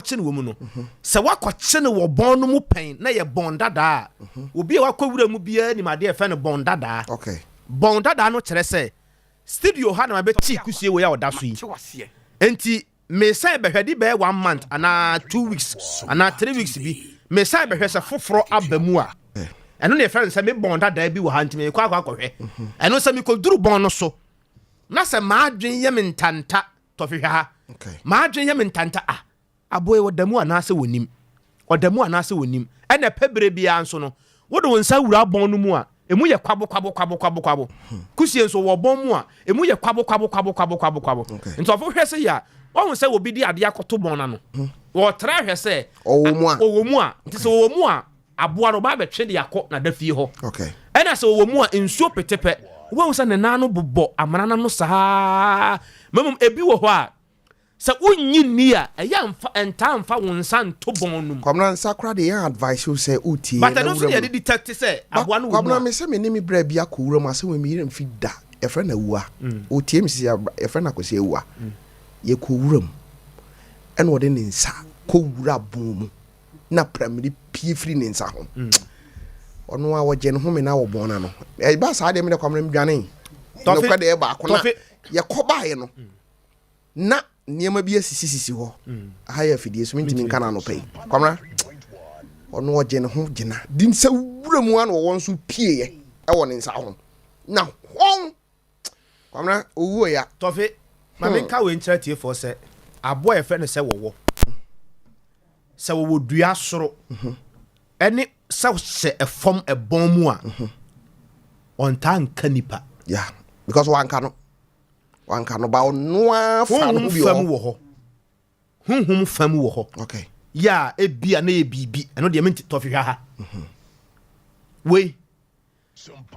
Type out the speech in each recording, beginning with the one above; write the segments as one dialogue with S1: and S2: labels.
S1: chen wo mu no se wakọ chen wo bon no mu pen na ye bon dada obi wakọ wura mu bia ni made e fe no bon dada
S2: okay
S1: bon dada no kire se studio ha na ma be chi kusie wo ya oda so yi enti me say be hwede be 1 month ana 2 weeks ana 3 weeks bi me say be hwese foforo abamu a eno ne friend say me bon dada bi wo ha ntime kwa hwe eno say me ko duru bon no so na say ma adwen ye me ntanta Tofihwa ha
S2: okay
S1: ma adwen ye me ntanta aboy wodamu anase wonim odamu anase wonim ene pebere bia nso no wodo wonsa wura bon no mu a emu ye kwabo kusie nso wo bon mu a emu ye kwabo nto ofo hwese ya won se obi di ade akoto bon na no wo tra hwese owo mu a nti se owo mu a aboa no ba betwe de yakọ na da fie ho
S2: okay
S1: ena se owo mu a nsuo petepe won se ne nanu bobọ amana no saa memum ebi wo ho a se unyi ni a eya mfa enta mfa wonsa nto bon num
S2: kwamna nsakra de ya advice you say utie
S1: but I don't see the detect say aboa no
S2: kwamna me se me ni bra bia ko wura ma se we mi mfi da e fra na wua utie mi se e fra na ko se wua ye ko wura mu ena wode ne nsa ko wura bon mu na pramiri pie free ne nsa ho ono a wo je ne ho me na wo bon na no e ba sa de me de kwamna mdwane no kwa de e ba ko na ye ko ba ye no na niema bi asisi ho haya fidie so mintimi kana no pay kwamra ono oje ne ho gina din sa wura mu an wo nso pie ye e wo ne nsa ho na hon kwamra owo ya
S1: Tofi ma me ka we nkyerɛ tie for se abo e fe ne se wowo se wowo dua soro ene se efom ebon mu a on tan kanipa
S2: yeah because one cannot ba noa fa no bi
S1: ho hunhum fam wo ho
S2: okay
S1: ya ebia na ebibi eno de menti Tofihwa ha we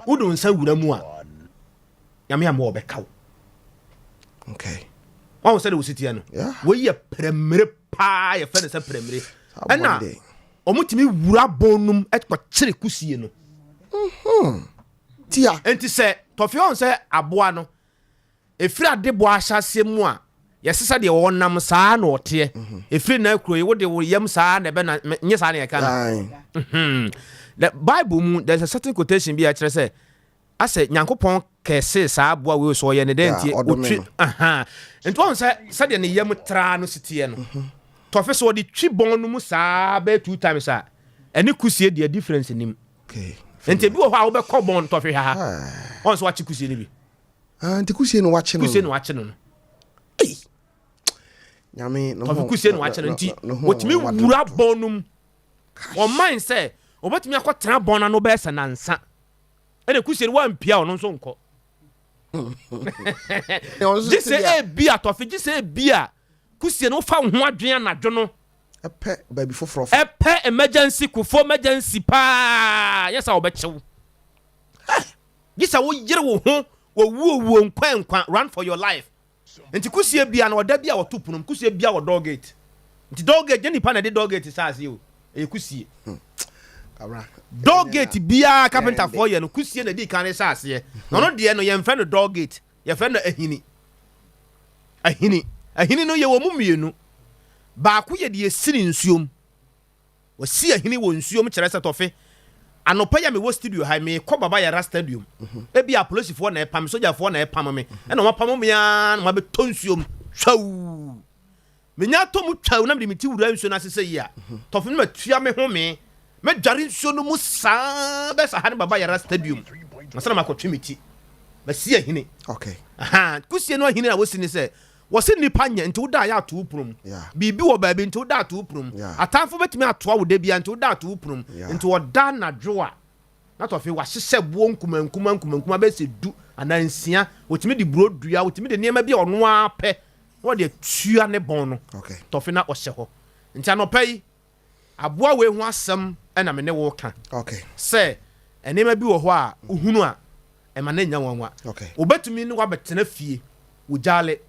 S1: udu nsa wura mu a yame am wo be kaw
S2: okay
S1: won say de wositia no we ye premere pa ye fa ne sa premere ena omutimi wura bonum etko kire kusie no
S2: tia
S1: enti se Tofihwa on say aboa no efiri adebo ahyase mu a yesesa de wonam saa na ote efiri na akuro ye wode wo yam saa na be na nye saa na ye kana the Bible mu there's a certain quotation bi a kire say ase Nyankopɔn kese saa aboa we so ye ne denti otwi enti won say de ne yam tra no sitie no Tofihwa de twi bon no mu saa be 2 times a ene kusie de difference nim
S2: okay
S1: enti bi wo ho a wo be kɔ bon Tofihwa ha won so wa chi kusie ni bi
S2: anti kusie no wache
S1: no eh
S2: nyame no
S1: of kusie no wache no nti wotimi wura bonum o mind say obotimi akotena bona no be sanansa ene kusie wa mpia ono nso nko gise e bia Tofi gise e bia kusie no fa ho adwen anadwo no
S2: epe baby foforo
S1: epe emergency kufo emergency pa yes a obechew gise wo yire wo ho wo nkwa run for your life enti kusie bia na oda bia wotopunum kusie bia wo dog gate enti dog gate ni pa na de dog gate saase o e kusie
S2: abra
S1: dog gate bia carpenter for ye no kusie na di kan saase no de no ye mfa no dog gate ye fa no ahini no ye wo mumienu ba ku ye de esiri nsuom wo si ahini wo nsuom kire se Tofi anopa ya me wo studio ha me ko baba ya stadium e bia police fo na epam soja fo na epam me e no mapam me ya na be tonsuom twaw me nya to mu twaw na me meti wura nsuo na sese yi a Tofi me tua me ho me dware nsuo no mu saa be sa ha ne baba ya stadium na sana makotwe meti ba si ahini
S2: okay
S1: kusie no ahini na wo si ni se wo se nipa nya nti wo da ya to uprum bibi wo ba bi nti wo da to uprum atamfo betimi atoa wo da bia nti wo da to uprum nti wo da na dwoa na Tofi wa hyehyɛ buo nkuma be se du anansia wotimi di brodua wotimi de niema bia ono apɛ wo de tua ne bon no
S2: okay
S1: Tofi na ɔhyɛ hɔ nti anopai aboa we ho asɛm ɛna me ne wo ka
S2: okay
S1: sɛ enema bi wo hɔ a uhunu a ɛma na nya wanwa
S2: okay
S1: obetumi ne wa betena fie wo jale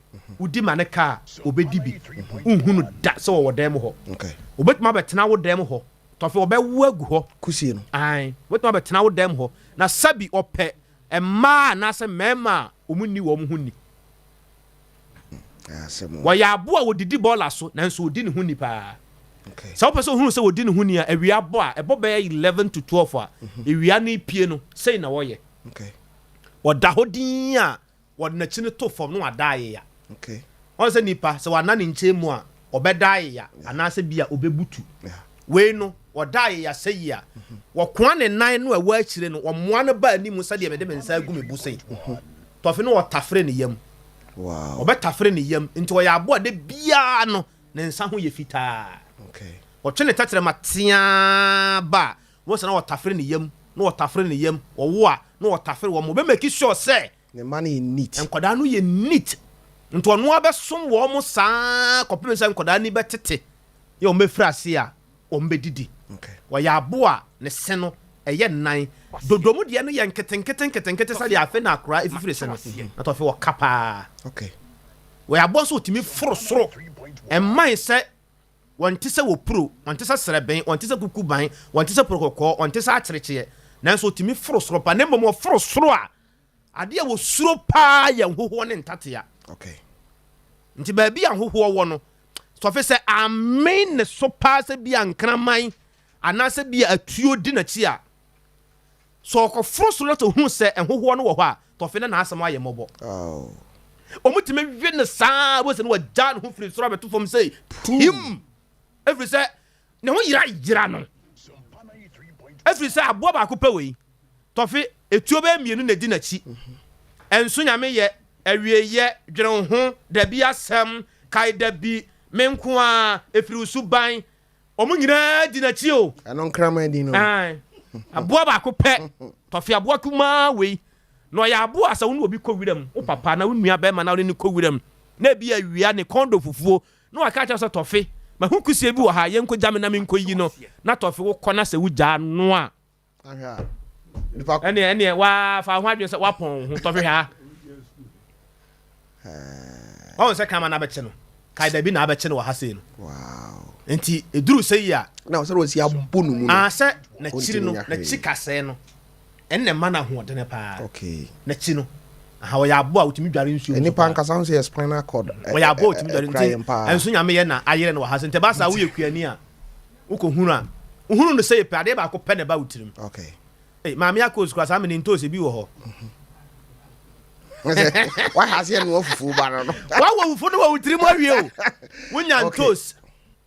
S1: udi maneka obedi bi unhunu da so wo dem ho
S2: okay
S1: obetuma betena wo dem ho Tofi obewu agu ho
S2: kusie no
S1: ai obetuma betena wo dem ho na sabi opɛ emma na se mema omunni wo mu hunni
S2: asemo
S1: wa ya abo a wodidi bola so nanso odi ne hunni pa
S2: Okay.
S1: So person who say wodi ne huni a ewia bo a ebo be 11 to 12 a ewia ne pie no say na wo ye.
S2: Okay.
S1: Woda hodin a wod na chi ne to fom no wada ye ya.
S2: Okay.
S1: On say nipa se wana ne nchemu a obeda ye ya anase bia obebutu.
S2: Yeah.
S1: We no woda ye ya say ya. Wo kwa ne nan no awa akire no wo moa no ba ani mu sa de me de me nsa agu me bu sei. Tofi no wotafre ne yam.
S2: Wow.
S1: Obetafre ne yam nti wo ya abo de bia no ne nsa ho ye fitaa.
S2: Okay.
S1: Twene tatere matia ba wo se na wotafre ne yam na wotafre ne yam wo a na wotafre wo mo be make sure say
S2: the money neat
S1: enkoda no ye neat nto ono abesom wo mo saa kopem say enkoda ni betete ye o mefra ase a o mbedidi.
S2: Okay.
S1: Wo ya abo a ne se no eye nan dodomu de no ye nketenkete sa de afe na akra efifire se no na to fe wo kapa.
S2: Okay.
S1: Wo ya abo so otimi forosoro emman se wanti se wo pro wanti se sereben wanti se kuku ban wanti se prokoko wanti se akyerekye nanso otimi forosoro pa nembo mo forosoro a ade a wo suro pa ya hoho ne ntatea.
S2: Okay.
S1: Nti ba bia hoho wo no so fe se amen ne so pa se bia nkraman anase bia atuo di na chi a so ko forosoro to hu se hoho no wo ho a to fe na asem aye mobo.
S2: Oh.
S1: Omutime wi ne saa wo se no wa jan ho firi soro beto fom say him. Every say ne ho yira no. Every say abo ba ko pe we. Tofi etuo be mienu na di na chi. Enso nyame ye awie ye dwene ho da bi asem kai da bi menko a efiri usuban omu nyina di na chi o.
S2: Anon krama di no.
S1: Ai. Abo ba ko pe. Tofi abo kuma we. No ya abo asa wonu obi ko wiram. O papa na wonu aba ma na wonu ko wiram. Na bi awia ne kondo fufuo. No aka cha so tofi. Ma hu kusie bi wo ha ye nko jame na me nko yi no na tofi wo kona se wuja no a
S2: Aha.
S1: ene wa fa ho adwe se wa pon hu tofi ha o se kama na beche no kai da bi na beche no wa ha se no.
S2: Wow.
S1: Enti eduru se yi a
S2: na so ro si abonu mu
S1: a se na chiri no na chikase no enne ma na ho de ne pa.
S2: Okay.
S1: Na chi no ha wo ya abo a utimi dware nsuo
S2: Any pan kasa say spinal cord.
S1: wo ya abo utimi dware nti enso nyame ye na ayere no wa ha se nte ba sa wo ye kuani a uko hunu a uhunu no say pe ade ba ko pe ne ba utirim.
S2: Okay.
S1: Maami akos kwa sa me ni ntose bi wo ho.
S2: Why has he no fufu ba no?
S1: Wa wo fufu no wa utirim awie o. Wonya ntos.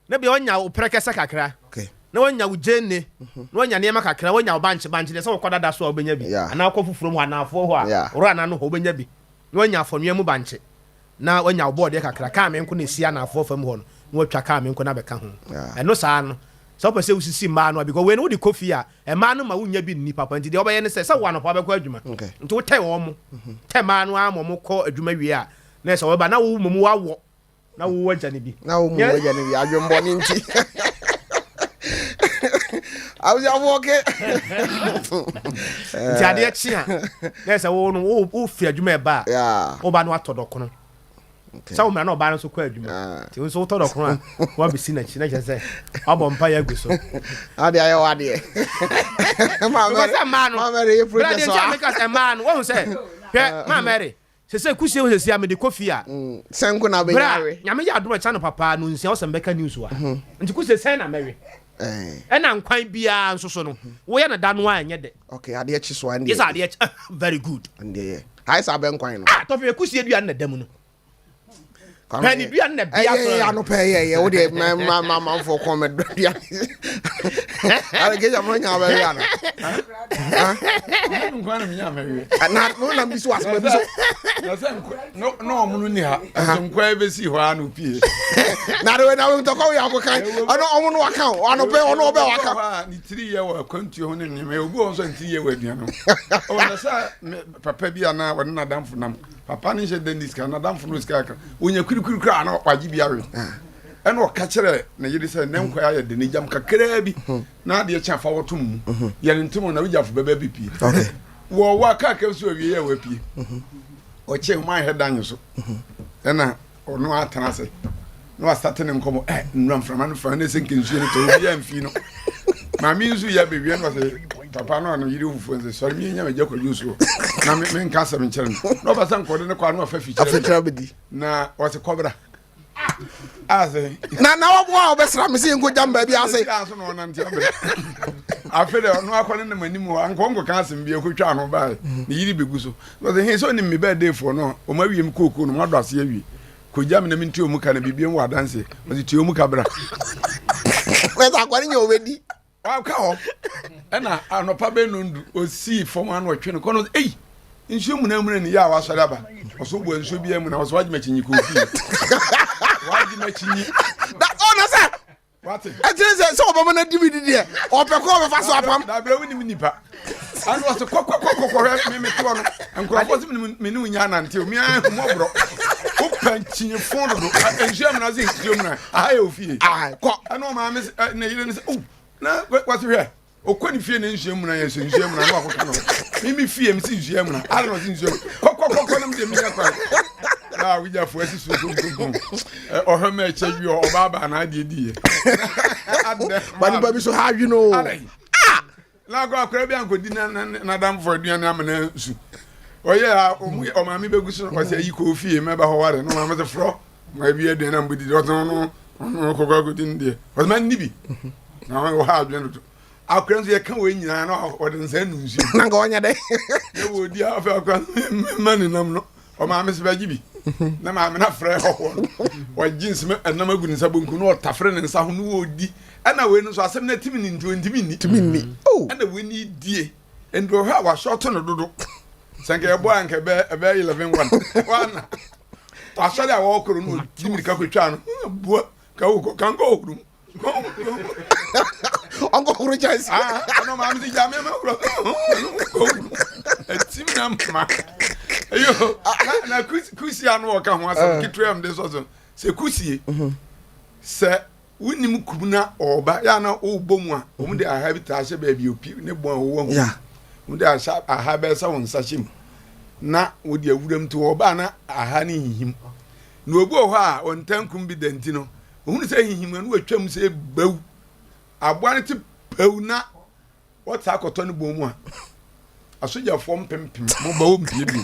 S1: Na bi wonya oprekesa kakra.
S2: Okay.
S1: Na wonya ujenne. Na wonya ne ma kakra, wonya obanche de so koda da so obenya bi. Ana akọ fufurum ho anafo ho a. Oro ana no ho obenya bi. Na wonya afonua mu banche. Na wonya obode kakra ka me nko na esi anafo fam ho no. Na watwa ka me nko na beka ho. Eno saa no. So pese usisi ma no because when we the coffee a ma no ma wunya bi ni papa nti de obaye ne se wo anọpa be kọ adwuma nti wo tai wo mo tai ma no a mo kọ adwuma wie a na se wo ba na wo mu wawo na wo wagya ne bi
S2: na wo mu wagya ne bi adwombo ni nti awuzi awoke
S1: nti ade echi a na se wo no wo fi adwuma e ba wo ba no atodokono. Sa wo mra na oba no so kọ adwuma ti wo so todokono a wo bisi na chi na je se obompa ya guso
S2: ade ayo ade
S1: ma
S2: Mary you producer
S1: so because a man wo say ma Mary se kusie wo se amede kofi a
S2: senko na be yare
S1: nyame ya adoma cha no papa no nsia wo se mbeka news wa nti kusie sen na Mary na nkwan bia nsoso no wo ya na da no anye de.
S2: Okay ade echi so ande
S1: yes ade echi very good
S2: ande hai sa be nkwan no
S1: tofi kusie dua na dam no Penny dua na bia so
S2: ya no pe ye wo de ma for comment dua ale ke ya mo nya ba ya no
S3: nkwan na nya Mary
S2: na no na bisu asema bisu
S3: na se no omunu ni ha nkwan be si ho anu pie
S2: na do na we to ko ya ko kan ono omunu wa kan ono pe ono be wa kan
S3: ni 3 year wa kwantu ho ni me obu on so 3 year wa aduano o na sa papa bi ana wona na damfo nam papa ni je denis kan na damfo no ska kan onya kurikuru ana kwaji bi awe eno ka kire na yiri se ne nkwa ya de ni jam kakra bi na de cha fa wotum ye ntum na wujafo baba bi pie
S2: okay
S3: wo wa ka ka so awie ya wa pie o che ma he danyo so ena ono atana se no asatene nkomo nram frama no fa na se nkensu ni to ya mfi no ma mi nsu ya bewie no se papa no yiri fufu nse so mi nya meja kwa yusu na me nka se me nkere no ba san kode ne kwa no fa fi
S2: afitra bedi
S3: na o se kobra ase
S2: na wo obesra me se nko jamba bi ase
S3: aso no na ntia be afede no akwane na mani mu ankonko kan asem bi ekotwa no ba ne yiri begu so because he so ni me birthday for no o ma wiem koko no ma do ase awie ko jam na minti omu ka na bibiem wa danse o ti omu ka bra
S2: wesa akwani nya obedi
S3: wa ka ho na anopa be nondu o si form an otwe no kono ei nsuo mu na mu ni ya wa sore aba oso bo nsuo bi mu na oso waji machinyi ko fi waji machinyi
S2: that ona say
S3: what
S2: ejere se obama na dibi di de opeko be fa so apam
S3: da bra woni nipa an was kokko me to no enkrofo sim me ni nya na nte o mi ahmo bro o panchinyi fon do nsuo mu na ze nsuo mu na aye ofie
S2: ko
S3: ano ma me na yire ni se oh na what here okoni fie na nsuo mu na yeso nsuo mu na no akoka no mimi fie mi si nsuo mu na ara no si nsuo kokko na me mi yakwa na we ja fo asi so gum o ha ma eche wi o baba na ade die
S2: bani baby so how you know
S3: na go akra bi anko di na dam for aduane amana su oye o ma mi begu so o se yi ko fie me ba ho ware no ma me se fro ma bi aduane am budi do no ko di ndie o ma nibi na o ha aduane to akra nso ye kan we nyina na o de nsa nu nsu
S2: na ga onya de
S3: ye wo di afa akra mani nam no o ma me se ba gibi na ma me na frɛ ho o jeans me enam agu nsa bonku no o tafre ne nsa ho no wo di ana we no so asem na timi ni
S2: timi ni oh
S3: ana we ni die endo ha wa short no dodo sanke ebo anke be 11:1 wana asale a wo koro no timi ka kwetwa no bua ka wo kan go okuru
S2: onko kuru chance
S3: ano ma mi ja me ma kuro timi na ma ayo na kusi anu o ka ho asem kitwem de so se kusie se wunim kubuna oba ya na obomu a omu de ahabita ahye ba bi opi ne bon wo hu
S2: ya
S3: mu de ahya ahabe sa won sashim na wo de awuram to oba na aha ne hihim na obu ho a ontankum bi danti no ohunu se hihim na watwam se bawu aboa ne ti bawu na wota akoto ne bom mu a asoja fom pempem mo bawo mpie bi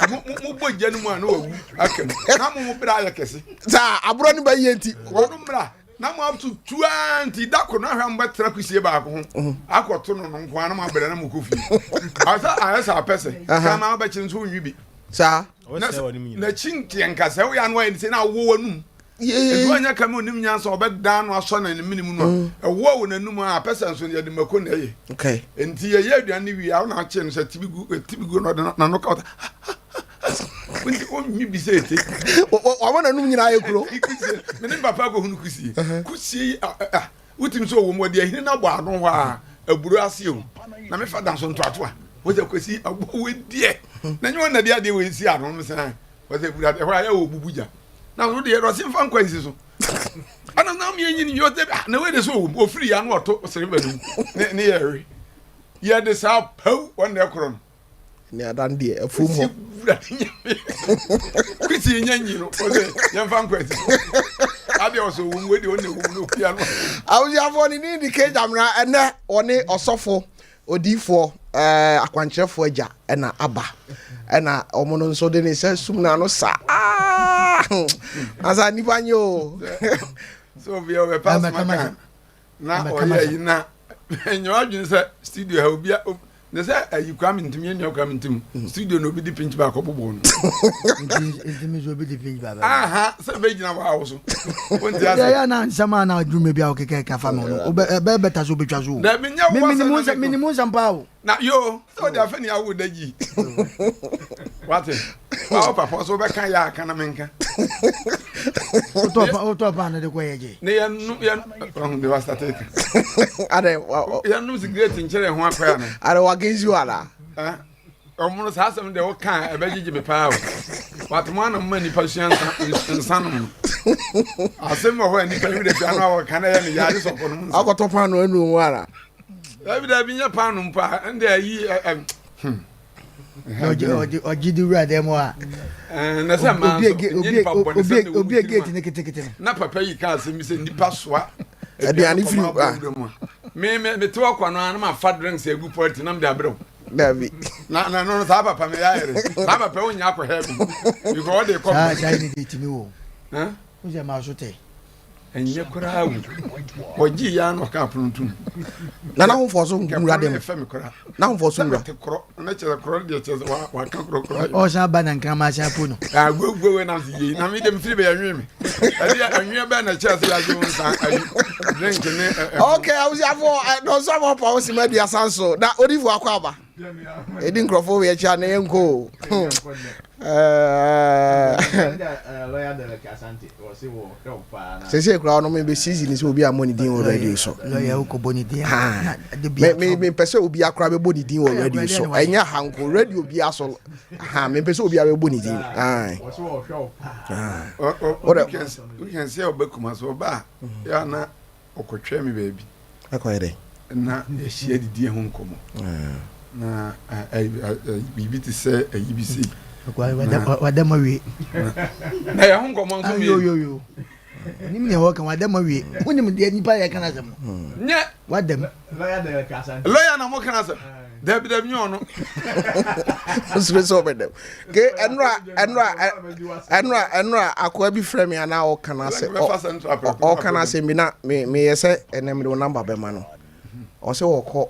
S3: mo bojja ne mu a na wawu akam na mo bra ya kese
S2: sa abro ne ba yenti
S3: wono bra na mo up to 20 dako na hwa mba tra kusie ba ko ho akoto no nko ana ma bere na mo kofi asa ayesa pese kama ba chin so nwibi
S2: sa
S3: na chinti nkasa wo ya no ayi se na wo wanum edu anya kama onim nyansa obedan no aso na ne minimu no wo wo nanum a pese nso ye de mako na ye
S2: okay
S3: enti ye ye aduane wi a na ache no se tibigu no de na no ka Windi o mi bi se ete.
S2: O wana num nyina ayekuro.
S3: Me ne papa go hunu kusie. Kusie utim so wo mo de ahini na bo ado ho a aburu ase o. Na me fada so nto ato a. Wo je kwesi abo we die. Na nyo na dia de we si ado me se. Wo se buru ade ho ya wo bubuja. Na wo de ro se mfa nkwa nsi so. Ana na me yin yo de na we de so o free ya no oto sere badu. Ne ye re. Ye de sa pau won de kro no.
S2: Ni adan de afum ho.
S3: Kwiti nyanyi no ose yemfa nkwati ade oso wo we de one wo no pia no
S2: awuji afọ ni di ke jamra ene one osofo odifo akwankyerefo agya ena aba ena omono nso de ne se sum na no sa asa nipa nyo
S3: so we we pass maka na oya yina enyo adwin se studio ha obi ne say ayi kwa mintim ye kwa mintim studio no bi di pinch ba ko bobo no
S4: ntimi zo bi di pinch ba
S3: aha se be gina wa wo so wonti asa
S4: ya na nsama na adwuma bia o keke ka fa mo no be beta so betwa zo
S3: na menya wo
S4: minimum sampa o
S3: na yo so de afani awu daji what wa papa so be kan ya kan na menka
S4: o to pa na de ko yeje
S3: ne ya on de wastate
S2: ade
S3: ya no secret nchere ho akwa na
S2: ade wa genzi ala
S3: omuno sa asem de wo kan e be gigi me pa o what man am mani passion nsan asem ho ni kan de piano wo kan ya ni ya de so ko no
S2: akoto pa no anu wara
S3: da bi nya pa no mpa ende ayi
S4: oji di ura dem wa
S3: na se ma
S4: obi gate ne kete
S3: na papa yi ka asem se nipa soa
S2: aduane firi
S3: me to akwa no na ma fa drinks egu party na me de abrew
S2: Davi
S3: na no sa papa me ya ere sa papa onya akwa ha bi you go dey come
S4: sai ni dey timi wo Who's your mouse?
S3: ɛnyɛ koraa wo ɔgye ya no ɔka aponontum
S2: na na homfo so nwura dem
S3: ɛfɛ me koraa
S2: na homfo so nwura
S3: te korɔ na kyerɛ korɔ deɛ kyerɛ waka korɔ
S4: Oh, Saba and Grandma Shapuno.
S3: agwagwa na yi na me dem firi bɛ anwe me ɛde anwe bɛ na kyerɛ sɛ yagye wo nsa ayi drink ne
S2: okay I was afọ no some of us media sanso na odifu akwa aba edi nkrofo we echa na yenko sese kura no me be season so obi amoni din o radio so
S4: Lawyer uko boni din.
S2: me pese obi akra be boni din o radio so enya hanko radio bi aso me pese obi abe boni din
S3: we can say obekuma so ba ya na okotwa me baby
S2: akoyede
S3: na ehia didi ho nkomo na bibi ti sɛ ayibisi
S4: Wadama we.
S3: na ya ho nkomo nso
S4: Yo. Nim ne ho kan wadama we. Wonim de nipa ya kan asem.
S3: nye
S4: Wadam.
S3: lawyer na mo kan asem dabi nyo no
S2: usre so bedem ke enra akwa bi frame ya na o kana se o kana se bi na me yese enem de number be ma no o se okọ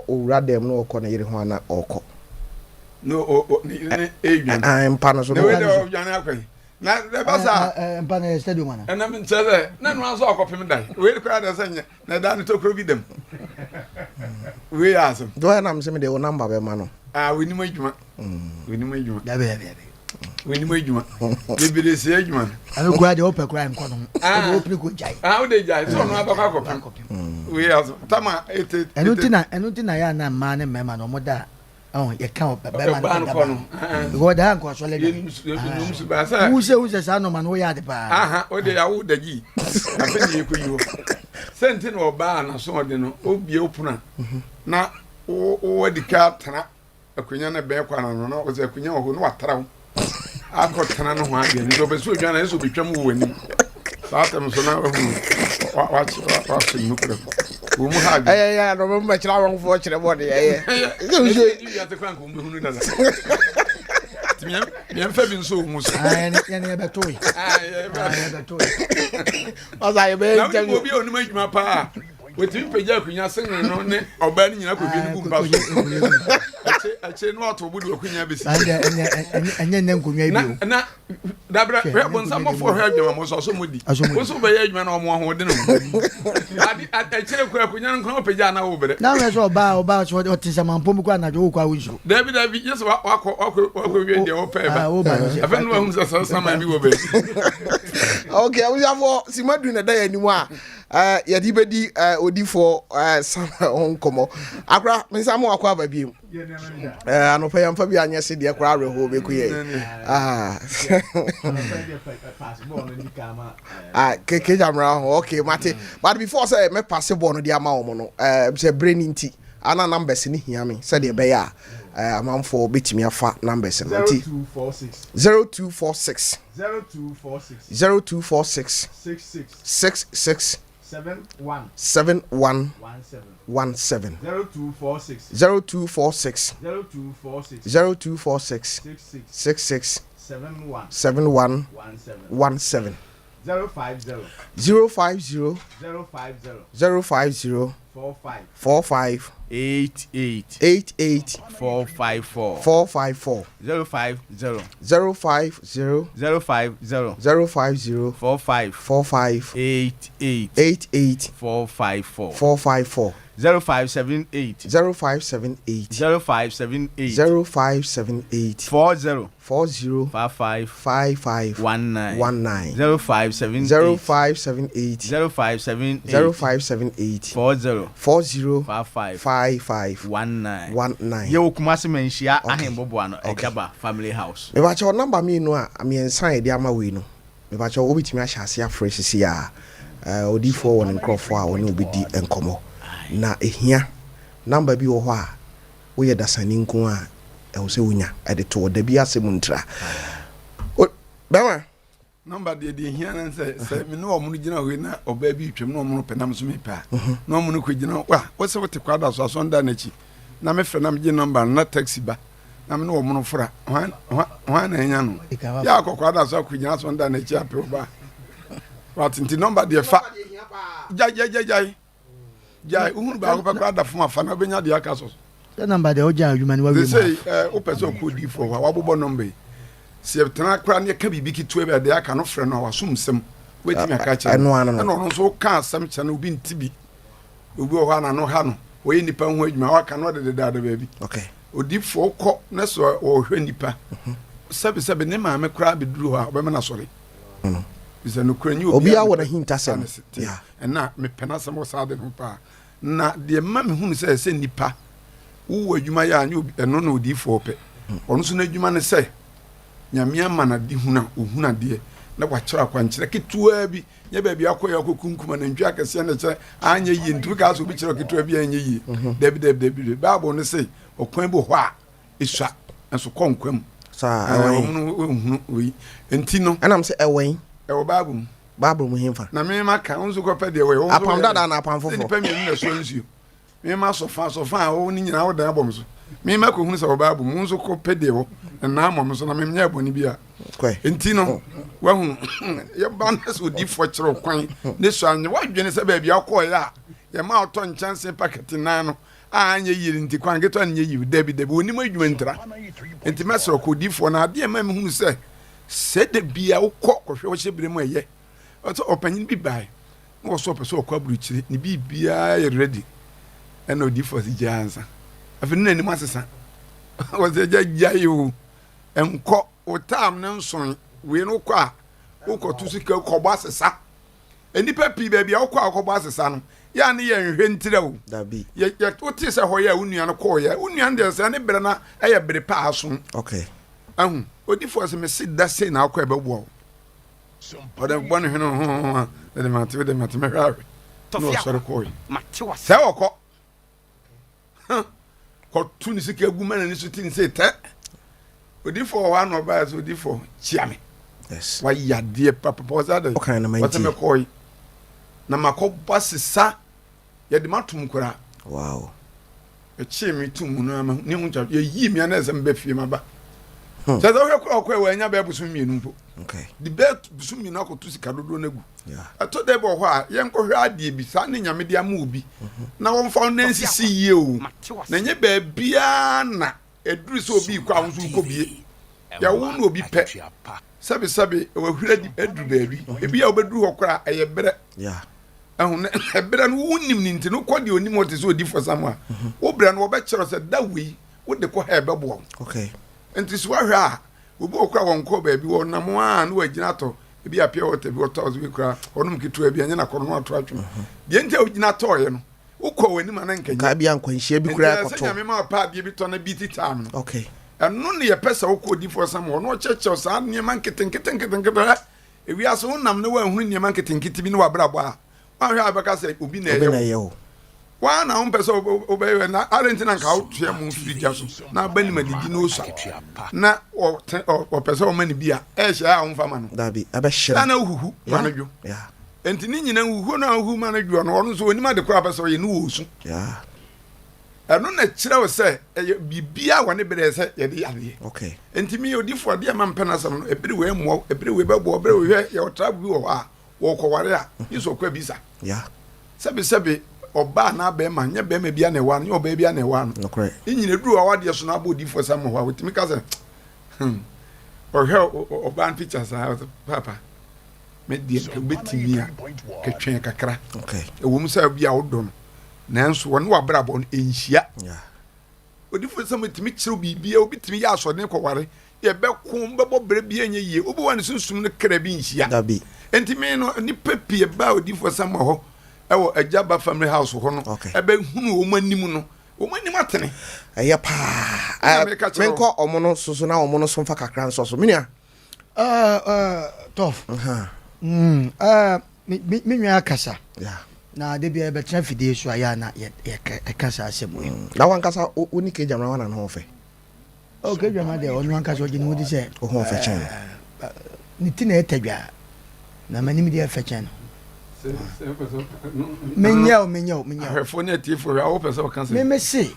S2: owura dem no okọ na yire ho ana okọ
S3: no ni ejuan
S2: mpa no so
S3: no we de ojuan akwan na de basa
S4: mpa na stadium ana
S3: na me nkyere na no aso akopem dai we de kwa de senya na da no tokro bi dem we asem
S2: do ya na me se me de o number be ma no
S3: we ni majuma we ni majuma
S4: da be
S3: we ni majuma bibire se ajuma
S4: anu kwa de opa kwa nko no o pri ko jai
S3: o de jai so no abakwa akopem we asem tama
S4: enu ti na ya na ma ne mema no mo da oh ye kan be ma
S3: no
S4: go da nko so le
S3: num su ba sa
S4: wu se sa no ma no ya de pa
S3: o de ya wo daji afi ni ekuyi wo senti no ba na so de no obie opuna na o de ka tana akunya na be kwa na no o ze akunya ho no watara wo akotana no ho ade ni do be so dwana eso betwam wo wani saatem so na wa no kure wo mu ha ade
S2: ya no me chira won fo chire bode
S3: ya te kwan ko mbe hunu dada Mien fa bi nso mu so
S4: ya ne be toy ya be toy
S2: asa ye be
S3: na mo bi onima adwuma pa wetin pagya akunya sen no ne oba ni nyina ko bi ni bu mba so ache no ato bu de akunya besi
S4: anya ne nkonwa bi
S3: na dabra we bon sa mo fo hwa adwuma mo so modi wo so be ya adwuma na omo ho de no adi ache ko akunya no pagya na wo bere
S4: na we so oba so o tin sama mpom kwa na jo kwa wunso
S3: david yes wako wie de o pe ba afa no hu sa sama bi wo be
S2: okay we have simadu na da ya ni wa yadi bedi odifo sama onkomo akra mensamo akwa ba biem anopa yamfa bi anya se de akra reho be kuye ke jamra okay mate but before say me pass ball no de ama wo no say brain nti ana numbers ni hia me say de be ya amanfo betimi afa numbers no nti 0246 66 7117 0246 66 7117 050 45 88 454 050 45 88 454 0578 40 55 19 0578 40 55 19
S1: ye okumase menhia ahembobo ano ejaba family house
S2: me ba che number me no a me ensan e de ama we no me ba che obitimi ahase afresh si a odifo won nkrofo a woni obidi enkomo na ehia number bi wo ho a wo ye dasani nko a e wo se wonya e de to da bi asem ntra bema
S3: number de hia na se me no omu gina ho na oba bi twem no omu penam so me pa na omu ko gina wa wo se wote kwada so aso nda na chi na me fe na me gi number na taxi ba na me no omu fra hwan na nya no ya akọ kwada so ko gina so nda na chi ape ba Right nti number de fa. Jai uhunu ba ko pa da fun afa na obenya de aka so.
S4: The number de oja adwuma ni wa
S3: They
S4: wi.
S3: say o person ko di for wa bobo number. Si tena kra ne ka bibi ki to be de aka no frɛ no wa sumsem. Wetimi aka che.
S2: Ɛno
S3: no so ka asɛm kyɛ no obi ntibi. Obi o ha na no ha no. Oyi nipa ho adwuma wa ka no de da baabi.
S2: Okay.
S3: Odi fo kɔ na so o hwɛ nipa. Sɛbe ne ma me kra be duru ha obɛma na sɔre. Bisa no kra nyi
S2: obi a wona hinta sɛm.
S3: Yeah. Na me pena sɛm o sa de no pa. Na de ma me hunu sɛ nipa wo adwuma ya anyo ɛno na odi fo pɛ. Ɔno so na adwuma ne sɛ nyame ama na di huna ohuna de na wakyerɛ akwankyerɛ ketua bi nya baabi akɔ ya kokunkuma na ntwa akɛse na kyerɛ anya yi ntu ka so bi kyerɛ ketua bi anya yi dabi bible ne sɛ ɔkwan bi hɔ a esua nso kɔnkwam
S2: sa
S3: ɛwɔ oyi enti no
S2: anam sɛ ɛwɛn
S3: ɛwɔ
S2: bible mu hemfa
S3: na me ma ka nso kɔ pɛ de ɛwɔ
S2: apam dada na apam fofo
S3: nipa mi na so nsuo me ma sofa a wo ni nyina wo dan abom so me ma ko hunu sɛ bible mu nso kɔ pɛ de ɛwɔ na amom so na me nya bɔni bi a enti no wahu ye ba na so di fo kyerɛ kwan ne so anya wadwene sɛ baabi akɔ ya a ye ma ɔtɔ nkyɛnse packet nan no a anya yiri nti kwan geto anya yiri dabi onim adwuma ntra enti mesro ko di fo na ade ma me hunu sɛ de bia wokɔ kɔhwɛ wo hyɛ bire mu ɛyɛ ɔtɔ ɔpanyin bi bai na wɔso pɛ sɛ ɔkɔ aburu kyire ne bi bia yɛ ready ɛna odi fo si gyansa afi no nanim asesa wɔsɛ gya yo ɛnkɔ o tam ne nson we no kɔ a wokɔ to sika kɔbɔ asesa enipa pii baabi a wokɔ akɔbɔ asesa no ya ne yɛ nhwɛ ntira o
S2: dabi
S3: yɛ wote sɛ hɔ yɛ unua no kɔ yɛ unua de sɛ ne bere na ɛyɛ bere pa aso
S2: okay
S3: ahu odi fo sɛ me si da sei na akɔ ɛbɛboa o ɔde bɔ ne hwene ho de mate me hwɛ no sɔre kɔ yi sɛ wɔkɔ kɔtu ne sika gu mana ne so tin sɛ tɛ odi fo hɔ ano ba so odi fo chia me
S2: yes
S3: wa yade papa posa de
S2: okay na
S3: what me kɔ na makɔ basisa yɛ de matum kora
S2: wow
S3: ɛkyɛ me tum no ama ne ho yɛ yi me na sɛ mba fie maba sɛ sɛ hwɛ kɔ wa nya ba busu mienu mpo
S2: okay
S3: the bet busu mienu akɔtu sika dodo na gu
S2: yeah
S3: ɛtɔ de bɔ hɔ a yɛn kɔ hwɛ adie bi sa ne nyame de ama obi na wɔn fa na nsisi yie o na nye ba bia na eduru sɛ obi kɔ a nso kɔ bie ya wo na obi pɛ sabe wa hwira di eduru baabi ebi a obeduru hɔ kora ɛyɛ brɛ
S2: yeah
S3: ɛho na brɛ no wonim ni nti no kɔ de onim wɔte sɛ odi fo samwa wo brɛ no wɔbɛkyerɛ sɛ da wei wo de kɔ ha ɛbɛboa
S2: okay
S3: enti so ahwɛ a obi okura wɔn kɔ baabi wɔ nam a no wagyina tɔ ebi apia wɔte bi wɔtɔ so bi kura ɔnom ketewa bi anya na kɔ no ato atwo deɛ nti a ogyina tɔɔyɛ no wokɔ w'anim ana nkanya
S2: ka bia nkwanhyia bi kura akɔtɔ
S3: sɛ nyame ma pa adeɛ bi tɔ na bi titam no
S2: okay
S3: ɛno ne yɛpɛ sɛ wokɔ odi fo samwa ɔno ɔkyɛkyɛw saa nneɛma nketenkete ewiase wo nam ne woahunu nneɛma nketenkete bi ne wabrabɔ a wahwɛ a bɛka sɛ obi na ɛyɛ wo wa na wo mpɛ sɛ wobɛyɛ na arentina nka wotoa mu mfiri gya so na abani ma didi no osua na ɔpɛ sɛ ɔma ne bi a ɛhyɛ a womfa ma no
S2: dabi abɛhyerɛ
S3: na wohuhu ma no dwo enti ne nyina huhu na wohu ma no dwo no ɔno nso onim ade kora pɛ sɛ ɔyɛ ne wɔ su ɛno na kyerɛ wo sɛ ɛyɛ bibia wɔ ne berɛ sɛ yɛde yadeɛ
S2: okay
S3: enti me odifoɔ deɛ ma mpɛ no asɛm no ɛbere wei mmoa ɛbere wei bɛboɔ ɛbere wei yɛwɔtra bi wɔ hɔ a wɔkɔware a yesu ɔkɔ bisa sɛbe ɔbaa na bɛrima nyɛ bɛrima bia na ɛwa no nyɛ ɔbaa bia na ɛwa no nyina duru a wadeɛ so no abɔ odifoɔ sam hɔ a wɔtumi ka sɛ ɔhwɛ ɔbaa no picture saa papa mɛdeɛ wobɛtumi a kɛtwɛn kakra ɛwɔ mu sɛ bi a wodɔ no nanso wɔne wabrabɔ no ɛnhyia odifoɔ sɛ mɛtumi kyerɛw biribia wobɛtumi yɛ asɔden kɔware yɛbɛko bɛbɔ berɛ bia nyɛ yie wobɛwa ne sunsum no kra bi nhyia enti me no nipa pie baa odifoɔ sam hɔ ɛwɔ Ajaba family house hɔ no ɛbɛhunu wɔn anim no wɔn anim atene
S2: ɛyɛ paa menkɔ ɔmo no soso na ɔmo no so mfa kakra nso so menua
S4: tof me nwa akasa na de bia bɛtena fidie so aya na yɛkasa asɛm mu
S2: na wankasa woni ke jamra wana ho fɛ
S4: okay jamra de ɔno wankasa ɔgye ne wodi sɛ
S2: ho fɛ kyɛn
S4: ne ti na ɛtadwa na manim de ɛfɛ kyɛn menyɛw
S3: ahwɛfoɔ ne atiefo hwɛ a wopɛ sɛ wɔka sɛ
S4: mese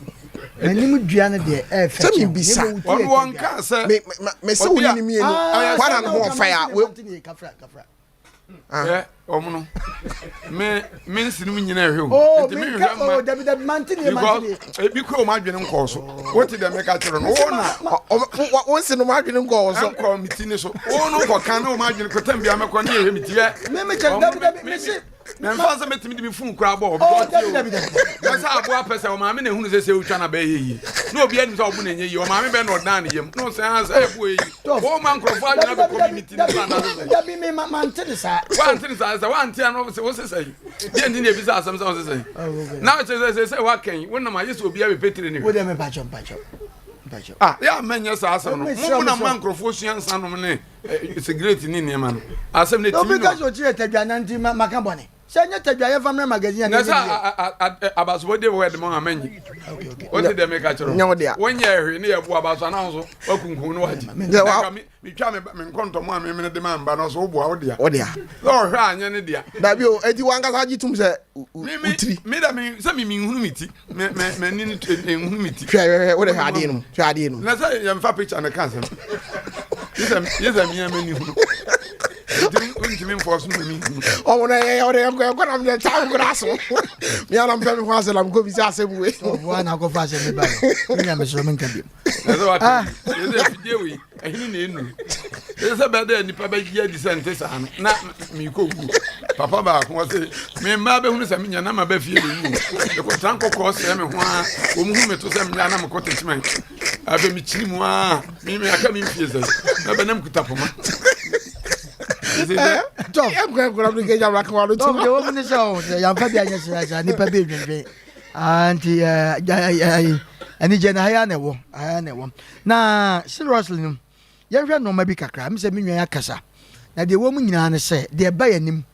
S4: manim dua no deɛ ɛfɛ
S2: kyɛn bisa
S3: ɔno wɔnka sɛ
S2: me sɛ woni ne mienu kwana no ho ɔfɛ a
S3: Omono me nsinu nyina ehwe
S4: oh
S3: me
S4: me
S3: hwe
S4: ka
S3: ma
S4: oh dabi mantini
S3: ebi ko ma dwene nko so wote dem me ka kire no wona
S2: wonsi no ma dwene nko so
S3: nko mitini so wono ko kan no ma dwene ko tambia me ko na ehwe mitie
S4: me che dabi me se
S3: na mfansa metimi de fun kura bo
S4: dabi
S3: na sa abo apese o ma me na hunu se utwa na ba yeyi na obi ani se obu na enye o ma me be no dan yem no se ansa ebo yeyi o ma nkrofo adwena be community na na
S4: dabi me mantini sa
S3: wantini sa wanti ano wo se say dey ndi na ebisa asem se wo se say na se wa kan wona ma yeso obi a be petire ni
S4: wo dem me pacho
S3: ya menye sa asem no mo na ma nkrofo sua nsa no ne cigarette ni ne ma no asem ne timi no
S4: obi ka so chire tadwana nti maka bone senya tadwaye family magazine
S3: na sa abaso de wo de mo amenyi o te de me ka chiro wonye ehwe ne yebu abaso na nso wakunkun no waji mi twa me nkonto mo ame me de ma mba no so wo bua wo dia so hwe anye ne dia
S2: dabi o eti wanga sa gitum se utri
S3: mi da mi se mi hunu miti me ni hunu miti
S2: hwe wo de hade no
S3: na sa ya mfa picture na kanse yesa mi ameni hunu Unti force me.
S2: Oh, go na me ta graso. Me ana mpe me kwase la mko bi se asem we.
S4: Wa na go fa se me ba. Nya me so me nka bi.
S3: That's what. Yesa fidie we. Ehini na enu. Yesa be da nipa ba gia di sente sa no. Na mi ko gu. Papa ba ko se me ma be hunu se me nya na ma ba fie be wu. E ko tranko ko se me ho a. O mu hu me to se me nya na me ko techimen. Abe mi chiri mu a. Mi me aka mi fie se. Na be nam kuta poma.
S4: Top.
S2: I'm going to get your record.
S4: Top, the woman is out. I'm probably a nipper baby. Auntie, any general, I know. Now, seriously, you're no maybe cacra. I'm saying, Cassa. Now, the woman in say, they're buying him.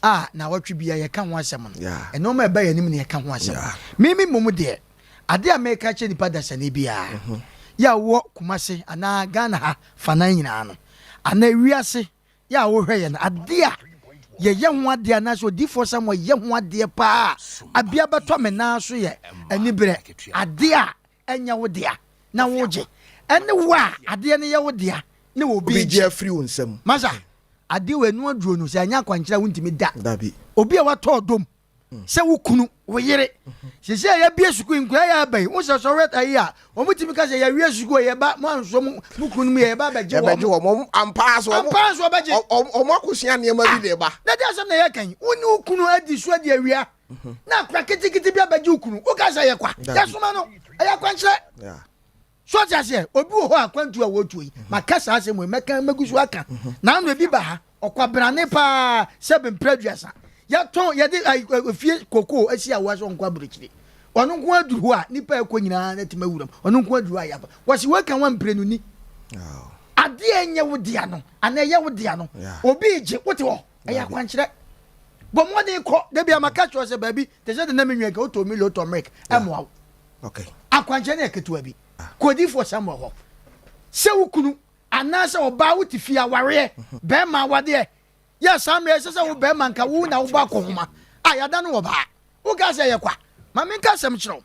S4: Ah, now what should be I can't want someone. Yeah. And no my buying him, I can't want some. Mimi, Momo dear. I dare make catch any padders and EBR. Ya walk, Kumasi, and I Ghana, Fanana. And they reassay. Ya wo hwe ye na ade a ye ho ade a na so di for some ye ho ade pa abia beto me na so ye ani bere ade a enya wo de a na wo je ene wa ade ne ye wo de a ne wo bi
S2: je free wonsam
S4: masa ade we no aduro no se anya kwankira wontimi da dabi obi a wato dom se wo kunu wo yere se se ya bie suku nkwa ya bai wo se so reta yi a o mutimi ka se ya wie suku ye ba mo anso mu kunu mu ye ba ba je wo
S2: mo ampas ba je o mo akosia ne ma bi de ba
S4: na dia sam na ye kan woni kunu adi so adi awia na kwa kitikiti bia ba je kunu o ka se ye kwa ya soma no ya kwa nkyere ya so ja se obi wo ho akwantu a wotu yi makasa ase mo meka magusu aka na no ebi ba ha okwa brane pa se be mpraduasa ya ton ya de fie koko asi a waso nkwa burukiri onu nko aduru a nipa ekọ nyina na tima wuram onu nko aduru a ya wasi waka wan prenu ni ade enye wodia no ana ye wodia no obi je wote ho eya kwankire bomo de ko de bia maka cho se baby te se de na menwa ka oto mi loto milk emwa
S2: okay
S4: akwankire na ketewa bi kodi for samo ho se wukunu ana se oba wuti fia ware be ma wade ya samre se wo be man ka wo na wo ba ko homa ya da no wo ba wo ga se ye kwa ma men ka sem kiro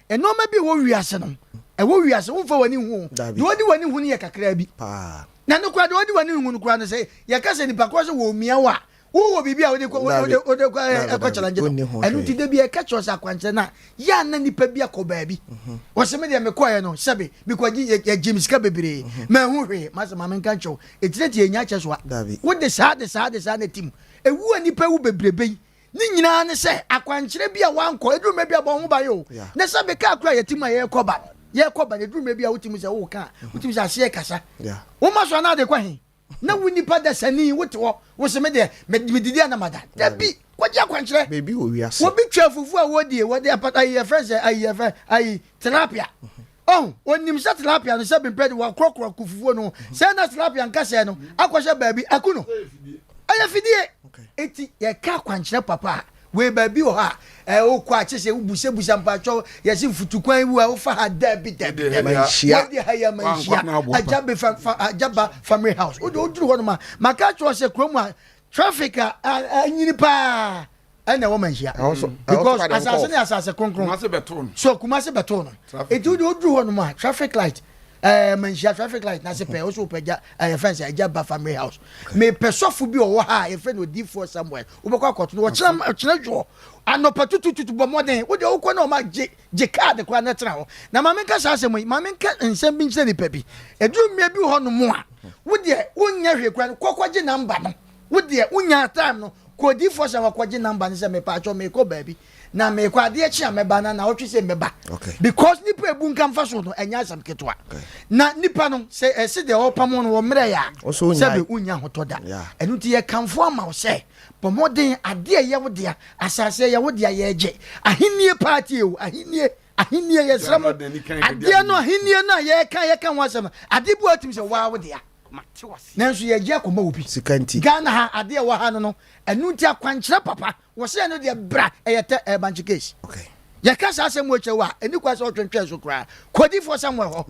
S4: eno ma bi wo wiase no wo wiase wo fa wani hu de wani hu ne ye kakra bi pa na no kwa de wani hu no kwa no se ye ka se ni pa ko se wo mia wa wo bibia wo de kwa challenge no enu ti de bi e ka cho sa kwanche na ya na nipa bi akoba bi wo se me de me kwa ye no sebe bi kwa ji ya James ka bebere ma hu hwe ma se ma men kan cho etireti enya che so wo de sa na tim ewu nipa wu bebrebe ni nyina ne se akwankyere bi a wanko eduruma bi a bo ho ba yo na sebe ka akura ye tim a ye koba eduruma bi a wutim se wo ka wutim se ase kasa wo ma so na de kwa hin na wuni pa da sani wote wo se me de medidi anamada da bi kwaja kwankyere
S2: baby wo wiase
S4: wo bi twa fufu a wo de apata ye friends ai tilapia oh onim sa tilapia no se be bread wa krokro kufufu no se na tilapia nka se no akwahye baabi akuno aya fidie eti ye ka kwankyere papa we baabi o ha o kwa chese ubusebusa mpacho ye si futukwan wu a wo fa ha da bi manhia we ha ya manhia ajaba family house o duru ho no maka cho se krom a traffic anyini pa ana wo manhia because asase ne asase konkron
S3: kumase beton
S4: so kumase beton eti o duru ho no traffic light manhyia traffic light na se pɛ wo so pɛgya fence agya ba family house me pɛsɔfo bi ɔwɔ ha e friend odi4 somewhere wo bɛkɔ akɔto no wɔkyerɛ dwo anopa tutututu bɔ mɔden wo de wo kɔ na ma je card kwa na tra ho na ma menka sa asɛm yi ma menka nsɛm bi nkyerɛ nipa bi eduru mmea bi hɔ no mo a wo de wonya hwe kwa kɔkɔgye number no wo de wonya time no ko odi4 sa kɔgye number no sɛ me pa atwa me kɔ baabi na me kwa de chi ameba na wotwe se meba because nipa ebu nka mfa so no enya asam ketwa na nipa no se de opamo no wo mre ya se be unya hotoda enu ti ye kanfo ama wo se pomoden ade ye wo dia asase ye wo dia ye gye ahennie party e ahennie ye sram ade no ahennie na ye kan wasam ade bu atim se wa wo dia nanso ye gye akoma obi
S2: sikanti
S4: Ghana ha ade wo ha no enu ti akwankyerɛ papa wo se no de bra eyete banchi case ya kasa asem wo chewa eni kwa se otwentwe so kra kodi for somewhere ho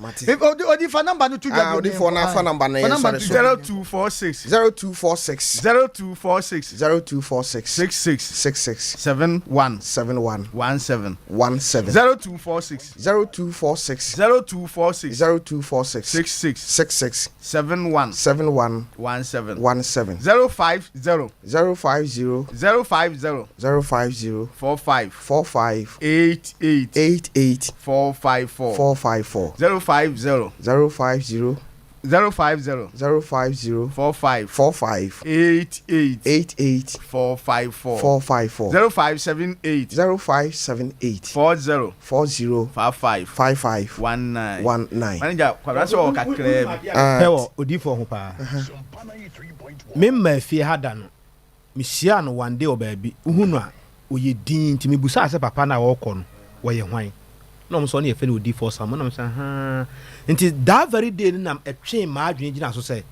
S4: odi for number no to dwa
S2: odi for na fa number na
S1: 0246
S2: 0246
S1: 0246
S2: 0246
S1: 66
S2: 66
S1: 71
S2: 71
S1: 17
S2: 17
S1: 0246
S2: 0246
S1: 0246
S2: 0246
S1: 66
S2: 66
S1: 71
S2: 71
S1: 17
S2: 17
S1: 050
S2: 050
S1: 050
S2: 050
S1: 45
S2: 45
S1: 88
S2: 88
S1: 454
S2: 454
S1: 050
S2: 050
S1: 050
S2: 050
S1: 45
S2: 45
S1: 88
S2: 88
S1: 454
S2: 454
S1: 0578
S2: 0578
S1: 40
S2: 40
S1: 55
S2: 55
S1: 19
S2: 19
S1: manager kwabra se o kakra
S2: uh,
S1: odifo ho pa memma fie hada no mihia no one day obabi uhunu a oye din ntimi busa ase papa na wo kɔ no wo ye hwan na mo so na ye fe no odifo sam na mo say ha nti that very day na etwe ma adwene gina so say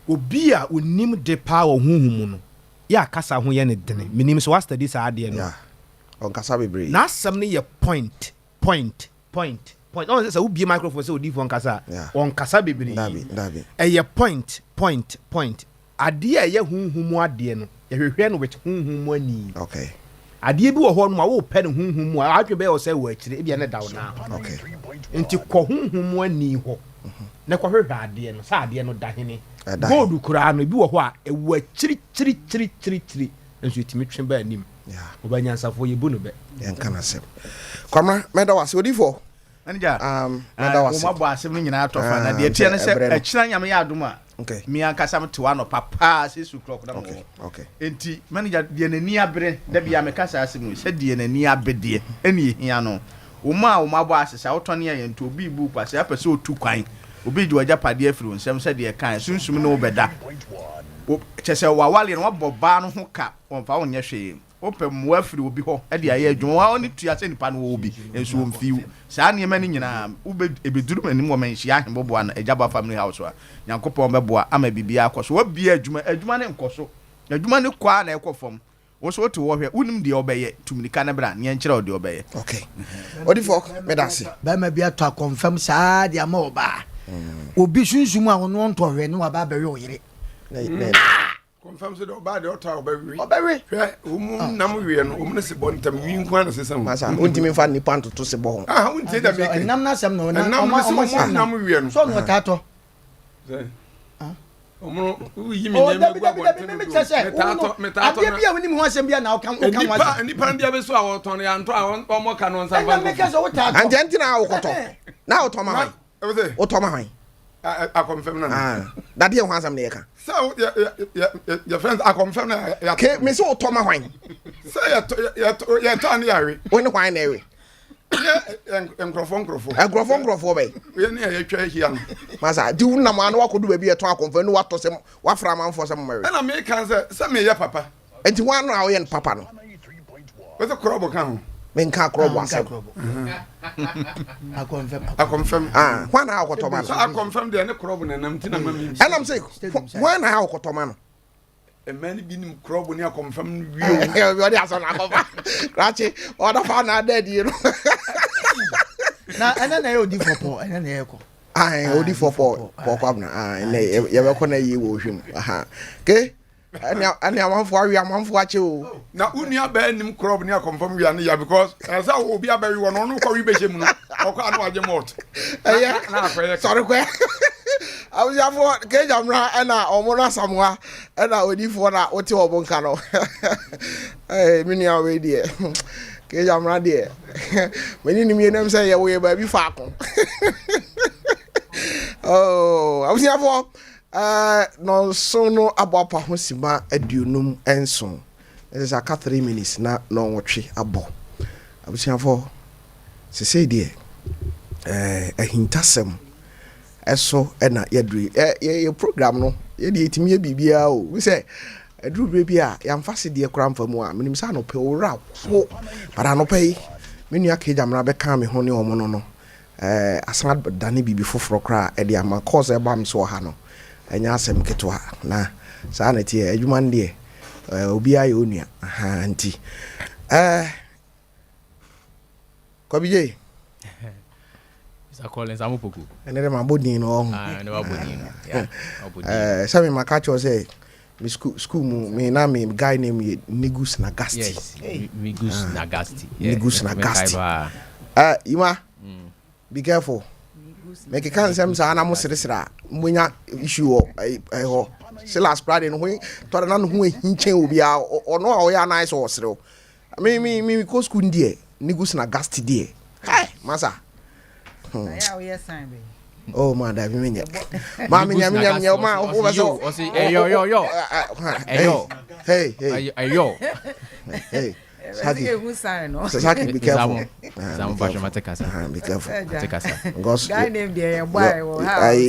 S1: obi a onim de pa wo huhumu no ya kasa ho ye ne dene minim so wasta di sa ade no
S2: yeah on kasa bebre
S1: na asɛm ne ye point on say obi microphone say odifo on kasa on kasa bebre
S2: dabi
S1: ye point ade a ye huhumu ade no ye hwehwe no with huhumu ani
S2: okay
S1: ade bi wo ho no ma wo pɛ no huhumu a atwe bɛ wo say wo akire e bia ne dawo na
S2: okay
S1: nti kɔ huhumu ani ho na kɔ hwehwe ade no sa ade no da hene gold kura no bi wo ho a e wo akiri nso etimi twe ba anim
S2: yeah
S1: obanyansafo ye bu no be
S2: yen kana sɛm kwamra meda wase odifo
S1: anija
S2: meda wase
S1: wo mabɔ asɛm no nyina atɔfa na de tie ne sɛ akira nyame ya adom a
S2: okay
S1: mi ankasa me tewa no papa 6 o'clock na mo
S2: okay
S1: enti manager de nani abre da bia me kasa asem sɛ de nani abede ene ehia no wo ma bɔ asesa wo tɔne yɛ nto obi bu kwase apɛ sɛ otu kwan obi ji waja pade afiri nsɛm sɛ de kan sunsum ne wo bɛda wo kyɛsɛ wawale no wabɔ ba no ho ka wonfa wonyɛ hwee opɛ mo afiri obi hɔ de ayɛ adwuma wa oni tua sɛ nipa no wo obi enso womfiw saa nneɛma ne nyinaa ube ebeduru manim wɔ manhyia ahemboboa na Ejaba family house a Nyankopɔn bɛboa ama bibia akɔ so wabia adwuma ne nkɔ so adwuma ne kwa na ɛkɔ fam wo so to wo hwɛ unim de obɛyɛ tumnika na bra ne nkyerɛ ode obɛyɛ
S2: okay odifo medase
S4: ba ma bia to confirm saa de ama oba obi sunsum a wono ntɔhwɛ ne waba bɛwe o yere
S3: confirm so do ba de ota obawi
S4: obawi
S3: hwɛ nam wie no ne se bɔ ntam wi nkwa na sesam
S2: masa ontimi fa nipa ntoto se bɔ ho
S3: wontie da me
S4: nam na asɛm no
S3: nam wie no
S4: so no tato
S3: omo yi mi ne me gwa bɔ
S4: metato ade bia woni mu ho asɛm bia na ɔka wa
S3: nipa ndia be so a wɔtɔn ya nto a ɔmo ka no nsa
S4: ba me ka so wo tato
S2: anti na awokɔtɔ na wotɔma hwan wotɔma hwan
S3: a confirm na
S2: da de ho asɛm ne yɛka
S3: so your friends a confirm na ya
S2: ke me so wotɔma hwan
S3: say ya to ani yare
S2: wo ne hwan na ewe
S3: enkrofo
S2: agrofo bɛ
S3: we ne ya twa hia no
S2: masa di wo nam anu akodu ba bi eto akonfa nu wato sɛm wafra manfo sɛm mare
S3: na me kan sɛ me ya papa
S2: enti ho anu a wo yɛ papa no
S3: we se krobo kan ho
S2: me nka krobo asɛm
S4: a
S3: confirm
S2: ho na akotoma no
S3: a confirm de ne krobo na nam tina mami
S2: ɛnam sɛ ho na akotoma no
S3: emani binim krobo ne a confirm wi
S2: yo de aso na akɔfa krachi oda fa na dadie no
S4: na ɛna na yɛ odi fɔpɔ ɛna na yɛ kɔ
S2: odi fɔpɔ kwabna ne ye be kɔ na yi wo hwem ke ani amanfo awi amanfo ache o
S3: na unua ba nim krobo ne a confirm wi ane ya because say obi abawi won no kɔ wi be hye mu no ɔkɔ anu agye mɔt
S2: ɛyɛ
S3: na akɔyɛ
S2: sɔre kɔ abusuafo kejamra ɛna ɔmo na samoa ɛna odifoɔ na wote ɔmo nka no mini awe deɛ kejamra deɛ mani nim yɛ nam sɛ yɛwo yɛ baabi faako abusuafo nɔnso no abɔ apa ho sima aduonum nson ɛsɛ sɛ aka 3 minutes na ɔnwɔtwe abɔ abusuafo sesei deɛ ahintasɛm ɛso ɛna yɛduru yɛ program no yɛde yɛtumi yɛ biribiara o wo sɛ aduru berɛ bi a yɛmfa se deɛ kora mfa mu a menim sɛ anɔpɛ owura wo para anɔpɛ yi me nua kejamra bɛka me ho ne ɔmo no asan dane biribi foforɔ koraa ɛde ama kɔɔsɛ ɛba me so ɔha no ɛnyɛ asɛm ketewa na saa na tie adwuma no deɛ obiara yɛ onua nti kɔbigye ɛne dɛ mabɔdin no ɔho sɛ me maka kyɛw sɛ me school mu me na me guy name yɛ Negus Nagasti Ima be careful make kan nsɛm saa na mo seresere a monya issue wɔ ɛhɔ silas prade no ho tɔre na no ho hinkyɛn obi a ɔno a ɔyɛ anai so ɔserew me ko school ndie Negus Nagasti die hai masa oh man da bi menye ma menya ma o ba so hey Saki be careful. Be careful. Because guy name there boy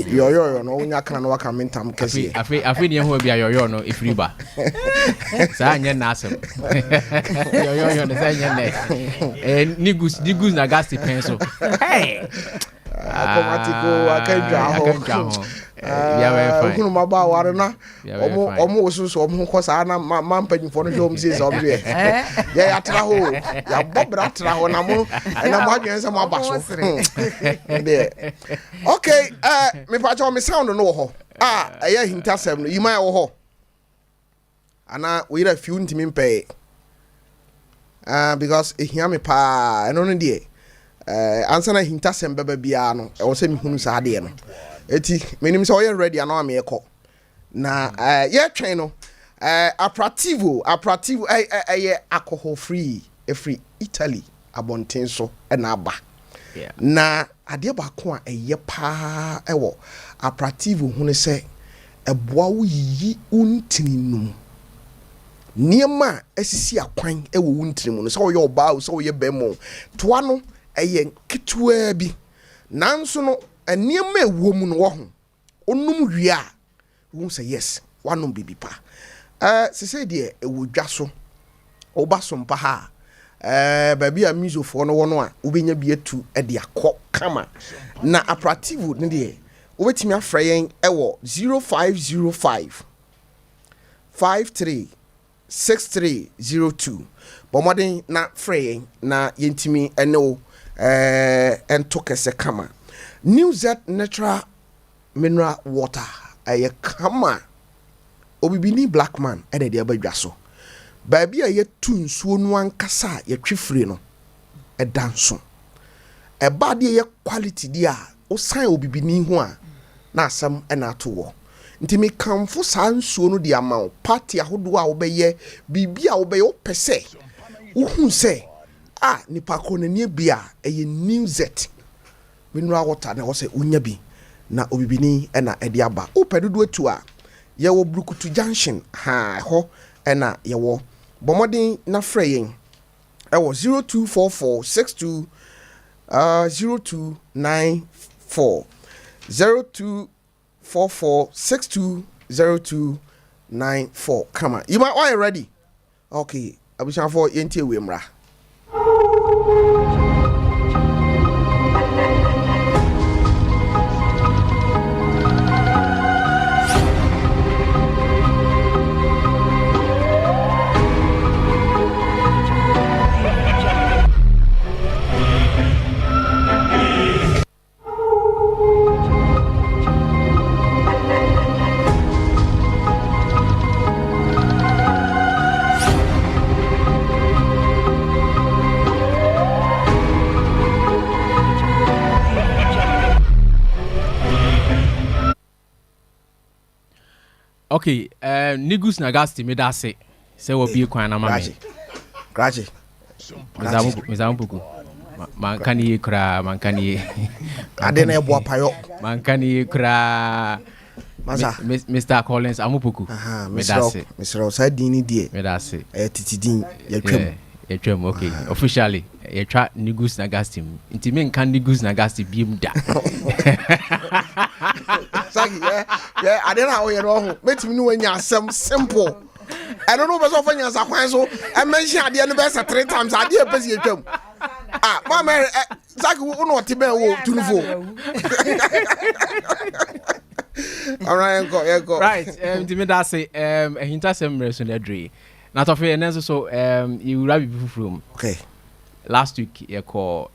S2: yo no nya kan no waka mentam kesi
S5: afi ne ho bia yo no ifriba sa anya na asem yo no sa anya na Negus Nagasti penso hey
S2: automatic akanjwa kunu maba ware na omo osusu omo ko saa na mampanyifo no hwom sie so bie ya atra ho ya bobra atra ho na mo adwen se mo abaso okay me pa cho me sound no wo ho eya hintasem no yima wo ho ana we ira few ntimi mpe because ehia me pa eno no de ansa na hintasem baba bia no e wo se me hunu saa de no eti menim sɛ ɔyɛ ready ana me ekɔ na ye twɛn no aperitivo ɛyɛ alcohol free free Italy abonten so ɛna aba na adeɛ baako a ɛyɛ paa ɛwɔ aperitivo hu ne sɛ ɛboa wo yiyi untinum niema asisi akwan ɛwɔ untinum no sɛ ɔyɛ ɔbaa o sɛ ɔyɛ bɛmo toa no ɛyɛ ketwa bi nanso no eniema ewo mu no wo ho onum wi a wo say yes wanom bibi pa sese de ewo dwa so oba Sompa ha baabi a misofo no wono a obenya bi atu de akọ kama na operative ne de obetimi afra yen ewo 0505 536302 bomoden na fra yen na yentimi ene o ento kese kama New Z natural mineral water aye kama obibini black man ene de abadwa so baabi a yetu nsuo no ankasa ye twefire no edanso eba de ye quality dia osan obibini ho a na asam ena ato wo nti me kamfo saa nsuo no de ama party ahodo a obeye bibia obeye opese uhun se nipa ko na nie bia eye New Z mineral water na wose unya bi na obibini ena edi aba opedudu etu a ye wo Brukutu junction ho ena ye wo bomodin na freyin e wo 024462 0294 0244620294 come on you are you ready okay abushan for yenti we mra
S5: Okay, Nigus Nagasti made us say will be quite a man.
S2: Grachi.
S5: Mizampuku. Mankani kra, mankani.
S2: I didn't have what payo.
S5: Mankani kra. Mr. Collins Amupuku.
S2: Mr. Rosa Dini dear.
S5: Medasi.
S2: Titidin, your
S5: okay. Officially, you try Nigus Nagasti. Intimate can Nigus Nagasti beam da.
S2: Yeah, I don't know how you're wrong. Make me know when you're some simple. I don't know what's often as a so I mentioned at the end of the 3 times. I did a busy come. Mama, Zach will not be able to all right, go.
S5: Right, to me that say a hint of some reason that dream. Not of an answer, so you rabbi from
S2: okay.
S5: Last week you call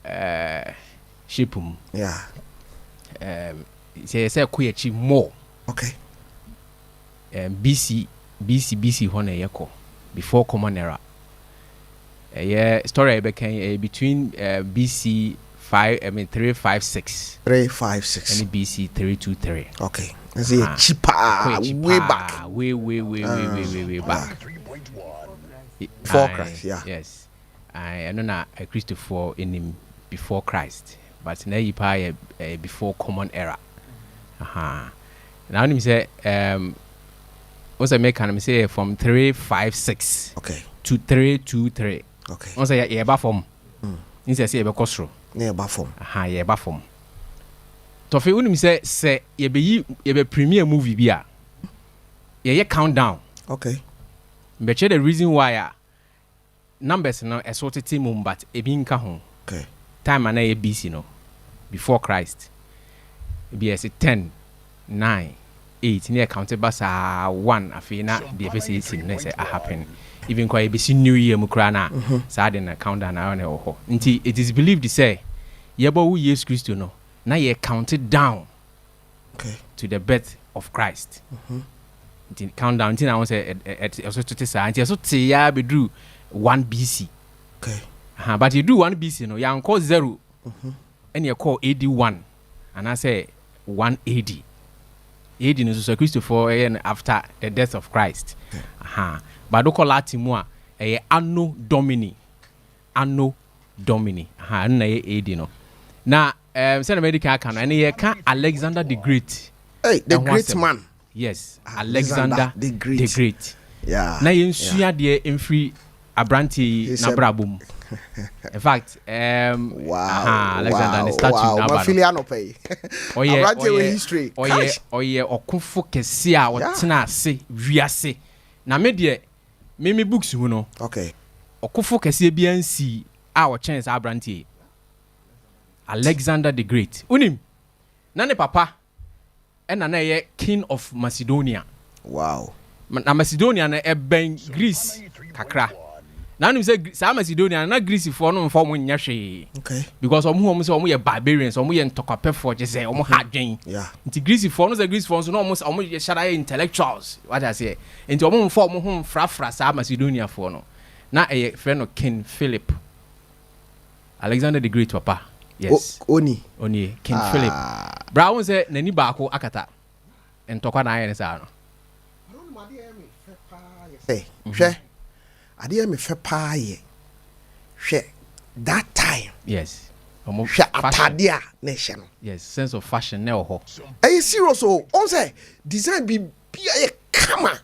S5: Shipum.
S2: Yeah.
S5: Say queer chi more.
S2: Okay.
S5: BC hone yeko before common era. Yeah, story became between BC 356.
S2: 356.
S5: And BC 323.
S2: Okay. Let's say cheaper, way back.
S5: Way back.
S2: Before Christ, yeah.
S5: Yes. I know not a Christopher in him before Christ, but now you pay before common era. Now him say what's I make him say from 356
S2: okay
S5: to 323.
S2: Okay.
S5: Once I yeah bafom. He say e be kosro.
S2: Near bafom.
S5: Yeah bafom. Tofi unim say ye be premiere movie bia. Ye countdown.
S2: Okay.
S5: But the reason why numbers no assorted team but e bi nka ho.
S2: Okay.
S5: Time na ye BC no before Christ. BS 10 9 8 near counted basa 1 afina the FCC na say happen even kwa ebisi new year mukra na sad na countdown na na ho nti it is believed say yebo wu Jesus Christ no na ye counted down
S2: okay
S5: to the birth of Christ nti countdown nti na won say also to say nti so te ya be drew 1 BC
S2: okay
S5: but you do 1 BC no ya call 0 and you call AD 1 and I say 1 AD. AD is so Christopher after the death of Christ. But do call Latin Anno Domini. Anno Domini. Na AD no. Now, send America can and here can Alexander the Great.
S2: Hey, the great man.
S5: Yes, Alexander the Great.
S2: Yeah.
S5: Na yensuya de emfri abranti na brabum. In fact,
S2: wow,
S5: Alexander the statue
S2: wow.
S5: na
S2: Filiano pay.
S5: Oh yeah,
S2: history.
S5: Oh yeah, okufo kese a wotena ase wiase. Na me de me books hu no.
S2: Okay.
S5: Okufo kese bia nsi a wo chance abranti. Alexander the Great. Unim. Na ne papa na ye king of Macedonia.
S2: Wow.
S5: Na Macedonia na ben Greece kakra. Now you say Macedonia na Greece for no form nya hwe.
S2: Okay.
S5: Because omo say omo ye barbarians, omo ye ntokape for je say omo hadwen.
S2: Yeah.
S5: Nti Greece for no say Greece for so no omo ye shara intellectuals. What I say. Nti omo for omo ho frafra sa Macedonia for no. Na e friend no King Philip. Alexander the Great papa. Yes.
S2: Oni
S5: King Philip. Bra won say nani baako akata. Ntokwa na aye sa no.
S2: Hey, hwe. Ade me fe pa ye. Hwe that time.
S5: Yes.
S2: Hwe atade a na hye no.
S5: Yes, sense of fashion na ho.
S2: Hey, serious o. On say design be ye kama.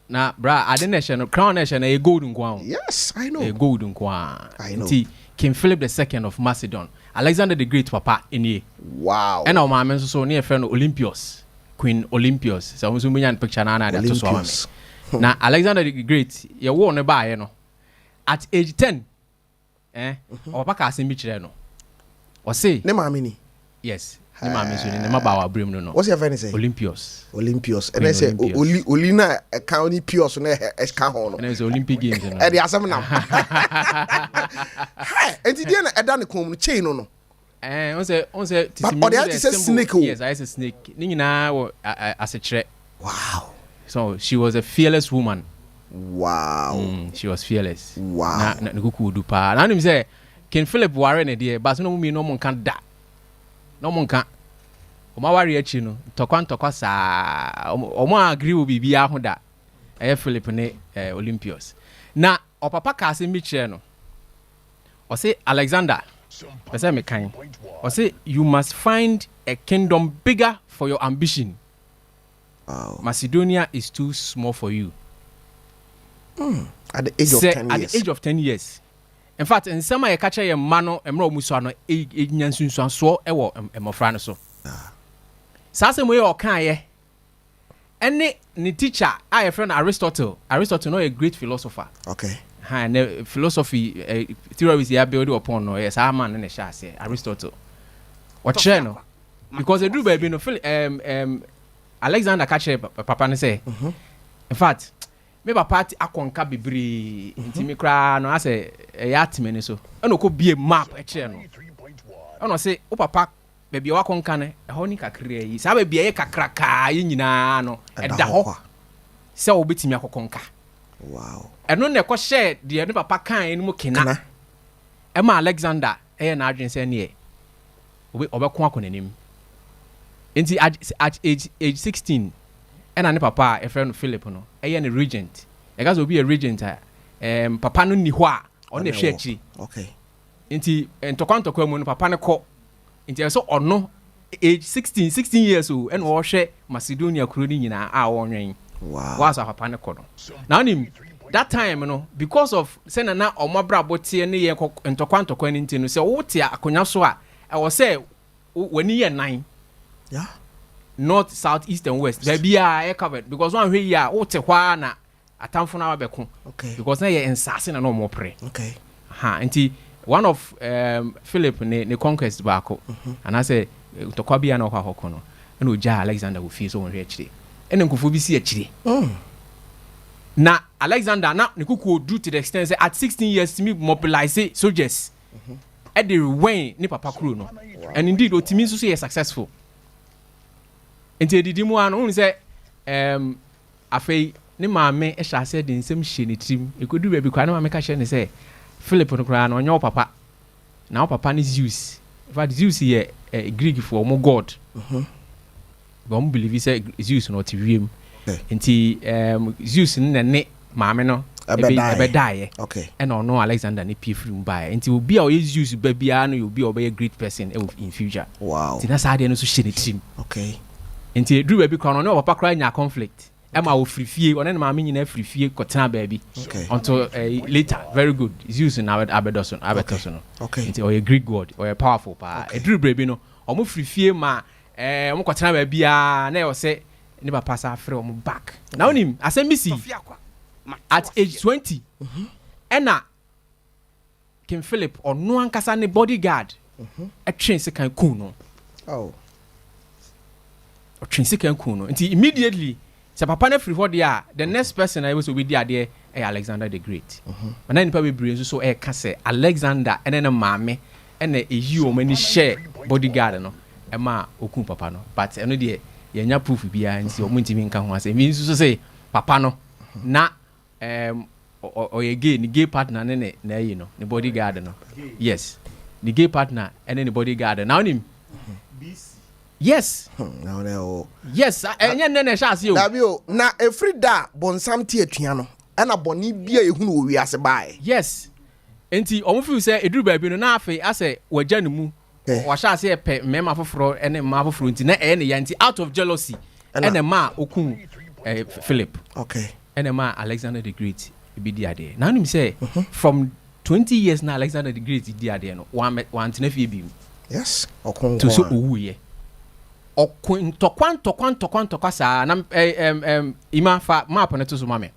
S5: Na bra ade na hye no crown na hye na e gold nkwa.
S2: Yes, I know.
S5: E gold nkwa.
S2: I know.
S5: King Philip II of Macedon. Alexander the Great papa enie.
S2: Wow.
S5: And our mama so near friend Olympios. Queen Olympios. So we munyan picture na na that so am. Na Alexander the Great ye wo ne ba ye no. At age 10 opa ka asem bi kire no. O say
S2: ne maame ni.
S5: Yes. Ne maame so ne maba wa brem no.
S2: What's your friend say?
S5: Olympios.
S2: And I say Oli na county pios na eska ho no.
S5: And it's Olympic Games no.
S2: E dey asem na. Hi, enti dey na eda ne kom no chain no.
S5: On say
S2: but they say snake.
S5: Yes, I say snake. Ni nyina wo asechire.
S2: Wow.
S5: So she was a fearless woman.
S2: Wow.
S5: She was fearless.
S2: Wow.
S5: Na kuku du pa. Na nim say King Philip ware ne dey, but no me no mon kan da. No mon kan. Oma wari echi no ntokwa saa omo agree wo bibia ho da Philip ne Olympios na opapa ka se mi kire no o say Alexander pese me kan o say you must find a kingdom bigger for your ambition.
S2: Wow.
S5: Macedonia is too small for you.
S2: At the age of 10 years.
S5: At the age of 10 years. In fact, in some way, catch a mano, emro musano, nyansun so, ewo, emofrano so. Sasa way or can any ni teacher, I friend Aristotle. Aristotle, no a great philosopher.
S2: Okay.
S5: And philosophy theory is here built upon no yes, our man in the shah say Aristotle. What channel? Because they do baby no Alexander catch papa and say. In fact, me papa akonka bebre nti me kra no ase yatime so e no ko bie map e kire no e no say o papa baby wakonka ne e ho ni kakra yi sa baby e kakraka yi nyina no e da ho se o betimi akokonka.
S2: Wow.
S5: E no ne ko share de ne papa kan enu kina e ma Alexander e na adwen se ne e obekon akonanim nti at age 16 and ne papa a friend Philip no e ne regent e ga so be a regent papa no ni ho a o na hwe akiri.
S2: Okay.
S5: Nti ntokwa mu no papa ne ko nti so ono age 16 years old and o hwe Macedonia kuro ni nyina a wo nwen.
S2: Wow.
S5: Was papa ne ko no now nim that time no because of say na omabra botie ne ye ntokwa ni nti no say wo te akonya so a e wo say wani ye 9.
S2: Yeah.
S5: North, south, east, and west. There be a covered because one way ya o te hwa na atamfo na wabeko.
S2: Okay.
S5: Because na ye ensase na no more pray.
S2: Okay.
S5: Ha, nti one of Philip ne conquest baako. And I say to kwa bia na hwa hoko no. Na oja Alexander wo fie so won hwe akire. Ene nkofo bi si akire. Na Alexander na ne kuku do to the extent say at 16 years to me mobilize soldiers. At the when ni papa kuro no. And indeed otimi so say successful. Enti edidi mu anu hu se afei ne maame e sha se de nsem hye ne trim ekodu ba bi kwa ne maame ka hye ne se Philip no kra na onye papa na papa ne Zeus in fact Zeus ye Greek for mo god ba mo believe say Zeus no ti wiem enti Zeus ne maame no ebe die
S2: okay
S5: and no Alexander ne pie firi mbae enti obi a o Zeus ba bia no obi a be a great person in future.
S2: Wow.
S5: Enti na sa de no so hye ne trim.
S2: Okay.
S5: Nti drew baby kono no papa kra nya conflict ema wo frifie one na maame nyina frifie kotena baby until later very good Zeus na abedoson no
S2: okay
S5: nti o Greek god o powerful pa drew baby no o mo frifie ma o mo kotena baby a na e o se ni papa sa frɛ o mo back na onim asembisi at age 20 ena King Philip ono ankasa ne bodyguard atwen se kan ku no
S2: oh
S5: Trinsican kuno. Until immediately, so papa na free for there, the next person I was with the idea Alexander the Great. And then probably bring so say Alexander and then a mammy and a you many share bodyguard no. Emma oku papa no. But I know the yenya proof be and see omunti min kan ho say means to say papa no na or again the gay partner na you know the bodyguard no. Yes. The gay partner and then the bodyguard. Now him yes.
S2: Now no.
S5: Yes, enye nene sha ase o.
S2: Dabio na every da bonsam tie atua no. Na boni bia ehunu wo wiase bae.
S5: Yes. Enti omo feel say eduru ba bi no na afi ase waja ne mu. Wa sha ase pe mema foforo ene ma foforo nti na ne ya nti out of jealousy ene ma okun Philip.
S2: Okay.
S5: Ene ma Alexander the Great bi di ade. Na nim say from 20 years na Alexander the Great di ade no. One tina fie bi.
S2: Yes. Okun.
S5: To so owuye. Tokwa sa na ima fa map na to so mame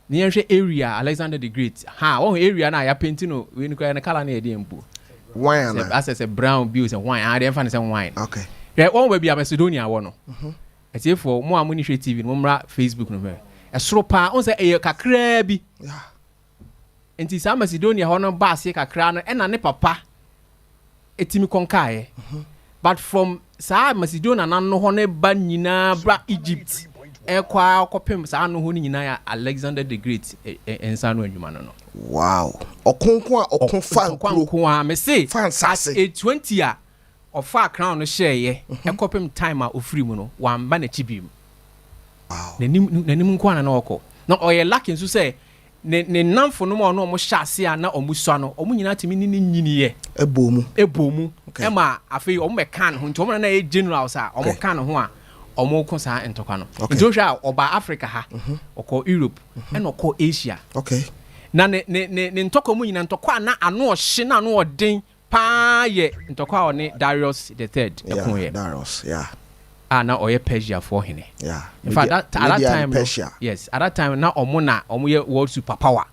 S5: ni yenhwe area Alexander the Great ha one area na ya paint no we ni kwa na color na e dey mpo
S2: wine
S5: as brown bills and wine and dem fa say wine
S2: okay
S5: one we be Macedonia wo no etiefo mo amuni hwe TV no mra Facebook no me esoro pa on say e kakra bi enti sa Macedonia ho no ba se kakra no e na ne papa etimi konkae but from sa Macedonia na no ho ne ba nyina bra Egypt ekwa kopem sa no ho nyina ya Alexander the Great ensa no adwuma no
S2: wow okonko a okonfa
S5: me say
S2: at
S5: age 20 a ɔfa crown no hyɛɛyɛ ɛkɔpem time a ofiri mu no wamba na chibi mu
S2: wow
S5: nanim nko ana na ɔkɔ na ɔyɛ lucky nso sɛ ne namfo no ma ɔno ɔmo hyɛ ase a na ɔmo sua no ɔmo nyina timi ne nyiniye ebo mu ɛma afei ɔmo bɛka ne ho nti ɔmo na yɛ generals a ɔmo ka ne ho a ɔmo ko saa ntɔkwa no nti ɔhwɛ a ɔba Africa ha ɔkɔ Europe ɛna ɔkɔ Asia na ne ntɔkwa mu nyina ntɔkwa na ano ɔhye na ano ɔden paa yɛ ntɔkwa a ɔne Darius the third ɛko yɛ
S2: Darius
S5: na ɔyɛ Persia for hene in fact at that time
S2: Persia.
S5: Yes, at that time na ɔmo yɛ world superpower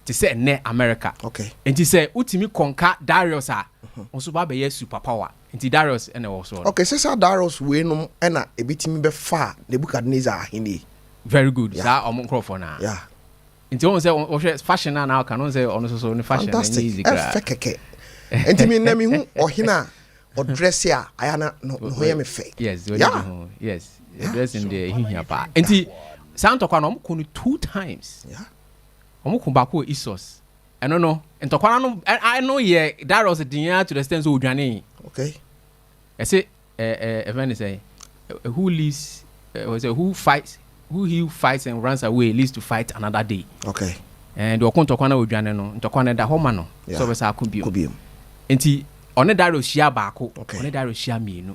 S5: te sɛ ne America nti sɛ utimi konka Darius a ɔso ba bɛyɛ superpower nti Darius ɛna wɔ so
S2: sɛ Darius we no ɛna ebitimi bɛfa Nebuchadnezzar ahene
S5: very good saa ɔmo nkrɔfo na nti wɔn sɛ ɔhwɛ fashion na aka no sɛ ɔno so ne fashion na easy kra
S2: kɛkɛ nti mi na mi hu ɔhene a dress ya ayana no hoye me fake
S5: yes dress in the hihia pa nti santokwa no ɔmo 2 times ɔmo ko ba ko Isos ɛno no ntokwa no I know ye Darius dinya to the extent so odwane I say even say who leads who he fights and runs away leads to fight another day and ɔko ntokwa na odwane no ntokwa na da homa no so be sa akobio nti ɔne Darius hyia baako ɔne Darius hyia mienu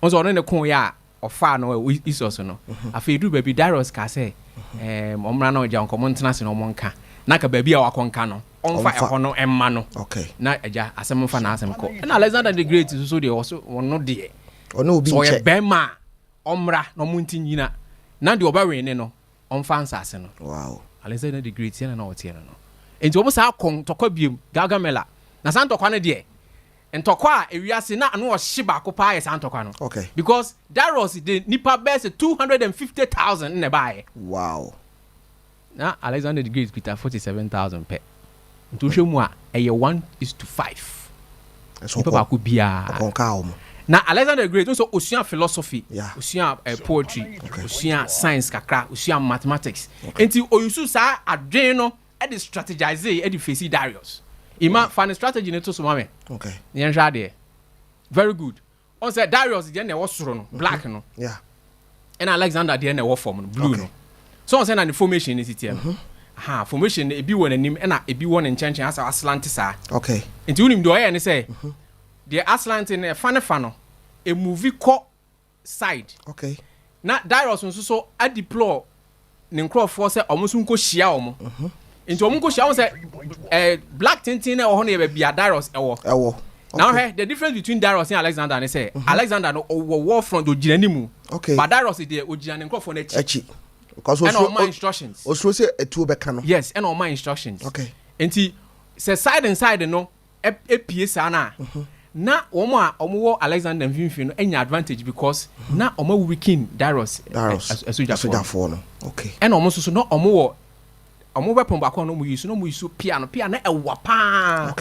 S5: ɔnso ɔne ne ko ya ɔfa no Isos no afei du baabi Darius ka sɛ ɔmra na ɔgya nkɔmɔ ntena se no ɔmɔ nka na ka baabi a wakɔnka no ɔmfa ɛhɔ no ɛmma no na agya asɛm mfa na asɛm kɔ ɛna Alexander the Great so deɛ ɔno deɛ
S2: ɔno obi
S5: nkyɛ ɔyɛ bɛma ɔmra na ɔmo nti nyina na deɛ ɔbɛwe ne no ɔmfa nsase no
S2: wow
S5: Alexander the Great yɛn na ɔteɛ no enti ɔmo saa kɔn tɔkɔ biem Gargamela na san tɔkɔ ne deɛ ntɔkwa a ewiase na ano ɔhye baako paa yɛ saa ntɔkwa no because Darius de nipa bɛsɛ 250,000 na ɛbaayɛ
S2: wow
S5: na Alexander the Great Peter 47,000 pɛ nti wohwɛ mu a ɛyɛ 1:5 nipa baako biara na Alexander the Great nso osua philosophy osua poetry osua science kakra osua mathematics enti oyusu saa adwen no e de strategize e de face Darius ima fan strategy ne to so mame yen hwa de very good on say Darius de na wo soro no black no and Alexander de na wo form no blue no so on say na the formation ni sitia formation e bi won anim na e bi won nchenchen asa aslant saa enti unim de oye ne say the aslant in fa no e movie co side na Darius nso so a deploy ne nkrofo say omuso nko hia omo nti omo nko hia omo say black tintin na ho na e bia Darius ewo now the difference between Darius and Alexander is say Alexander no war front ogiranimu but Darius dey ogirane nkrofo na echi
S2: because
S5: and all my instructions
S2: osuro say etu beka no
S5: yes and all my instructions nti say side and side no epie sa na omo wo Alexander mfimfin no enya advantage because na omo weaken Darius asoja
S2: for no
S5: and omo so no omo weapon back on no use piano na ewa pa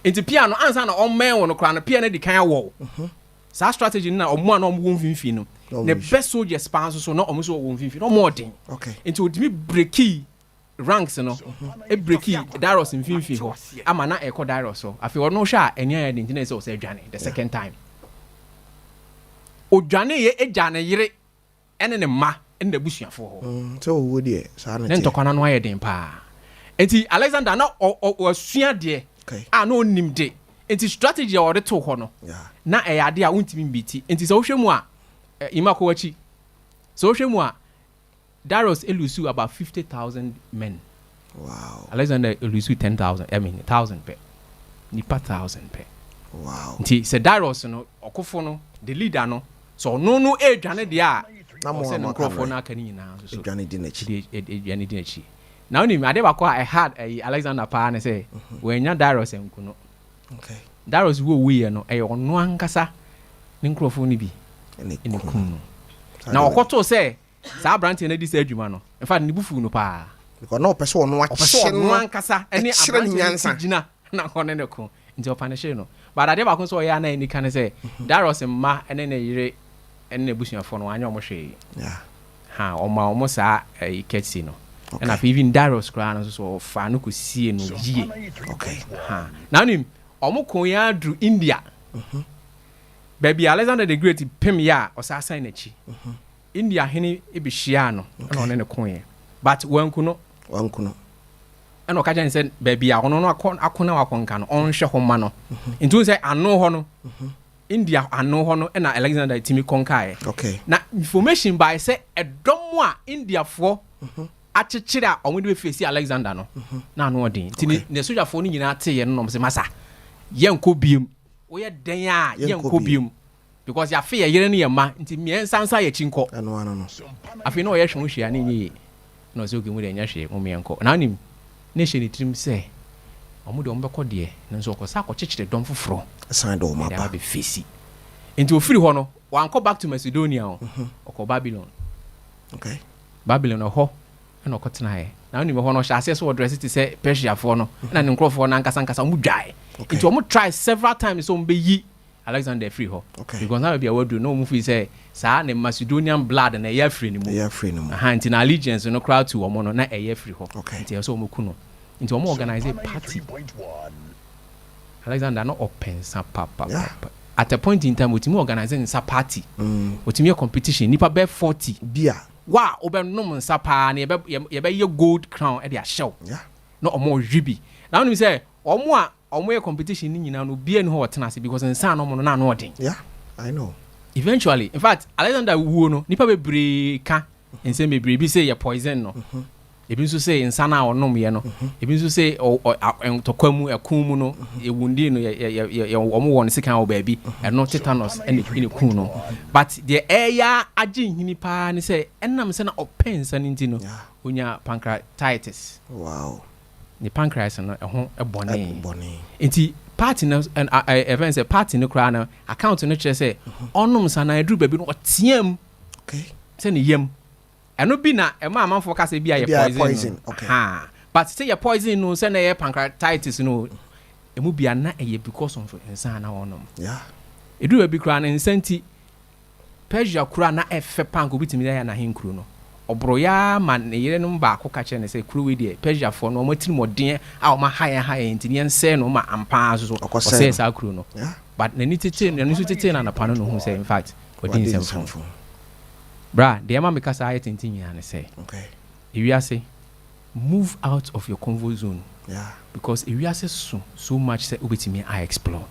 S5: nti piano ansa na omen wo no kra na piano di kan wo sa strategy na omo na omo mfimfin no the best soldier span so na omo so wo mfimfin no more den nti odimi breaki ranks no e breaki Darius mfimfin ho ama na eko Darius so afi ono hwa enia ya de ntina se o se dwane the second time odwane ye ejane yire ene ne ma ene busuafo ho
S2: so wo de sa na
S5: ne ntokwana no aye den pa enti Alexander na osua de na onim de enti strategy o de to ho no na eyade a wontimi mbiti enti se wo hwemu a imako wachi se wo hwemu a Darius elusu about 50,000 men.
S2: Wow.
S5: Alexander elusu 10,000. I mean 1,000 pe. Nipa 1,000 pe.
S2: Wow.
S5: Nti se Darius no okofo no the leader no so no edwane dia.
S2: Na mo
S5: no crofo na aka ni nyina so.
S2: Edwane di nachi.
S5: Edwane di nachi. Now ni ade ba ko I had Alexander pa na say we nya Darius enkuno. Darius wo ye no e ono ankasa ni crofo ni bi. Ene kuno. Na okoto say sa branch na di sa adwuma no in fact ni bufu no pa
S2: because no person no akye
S5: no ankasa any abanyansa gina na hone ne ko nti opane hye no but ade ba ko so ya na ni kan say Darius ma ene ne yire ene ne busuafo no anya omo hwe omo sa iketsi no na even Darius kra no so fa no ko sie no yie now ni omo ko ya dru India Baby Alexander the Great pem ya osasa na chi India hene ebihia no na one ne koe but wankuno and okajan said baby a ono no akona wakonka no onhwe ho ma no ntu say ano ho no India ano ho no na Alexander timi konkae
S2: okay
S5: na information by say edomo a India fo achechire a omo de face Alexander no na ano odin tini ne soja fo no nyina te ye no se masa yenko biem we den a yenko biem because ya fe ye ne ye ma nti mien sansa ye chinko
S2: ano no
S5: afi no ye hwe hwe ani nyi no se oge mu de nya hwe mu mienko na nim ne hwe ni trim se omo de omo bekọ de nso ko sa ko chechire dom foforo
S2: aside do ma
S5: ba be face nti ofiri ho no wan go back to Macedonia o Babylon
S2: okay
S5: Babylon ho na okotena he na nim ho no hwe ase so wo dress ti se Persia fo no na ne nkrofo na nkasa omo dwae nti omo try several times so mbe yi Alexander free ho because now be a word no mu fi say sa ne Macedonian blood na ya free ni mu aha nti na allegiance no crowd to omo no na ya free ho nti so omo ku no nti omo organize a party Alexander no open sa papa at a point in time otimi organizing sa party otimi a competition nipa be 40
S2: bia
S5: wa obenom nsa pa na ye be ye gold crown e dia show no omo ribi now you say omo competition ni nyina no bia ni ho wotena se because nsa no mo no na no odin
S2: I know
S5: eventually in fact Alexander wuo no nipa bebre ka nse bebre bi say ye poison no ebi nso say nsa na onom ye no ebi nso say tokwamu ekum no ewundi no ye omo won sika o baabi no tetanus ene kun no but the area age hini pa ni say enam se na opensa ni nti no onya pancreatitis
S2: wow
S5: the pancreas no ho ebone nti party no and events a party no kra na account no kire say onum sana edru baabi no otiam
S2: okay
S5: say ne yam eno bi na ema amanfo ka say bi aye poison
S2: okay
S5: ha but say your poison no say na ye pancreatitis no emu bia na eye because of ensa na onum edru baabi kra na ensanti Persia kra na efe panko bitimi ya na henkru no obroya man ne yere no ba akọ kache ne say kru we die Persia for no matiri modin a o ma high ntini ense no ma ampa so say sa kru no but na ni tete na pano no hu say in fact odin semfo bra de ma make say tintin ya ne say
S2: okay
S5: if you say move out of your comfort zone because if you say so much say obetimi I explore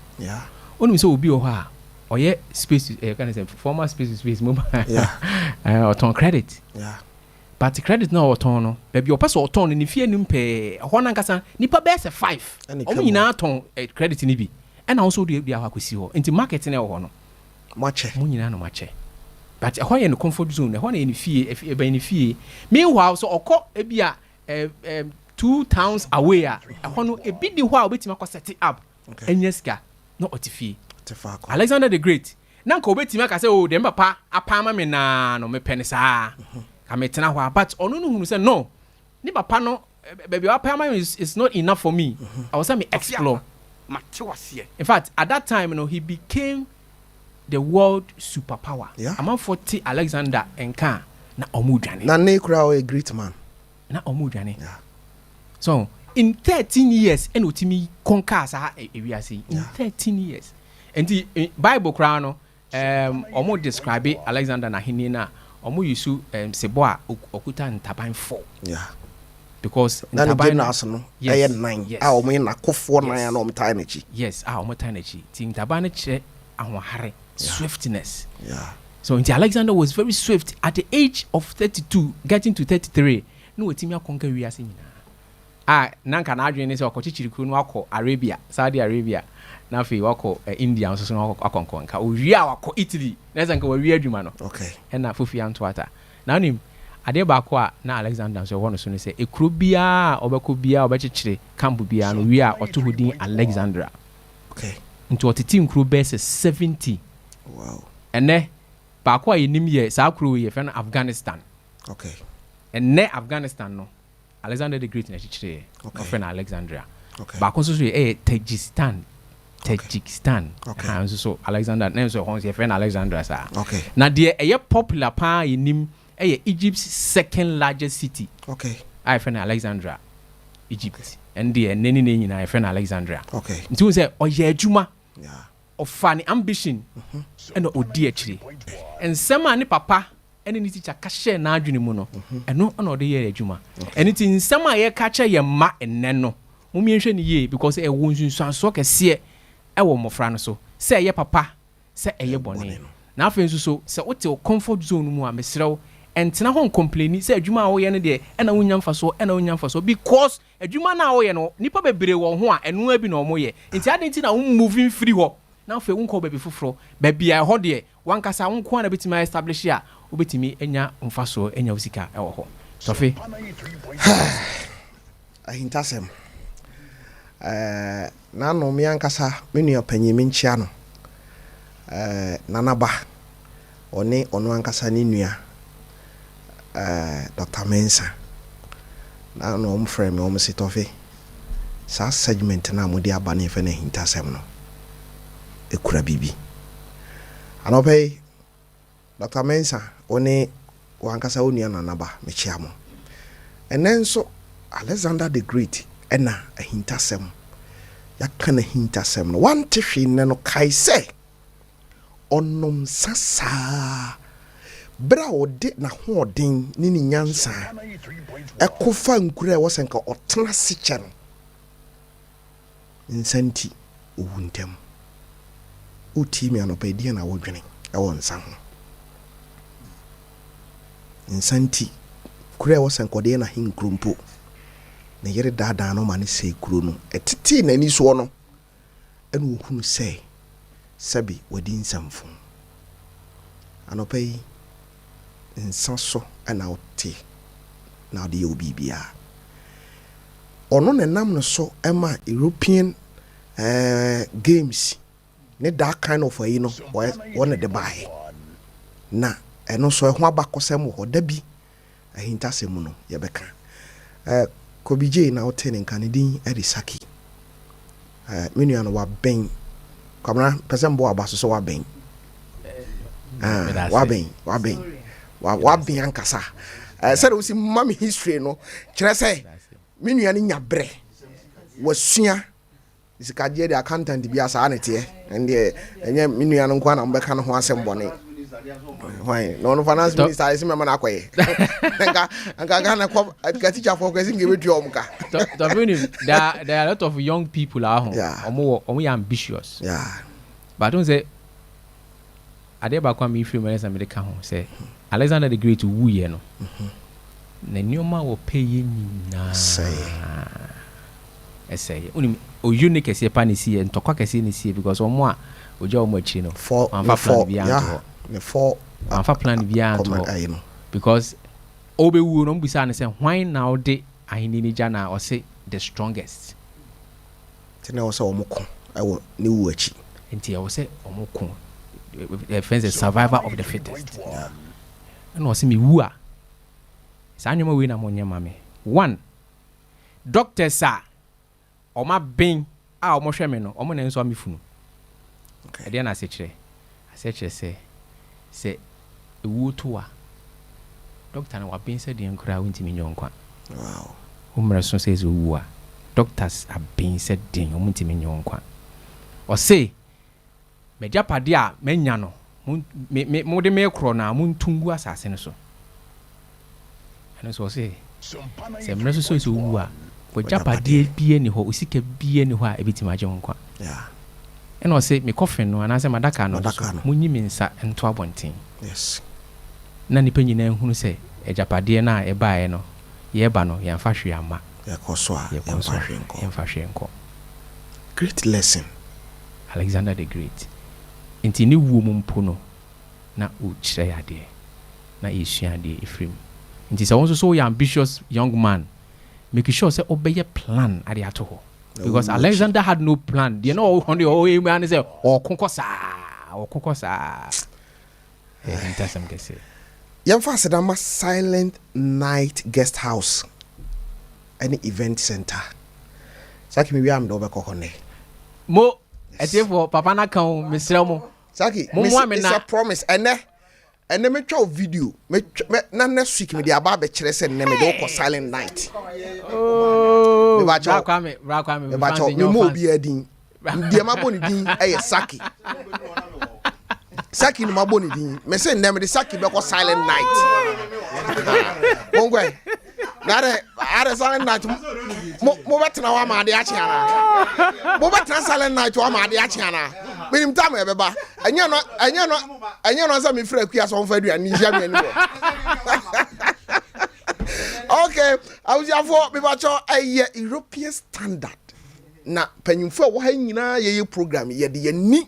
S5: onu say obi o ha oye space can say former space mobile oton credit but credit na oton no baby opese oton ni fie nim pe ho na nkasa nipa be se 5 o nyina aton credit ni bi e na so do bia akwasi ho nti market na ho no
S2: mache
S5: mu nyina no mache but ho ye no comfort zone ho na ni fie e ba ni fie meanwhile so okọ e bia 2 towns away a ho no e bi di ho a obetima ko set up enyeska no otifie
S2: Tofiakwa
S5: Alexander the Great na nka obetima ka say o dem papa apama me na no me pene saa ka me tena ho but ono no hunu say no ni papa no baby apama is not enough for me I was say me explore in fact at that time he became the world superpower among 40 Alexander enka na omudwane
S2: na ne kura a great man
S5: na omudwane so in 13 years en otimi conquer sa ewiase in 13 years and the Bible crown omo describe Alexander na hini na omo yusu sebo a okuta ntaban 4 because
S2: ntaban na aso no aye 9 a omo na kofo na na omo tie na chi
S5: omo tie na chi ti ntaban na kire ahohare swiftness so into Alexander was very swift at the age of 32 getting to 33 no otimi akonka wiase nyina nanka na adwene se okochichiri kru no akọ Arabia Saudi Arabia na fe wako India so no akonkonka owia wako Italy na zanka wawi adwuma no
S2: okay
S5: na fofi antwata na nim ade ba ko a na Alexander so wono so ne se ekro bia obeko bia obechichire camp bia no wi a otohudin Alexandra
S2: okay
S5: nti otetim kro base 70
S2: wow
S5: ene ba ko yenim ye sa kro ye fe na Afghanistan
S2: okay
S5: ene Afghanistan no Alexander the Great na chichire of na Alexandria
S2: okay
S5: ba ko so Tajikistan so Alexander name so hon ye friend Alexandria sa
S2: okay
S5: na de popular pa yenim Egypt's second largest city
S2: okay
S5: I friend Alexandria Egypt and the neni nyina friend Alexandria
S2: okay
S5: nti we say oye adwuma ɔfa ne ambition ɛna ɔdi akyire nsɛm a ne papa ɛne ne teacher ka hyɛ n'adwene mu no ɛno ɛna ɔde yɛ adwuma ɛno nti nsɛm a yɛka kyerɛ yɛ mma ɛnnɛ no momiɛnhwɛ ne yie because ɛwɔ nsunsuansoɔ kɛseɛ ɛwɔ mmɔfra no so sɛ ɛyɛ papa sɛ ɛyɛ bɔne na afei nso so sɛ wote wo comfort zone mu a mesrɛ wo ɛntena hɔ nkɔmpleni sɛ adwuma a woyɛ no deɛ ɛna wonya mfasoɔ because adwuma no a woyɛ no nnipa bebree wɔ ho a ɛnoa bi na ɔmoyɛ nti ade nti na womoving firi hɔ na afei wonkɔ baabi foforɔ baabi a ɛhɔ deɛ wankasa wonko a na bɛtumi establish a wobɛtumi anya mfasoɔ anya wo sika ɛwɔ hɔ tɔfe
S2: ahintasɛm na no me ankasa me nua panyin me nkyia no nanaba ɔne ɔno ankasa ne nua Dr. Mensa na no frɛ me se Tofi saa segment na modi aba ne fe na hintasɛm no ekura bibi anɔpɛ Dr. Mensa ɔne wankasa onua nanaba me kyia mo ɛnenso Alexander the Great ɛna ahintasɛm yaka na hintasɛm no wante hwe ne no kai sɛ onom sasa bra ode na hoɔden ne ne nyansa ɛkofa nkura ɛwɔ sɛ nka ɔtena sekyɛ no nsanti owuntam uti mi anɔpɛ die na wodwene ɛwɔ nsa ho nsanti kura ɛwɔ sɛ nka ɔde na hinkrompo na yere daadaa no ma ne sɛ kuro no ɛtete n'ani soɔ no ɛna ohunu sɛ sɛbi wadi nsamfo anɔpɛ yi nsa so ɛna wote na ɔde yɛ obibia ɔno ne nam no so ɛma European games ne that kind of yi no wɔne de bae na ɛno so ɛho abakɔsɛm wɔ hɔ da bi ahintasɛm no yɛbɛka Kobije na wote ne nka ne din ɛde Saki menua no wabɛn kwamra pɛsɛ mbɔ aba so wabɛn wabɛn ankasa sɛde wosi mami history no kyerɛ sɛ menua no nya berɛ wasua sikadeɛ de accountant bi asa ne teɛ ɛndeɛ ɛnyɛ menua no nko na mbɛka no ho asɛm bɔne why no finance minister is me man akoye nka na ko ka teacher for kwesi nge betu omka
S5: there are a lot of young people at home omo ambitious but don't say ade ba kwa me free money some dey ka ho say Alexander the Great wu ye no na nioma wo pay nyina say unim o unique kese pa ne sie ntokwa kese ne sie because omo a oja omo achi no for plan bia to because obewu no mbisa ne say why now de ahini ni jana or say the strongest
S2: tena wo say omoko ewo ne wu achi
S5: enti wo say omoko the survivor of the fittest and wo say me wu a sa nyoma we na monye mame one doctors are oma ben a omo hwe me no omo na nso amefunu okay e dey na se say ewu to a doctor na wabin said the nkura wontimi nyonkwa
S2: wow
S5: umra so says ewu a doctors have been said the wontimi nyonkwa o say me japade a menya no mo de me kro na mo ntungu asase no so and so say mra so so ewu a ko japade bie ni ho osika bie ni ho a ebitima je nkwa and I say me coffin no and I say madaka no munyi minsa ento abonten
S2: yes
S5: na nipa nyina hunu say ejapade na e baaye no ye ba no ye mfa hwe ama
S2: ye koso a ye mfa hwe nko great lesson
S5: Alexander the Great enti ni wuo mumpo no na o kire yade na esua de efrim enti say won so ambitious young man make sure say obey plan ade ato ho because Alexander had no plan. You know, on the man say, "Konkosa." Interesting to say.
S2: Yamfa Sedama Silent Night Guest House, any event center. Saki mi am do be kokone.
S5: Mo, eti for papa na kan mesrɛ mo.
S2: Saki, it's a promise. And me twa video. Me na next week me dey aba be kyerɛ sɛ ne me do ko Silent Night.
S5: Oh, bra kwame.
S2: Me mo obi adin. deɛ mabɔ ne din ɛyɛ Saki Saki no mabɔ ne din me say ndem de Saki bɛkɔ silent night wongwe na are silent night mo betena wa ma de akye ana mo betena silent night wa ma de akye ana menim tam e beba enye no say me frɛ akua so mfa aduane hia me ani okay awusiafo bibacho eye European standard na panyimfo wo ha nyina ye program ye de yani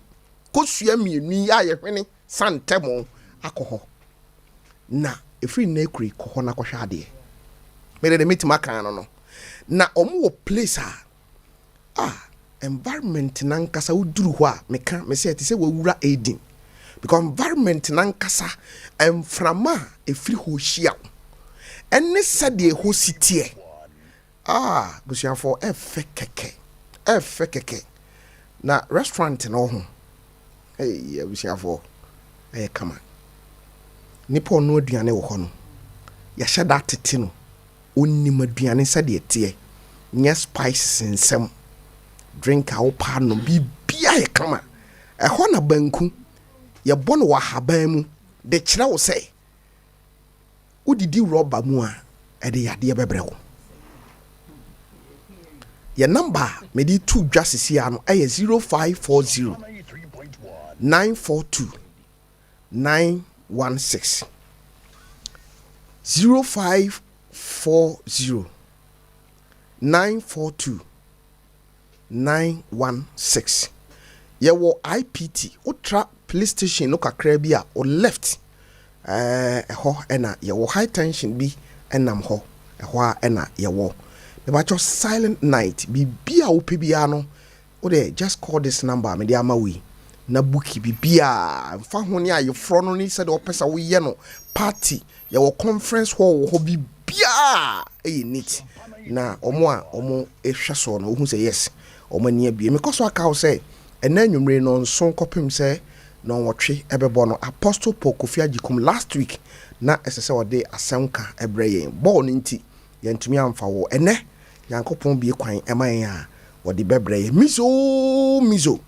S2: kosua mienu a ye hwene santemo akɔhɔ na efiri na ekuri kɔhɔ na kɔhwɛ ade me de metima kan no na ɔmo wɔ place environment nankasa woduru hɔ a meka me say te sɛ wawura aiding because environment nankasa emframa efiri hɔ hia ɛne sɛdeɛ hɔ sitie busuafo ɛfɛ kɛkɛ na restaurant no ho busuafo kama nipa no aduane wɔ hɔ no yɛhyɛ da tete no onim aduane sɛdeɛ teɛ nyɛ spices nsɛm drink a wopa no bibia yɛ kama ɛhɔ na banku yɛbɔ no wɔ ahaban mu de kyerɛ wo sɛ wodidi rɔba mu a ɛde yadeɛ bɛbrɛ wo yɛ number mede tu dwa sisia no ɛyɛ 0540 942 916 0540 942 916 yɛwɔ IPT ultra police station no kakra bi a o left ɛhɔ ɛna yɛwɔ high tension bi ɛnam hɔ ɛhɔ a ɛna yɛwɔ mebacho silent night bibia wo pebia no wo de just call this number me de ama we na bookie bibia mfa ho ne ayefro no ni sɛ de opesa wo ye no party yɛwɔ conference hall ho bibia neat na omo ehwɛ so no wo hu sɛ yes omo ani abie me koso aka wo sɛ ɛna nwumre no nso kopim sɛ no wɔtwe ɛbɛbɔ no Apostle Paul Kofi Agikum last week na ɛsɛ sɛ wɔde asɛnka ɛbrɛ yɛn bɔɔ no nti yɛntumi amfa wɔ ɛnɛ yankopɔn bie kwan ɛma yɛn a wɔde bɛbrɛ yɛn mizo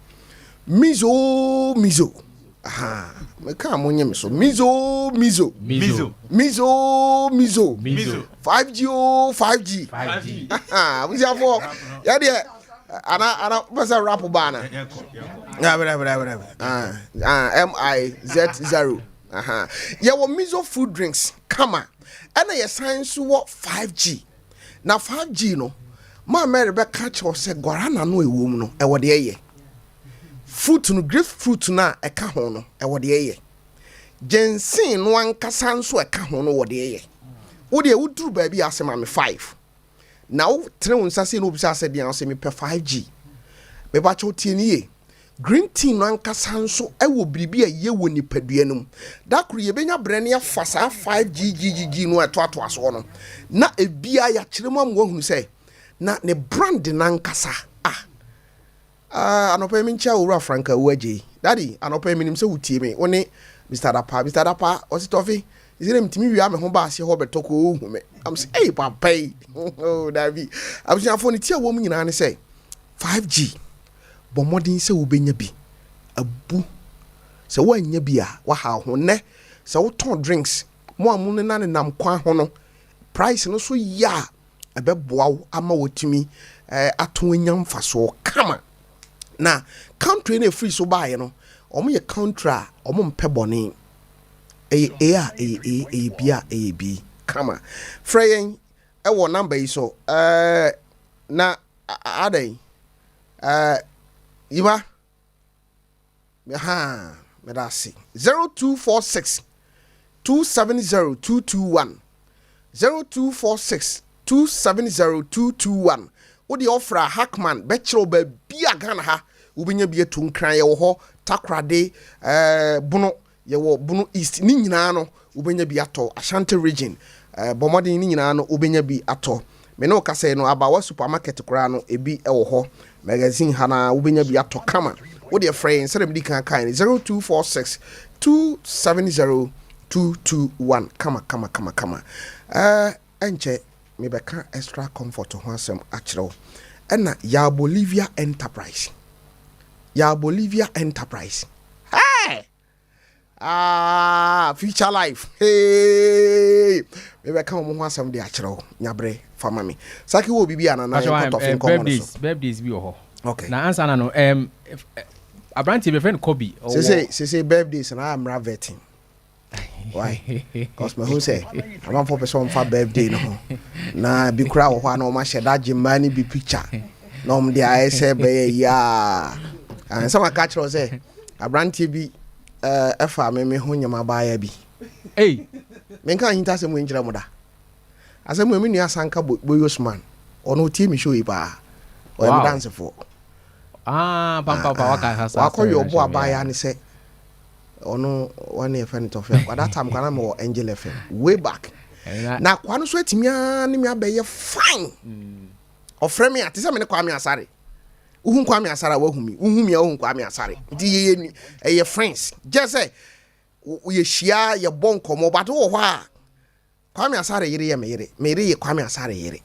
S2: meka mo nyɛ me so mizo 5G busiafo yɛdeɛ ana basa rap bana MIZ0 yɛwɔ mizo food drinks kama ɛna yɛ science wɔ 5G na 5G no ma mere be catch or say guarana no ewo mu no ɛwɔ de ɛyɛ fruit no grapefruit na ɛka ho no ɛwɔ de ɛyɛ jensen no ankasa nso ɛka ho no wɔ de ɛyɛ wo de wuduru ba bi asema me 5 na wo tre wo nsase no obisa sɛ de an sɛ me pɛ 5G me ba cho tie ni ye green tea no ankasa nso ɛwɔ biribi a ye wɔ nipadua no da kru ye benya brɛ ne afa saa 5G no ɛto aso no na ebia ya kyerɛ mu am wahunu sɛ na ne brand nankasa anopa mi ncha owura Franka waje daddy anopa mi nim sɛ wutie me wo ne Mr. Dapa ositofi izire mtimi wi ame ho ba ase ho betoko ohu me am say hey papa oh davi abusiafo ne tia wo mu nyina ne sɛ 5G bomodin sɛ wo benya bi abu sɛ wo anya bi a wa ha ho ne sɛ wo ton drinks mo amu ne na ne nam kwa ho no price no so ya ɛbɛboa wo ama wotumi ato anya mfaso kama na country na free so buy no omo ye country a omo mpe bone bi kama freyen e wo number yi so na adai yiba me da see 0246 270221 0246 270221 wo de offer Hackman bechiro ba bia Ghana ha wo benya bia tu nkran ye wo ho takrade bunu ye wo bunu east ni nyina no wo benya bia to Ashanti region bomodin ni nyina no wo benya bi ato me no ka say no aba wa supermarket kura no ebi e wo ho magazine hana wo benya bi ato kama wo de friend say me kan 0246 270221 kama enche me beka extra comfort ho asem akyerɛw ɛna ya Bolivia Enterprise ya Bolivia Enterprise. Hey! Future life. Hey! Maybe I come on some day achro. Nyabre for mommy. Saki will be an
S5: birthdays be ho.
S2: Okay.
S5: Na answer na no Abranti be friend Kobe.
S2: Say birthdays and I'm ravetting. Why? Cause my who say I'm for person for birthday no. Na bi kura wo ho na o ma sheda jimani bi picture. No m dia I say be ya. And some catch us say Abranti bi efa me ho nyama baaya bi.
S5: Hey,
S2: men kan hinta se mo ngira mo da. Asem mo nua sanka boyosman. Ono tie mi show yi ba. O am dance for.
S5: Pampa waka hasa.
S2: Wako yo bo abaya ni say ono one e friend Tofiakwa. That time kana me Angel FM way back. Na kwa no so atimia ni me abeye fine. Ofre me ati se me ne kwa me asare. Uhun kwa me asara wa humi. Uhumi ya uhun kwa me asare. Ndi ye friends. Just say ye shia ye bon komo but wo ho a kwa me asare yire ye me yire. Me yire ye kwa me asare yire.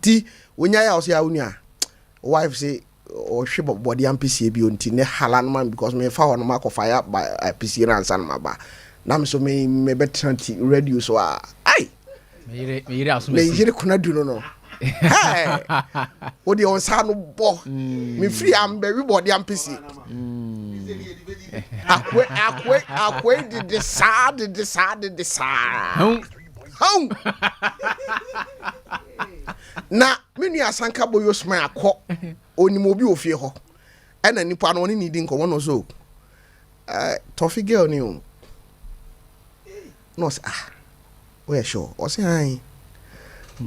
S2: Ti wonya ya o se ya unua. Wife say or ship of body and PC be on tin halan man because me fa on mark of fire by PC ransan maba. Nam so me better radio so ai. Me yire kuna du no. Hey. What the on san bo. Me free am be body and PC. Akwe did the sad. How? Na menu asanka boyo sma akọ onimo bi ofie ho ena nipa no ni nidi nko no so Tofi girl ni o no we sure o se han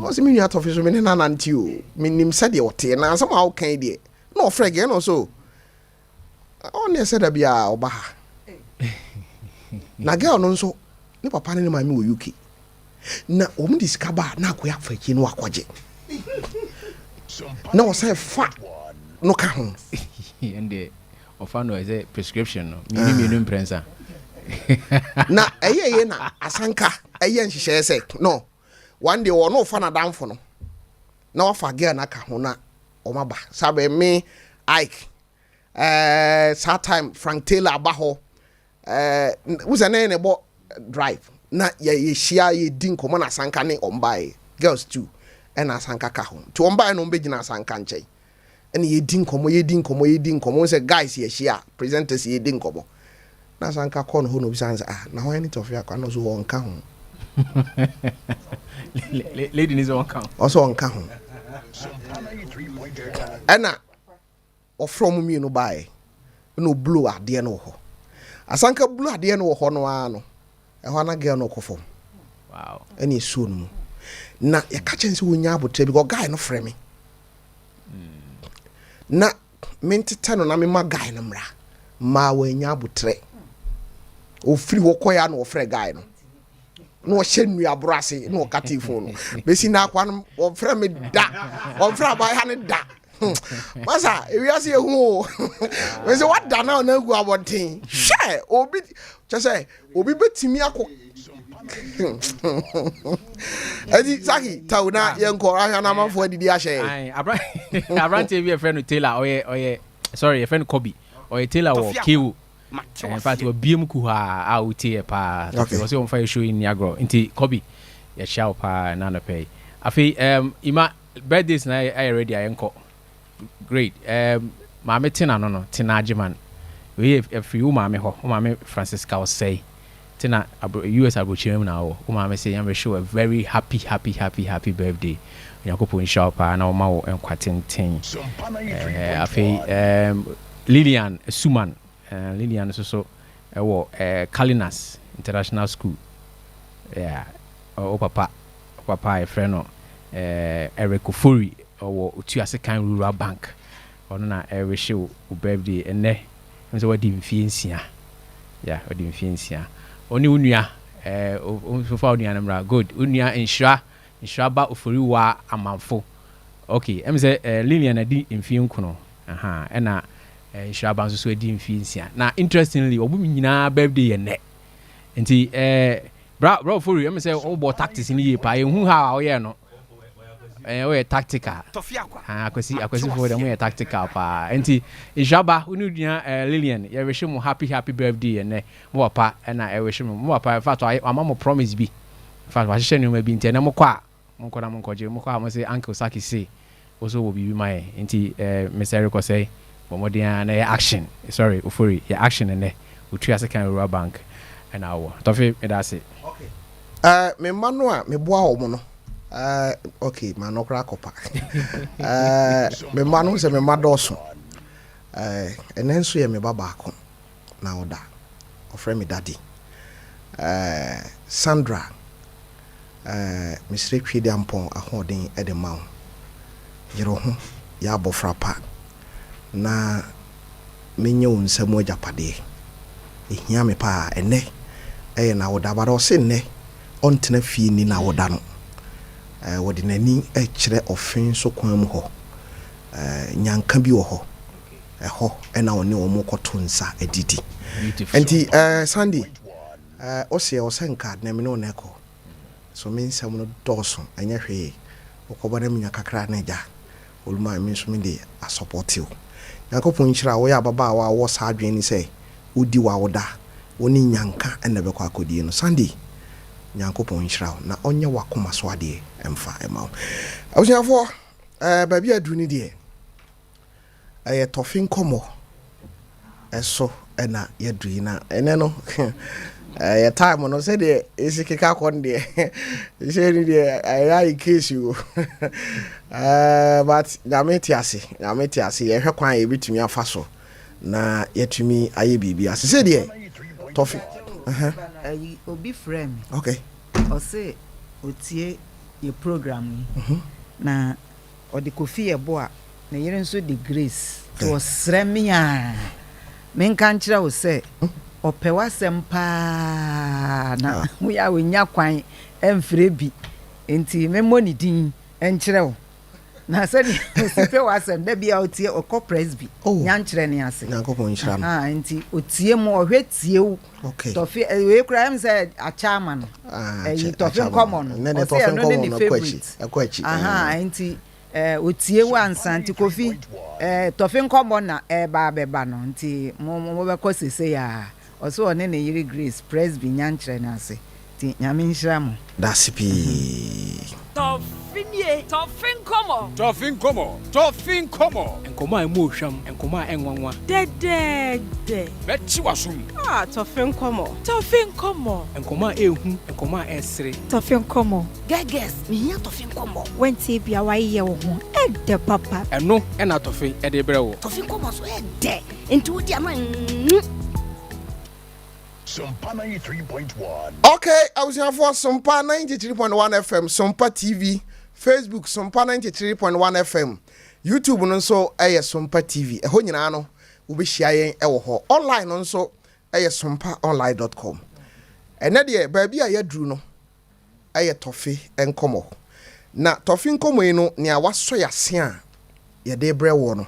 S2: o se menu Tofi so me na nanti o menim se de ote na some how kan de no freg no so o ne se da bia oba ha na girl no so ni papa ni ma mi wo UK na omu discover na akoya Fakye no akwaje na o say fa no ka ho
S5: and ofa no is a prescription no mi prensa
S2: na eye na asanka eye nhihye say no one day o no fa na damfo no na ofa girl na ka ho na o maba sabe me Ike that time Frank Taylor abaho who's a name about drive na ye shia ye din komo na sanka ne ombae girls too and asanka ka ho to ombae no be gina sanka nchai and ye din komo say guys ye shia presenters ye din komo na sanka kon ho no bisanza na ho any Tofiakwa no so won ka ho
S5: lady ni so won ka ho
S2: also won ka ho ana of from me no bae no blue ade no ho asanka blue ade no ho no ano ehwana girl no kofom
S5: wow
S2: any soon na ya kachen se wonya abotre because guy no frame me na menteta no na me ma guy no mra ma wonya abotre o free wo koya no frɛ guy no no hyennu abrase no katifo no besi na akwa no o frɛ me da o frɛ ba ha ne da masa ewiase ehu we say what da na na gu abonten hwe obi say obi betimi akọ edi saki tauna yenko ahia na manfo adidi ahye
S5: ai Abrante be friend Taylor oye sorry friend Kobe oye Taylor wo Kiwu in fact we biem ku ha autie pa we say on fire show in Niagara inti Kobe ya show pa na no pay afi ima birthdays na I ready ayenko great maame tina no tina agiman we if you maame ho maame Francisca was say tina US abrochirem na wo maame say yam show a very happy birthday yakopon show pa na o ma wo enkwatenten afi Lillian Suman Lillian so ewo Kalinas International School yeah o papa e friend no Eric Ofori or Otuase kan Rural Bank ono na wish you birthday ene me say wadi mfiensia yeah wadi mfiensia oni unua so far unua namra good unua insura ba Ofori wa amanfo okay em say Lillian adi mfien kuno aha ena insura ba so adi mfiensia na interestingly obu nyina birthday ene nti bra Ofori em say obo tactics ni ye pa ehun ha o ye no we tactical
S1: Tofiakwa.
S5: akwasi for them we tactical pa enti ijaba unu dua Lillian ye wish mu happy birthday ene mo papa na e wish mu papa in fact ama mo promise bi in fact wa hye ne bi enti na mo kwa mo kwa na mo koje mo kwa mo say uncle Saki say also will be my enti Mr. Rico say bomodian na action sorry ofori ya action ene utu ase kan rural bank and awo Tofi me da say
S2: okay me manu a me boa wo no okay ma no kra kopa me manu se me madoso enenso ye me baba ko na oda ofre me daddy Sandra Mr. Kwedi Ampon ahoden e de mawo yero ho ya bofra pa na menye wonsam ajapade ehia me pa ene na oda baro se ne ontena fie ni na oda no wodi nani kire ofin so kwan mu ho nyanka bi wo ho ho na woni wo mo koto nsa adidi enti Sandy osie osenka na me no na ko so me nsam no doso anya hwe okoba na minya kakra na ja oluma me so me de a support you yakopon nchira wo ya baba wa wo sa adwen ni say odi wa woda woni nyanka na be kwa akodi no Sandy nyankopon nchira na onye wakoma so ade emfa ema awusiafo baabi adu ni de Tofi nkomo eso na yadu na ene no ya time no say de esikeka kon de say ni de ai case you but nyameti ase ye hwe kwan ye bitumi afa so na yetumi aye bibia se say de Tofi
S6: obi frame
S2: okay
S6: o say otie ye program na o de kofi ebo a na yere nso de grace to sremia men kan kira o say opewa sempa na mu ya wonya kwan emfre bi enti memoni din enkire wo na se ni sipe wasem da bia otie okọ presby nyankire ne ase
S2: nyankopon nhyira no
S6: enti otie mu ohwetie wo
S2: okay
S6: Tofi we kura am say a chairman Tofi nkomo no
S2: ne Tofi nkomo no kwachi
S6: enti otie wo ansanti Kofi Tofi nkomo na ba beba no enti mo be ko sese ya oso one ne yiri grace presby nyankire ne ase ti nyame nhyira mo
S2: dasipi
S7: Tofi nkomo enkomo a mu hwam enkomo a enwanwa
S8: de
S7: bechi wasum
S8: Tofi nkomo
S7: enkomo a ehu enkomo a esre
S8: Tofi nkomo
S6: geges me hia Tofi nkomo
S8: wenti bia waye wo ho de papa
S7: eno na Tofi e de brɛ wo
S6: Tofi nkomo so de enti wodi ama
S9: Sompa 93.1.
S2: okay I was here for Sompa 93.1 FM Sompa TV Facebook Sompa 93.1 FM YouTube no nso Sompa TV ho nyina no wo be hia yen wo ho online no nso sompaonline.com ene de baabi a yaduru no Tofi enkomo na Tofi nkomo yi no ne awaso yase a ye de brɛ wo no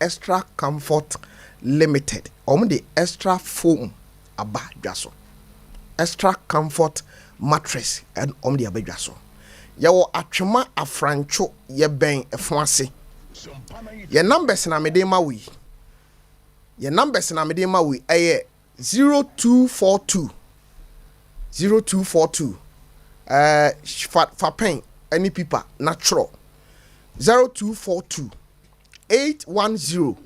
S2: Extra Comfort Limited de extra foam aba dwaso Extra Comfort mattress and de aba dwaso yawo atwema afrancho ye ben efo ase ye numbers na mede ma wi 0242 fa pen any people natural 0242 810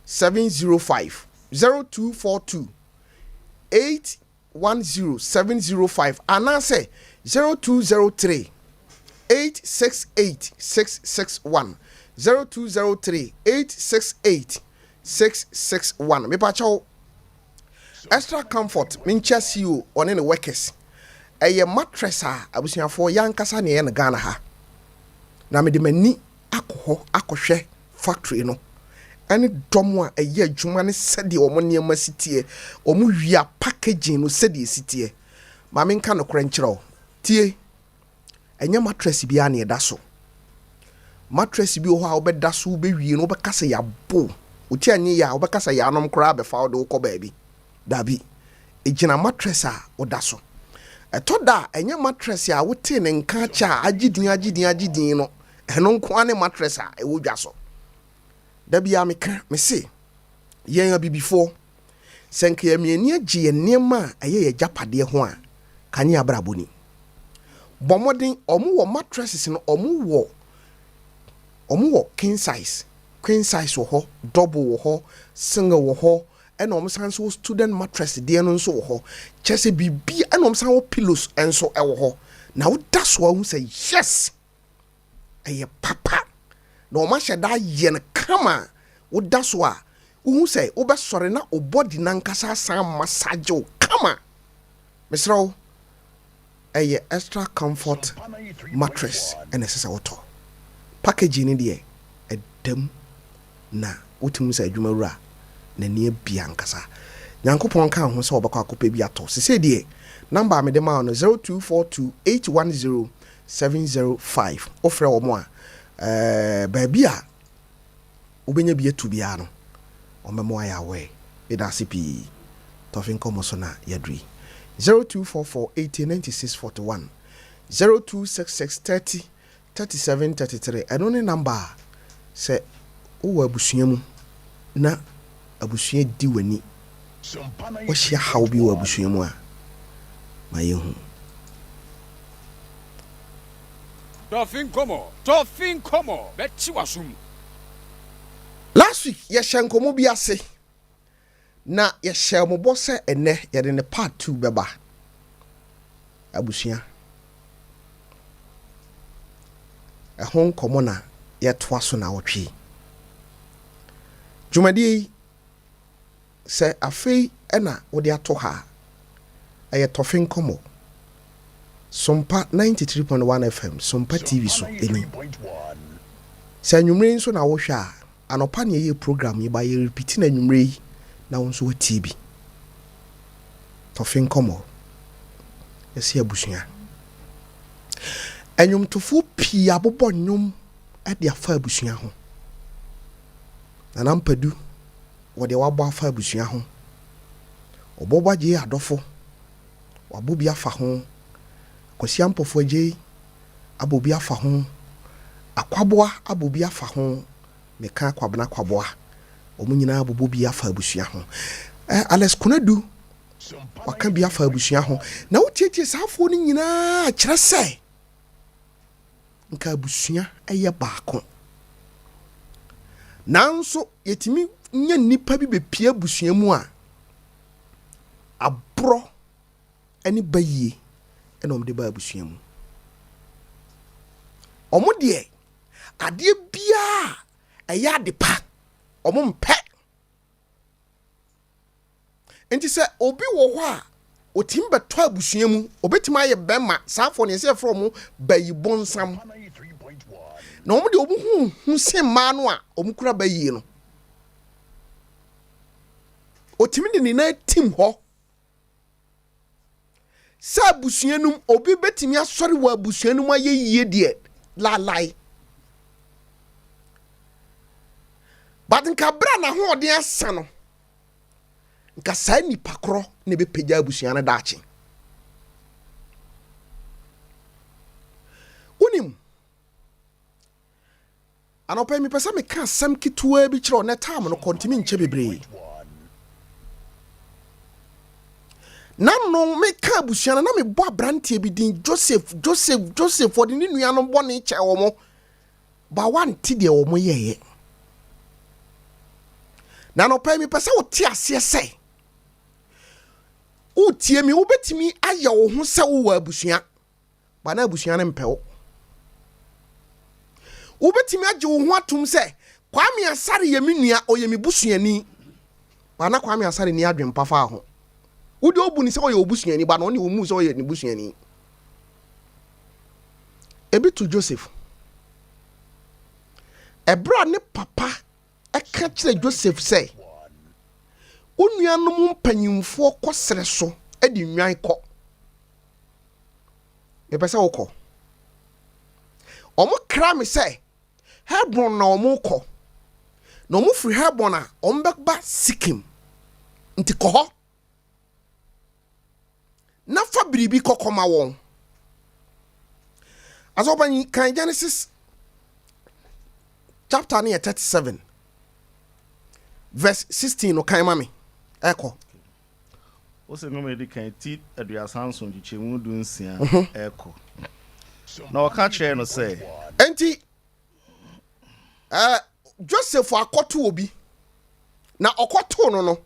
S2: 705 0242 810 705 and answer 0203 868 661 0203 868 661 me pa chaw Extra Comfort min chasi you on any workers mattress abusuafo yankasa ne ye na Ghana ha na me de mani akohwe factory no ani dom a eye adwuma ne sede omo niam sitie omo wia packaging no sede sitie ma me nka no krenkyerɛw tie enya mattress bi a ne da so mattress bi ho a obeda so be wie no obekasa ya bo oti anye ya obekasa ya anom kora be fa wo de ko baabi dabi ejina mattress a oda so ɛtɔ da ɛnyɛ mattress a wote ne nka cha agidin no ɛno nko ane mattress a ɛwɔ dwa so da bia meka me se yɛn abibifo sɛnka yɛmiani agye yɛ nneɛma a ɛyɛ yɛ japadeɛ ho a kanye abraboni bɔmɔden ɔmo wɔ mattresses no ɔmo wɔ king size queen size wɔ hɔ double wɔ hɔ single wɔ hɔ ɛna ɔmo san so student mattress deɛ no nso wɔ hɔ kyerɛ sɛ biribi ɛna ɔmo san wɔ pillows nso ɛwɔ hɔ na woda so a wohu sɛ yes ɛyɛ papa na ɔmo ahyɛ da ayɛ no kama woda so a wohu sɛ wobɛsɔre na wo body nankasa asan massage wo kama mesrɛ wo ɛyɛ extra comfort mattress ɛna ɛsɛ sɛ wotɔ package ni deɛ ɛdam na wotum sɛ adwuma wura na nie bia nkasa nyankopɔn ka ho sɛ wɔbɛkɔ akɔpɛ bi atɔ sɛ deɛ number me de ma no 0242810705 ofrɛ wɔ mo a baabi a wobɛnya bi atu bia no ɔmɛmo ayɛ awɛ bɛda ase pii tɔfe nkɔmmɔ so na yɛduri 0244809641 0266303733 ɛno ne number a sɛ wowɔ abusua mu na abusua di wani wɔhyia haw bi wɔ abusua mu a ma yɛhu
S7: Tofin komo, bɛkyi wasum.
S2: last week yɛhyɛ nkɔmmɔ bi ase na yɛhyɛ mmɔbɔ sɛ ɛnɛ yɛde ne part 2 bɛba abusua ɛho nkɔmmɔ na yɛtoa so na wɔtwe dwumadie yi sɛ afei ɛna wode ato ha ɛyɛ tɔfe nkɔmmɔ Sompa 93.1 FM Sompa TV so ɛni sɛ anwummere nso na wohwɛ a anɔpa ne yɛyɛ program yi ba yɛ repeat na anwummere yi na wo nso watie bi tɔfe nkɔmmɔ yɛsi abusua ɛnwomtofo pii abobɔ nnwom ɛde afa abusua ho na nampadu wɔde wabɔ afa abusua ho ɔbɔbɔ gye adɔfo wabɔ bi afa ho kɔsia mpɔfo gye abɔ bi afa ho akwaboa abɔ bi afa ho meka kwabena kwaboa ɔmo nyinaa abɔ bi afa abusua ho Alex Konadu waka bi afa abusua ho na wotietie saafo no nyinaa kyerɛ sɛ nka abusua ɛyɛ baako nanso yɛtimi nya nipa bi bepie abusua mu a aborɔ ɛne bayie ɛna ɔmde ba abusua mu ɔmo deɛ adeɛ biaa ɛyɛ ade pa ɔmo mpɛ nti sɛ obi wɔ hɔ a otim bɛtɔ abusua mu obetimi ayɛ bɛma saafo ne sɛ frɔ mo bayi bonsam na ɔmo de ɔmo hu sɛ mmaa no a ɔmo kura bayie no otimi de ne na tim hɔ sɛ abusua num obi betimi asɔre wɔ abusua num ayɛ yie deɛ lalai but nka bra na ho ɔde asa no nka saa nipa korɔ ne bɛpagya abusua no daakye wonim anɔpɛ mepɛ sɛ meka asɛm ketewa bi kyerɛ ɔnɛ tam no kɔntimi nkyɛ bebree na no meka abusua no na mebɔ abranteɛ bi din Joseph ɔde ne nua no bɔne kyɛ wɔ mo ba wante deɛ wɔ mo yɛyɛ na anɔpɛ mepɛ sɛ wote aseɛ sɛ wotie mi wobɛtumi ayɛ wo ho sɛ wowɔ abusua ba na abusua no mpɛ wo wobɛtumi agye wo ho atom sɛ Kwame Asare yɛ me nua ɔyɛ me busuani ba na Kwame Asare ni adwen pa fa ho wode obu ni sɛ ɔyɛ obusuani ba na ɔne wo mu sɛ ɔyɛ ne busuani ebi to Joseph ɛbra ne papa ɛka kyerɛ Joseph sɛ onuanom mpanyimfoɔ kɔsrɛ so edi nwan kɔ mepɛ sɛ wokɔ ɔmo kra me sɛ Hebron na ɔmo kɔ na ɔmo firi Hebron a ɔmo bɛba Sikkim nti kɔ hɔ na fa biribi kokoma won asoban kan Genesis chapter 37 verse 16 no kan mame eko
S10: o se no me di kan ti aduasan so gichemu du nsia eko na o ka kire no say
S2: enti Joseph akoto obi na okoto no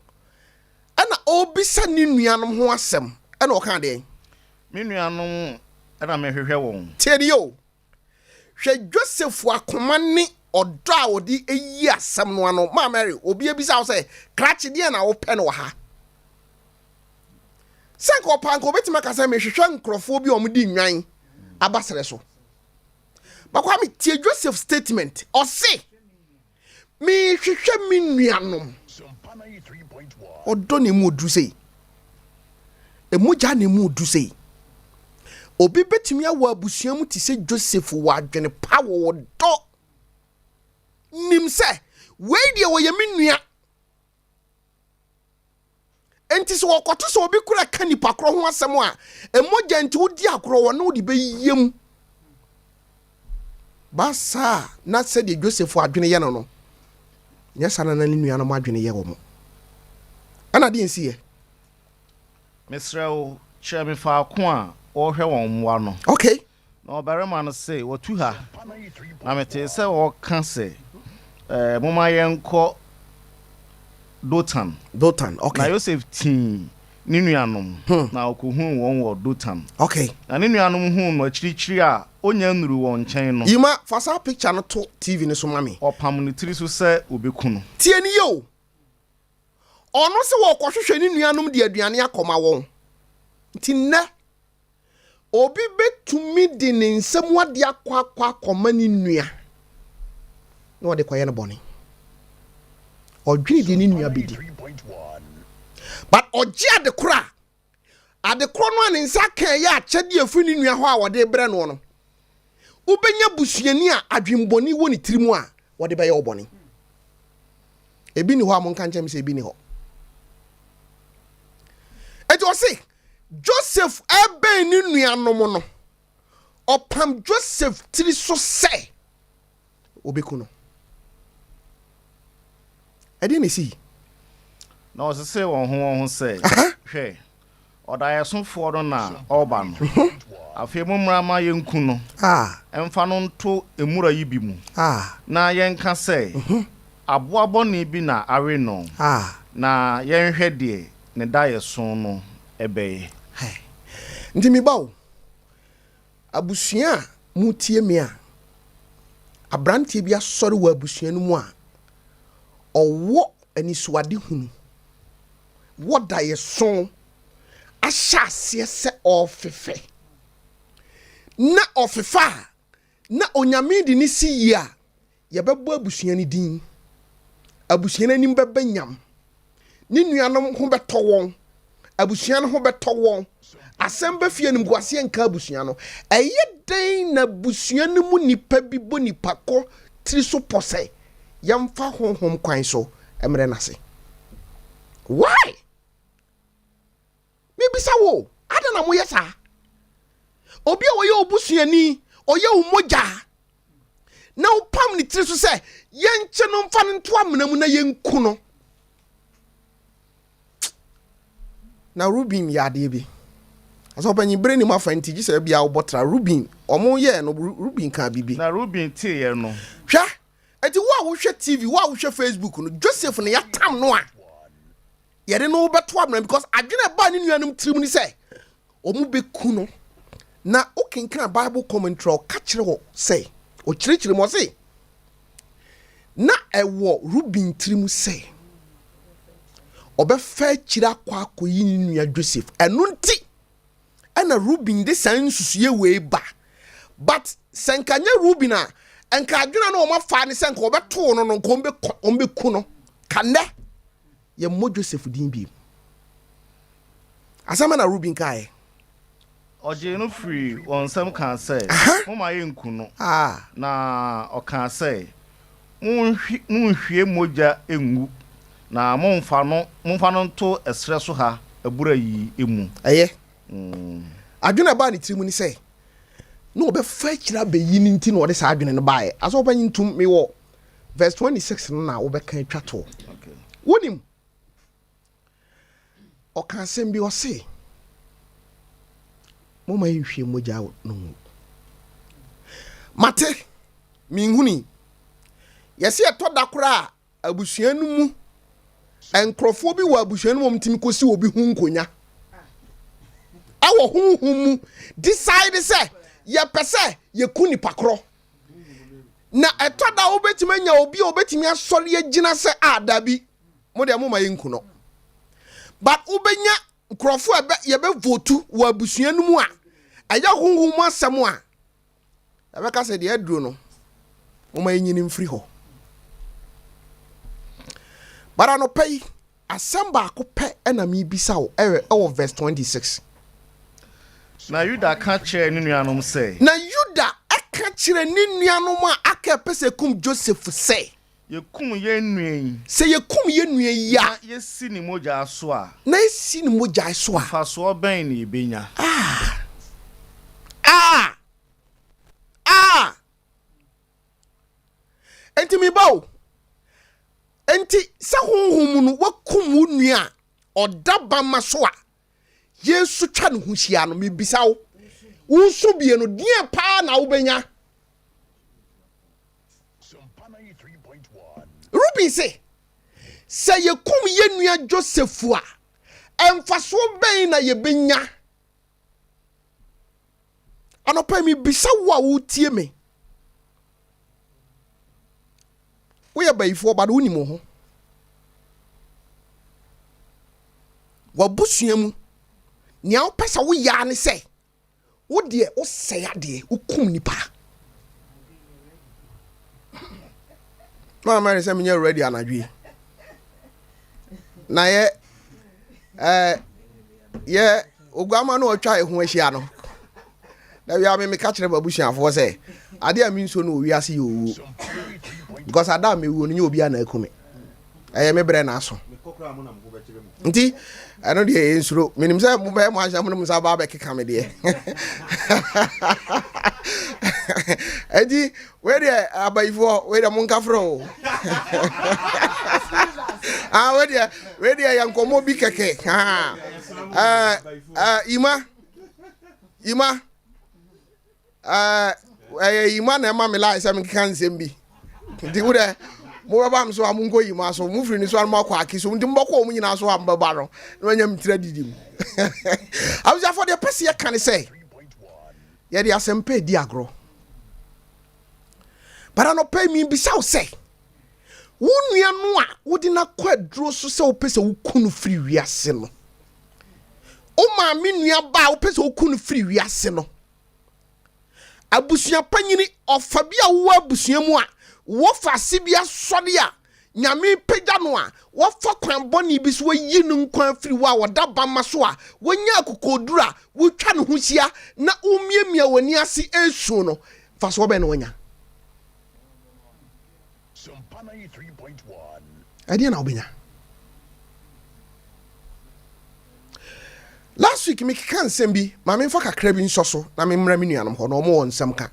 S2: ana obisa ni nuanom ho asem ana oka de
S10: me nuanom ana me hwehwe won
S2: tieni yo hwe Joseph akoma ni odo a odi eyi asem no ano ma Mary obi ebisa wo say krachi de na wo pe no ha sanko panko betima ka say me hwehwe nkrofo bi omdi nwan abasere so bakwa me tie Joseph statement o say me hwehwe me nuanom odo ne mu odu sei emuja ne mu odu sei obi betimi awo abusua mu ti se Joseph wa adwene pawo odo nim se we die wo ye me nua enti so okoto so obi kura kanipa kro ho asem a emuja nti odi akro wo no di beyem basa na se de Joseph adwene ye no nya sana na nua no adwene ye wo mo ana di nsi ye
S10: mesrao kire me fa ko a o hwe won mwa no
S2: okay
S10: na obarema no say wotu ha na mete say o kan say moma yenko Dotan
S2: okay
S10: na Joseph tin ni nuanom na okohu won wo Dotan
S2: okay
S10: na ni nuanom hu no chirichiri a onya nuru won nchen no
S2: yima fasa picture no to TV ni so mame
S10: opam ni tiri so say obeku no
S2: tie ni yo ono se wo kwohwehwe ni nuanom de aduane akoma won ntinna obi betumi de ne nsem wade akwa koma ni nua no wade kwaye no boni odwini de ni nua bedi but oji adekora no ne nsa kan ya akyede afu ni nua ho a wade bre no no ubenya busuani a adwemboni woni tirimu a wade be ye oboni ebi ni ho amon kan chem se ebi ni ho ejo se Joseph ebe ni nuanom no opam Joseph tiri so se obeku no edi ni si
S10: na o se won ho se hwe odayesofo no na oba no afi mumra ma yenku no emfa no nto emura yi bi mu na yenka se aboabo ne bi na awe no na yenhwe de ne dayeso no ebeye
S2: ndi mi bawo abusua mutie me a abrante bi asori wa abusua no mu a owo anisuade hunu wo dayeso ahyase se ofefe na ofefa na onyame di ni si ya ye bebo abusua ni din abusua na nim beba nyam ni nuanom ho beto won abusua no ho beto won asem ba fie nim guase nka abusua no eye den na abusua no mu nipa bi bo nipa ko tiri so pose yamfa honhom kwan so emre nase why bisa wo adana mo yesa obi a wo ye obusuani oye umoja na upam ni tiri so se yenche no mfa nto amnamu na yenku no na Rubin ya de bi aso panyi bre ni mafa ntiji se bia obotra Rubin omo ye no Rubin ka bibi
S10: na Rubin tie ye no
S2: hwa eti wo hwe TV wo hwe Facebook no Joseph ne ya tam no a yere no beto amna because adwene ba ni nuanum tirim ni say omu beku no na okenkan Bible commentary ka kire wo say o kirikire mo say na ewo Rubin tirim say obefa kire akwa akoyi ni nua Joseph enu nti ana Rubin de san susuye we ba but senkanya Rubin a enka adwene na o ma fa ni senka obeto no no kombe ku no kande ye mo Joseph din bi asama na Rubin kai
S10: oje no free on some can say mama yenku no na o can say munhwie moja engu na momfa no to esre so ha abura yi emu
S2: adwene ba ne tirimu ni say no be fa kira be yi ni nti no de sa adwene no bae aso obanyi ntum me wo verse 26 no na wo be kan twato okay wonim o kan sem bi o se mo ma nhwe moja no mate mi nhuni yesi etoda kora abusua no mu enkrofo bi wo abusua no mo mtimi kosi obi hu nkonya awo hu mu decide say ye pese ye kuni pakro na etoda obetimi anya obi obetimi asori agina se adabi mo de mo ma yenkuno but ubenya nkrofo ebe ye be votu wo abusua no mu a aya hu mu asem a abeka se de aduro no mo ma yenyini mfiri ho bara no pay assemble ko pe na mi bisa wo ewe verse 26
S10: na Yuda ka kire ni nuanom say
S2: na Yuda aka kire ni nuanom a aka pese kum Joseph say
S10: yekum ye nuan
S2: say yekum ye nuan ya
S10: yesi ni moja so a
S2: na esi ni moja so a
S10: fa so ben ni ebenya
S2: enti mi bawo enti sa honhom no wakum nua odaba maso a Yesu twa no huhia no mebisa wo unsu bie no die pa na wo benya
S9: Sompa 93.1
S2: Ruby say yekum ye nua Joseph a emfaso ben na ye benya anopa mi bisa wo a wo tie me wo ya bayifo ba do ni mo ho wa busua mu nia opesa wo ya ne se wo de o se ade wo kum nipa mama re se me ready anadwe na ye ogwama no otwa ehu ahia no na wi ame me ka kire babusuafo se ade ami nso no wi ase yowu because adam me wu no nye obi ana akume me bre na aso nti ano de ensuro minim se mo be mo ahia mo no musa ba be keka me de edi we de abaifo we de mo nkafro we de yankomo bi keke ima ima na ma me la se me keka nsem bi nti wo de mo ba am so amungo yima so mu firi ni so an ma kwa akiso ndi mboko mu nyina so amba ba no na wanyam tira didim awja for the person ye kan say ye de asempe di agro bara no pay mi bisa wo say wo nua no a wo di na kwadro so se wo pese wo kunu firi wiase no o ma mi nua ba wo pese wo kunu firi wiase no abusua panyini ofabia wo abusua mu a wo fa sibia sode a nyame pegya no a wo fa kwan boni bi so yi no kwan firi wo a woda bamma so a wonya akokodura wo twa no husia na umiemia wani ase esu no fa so be no wonya
S9: Sompa 93.1
S2: ade na obenya last week me kan sembi ma me fa kakra bi nso so na me mra me nuanom ho no mo won nsem ka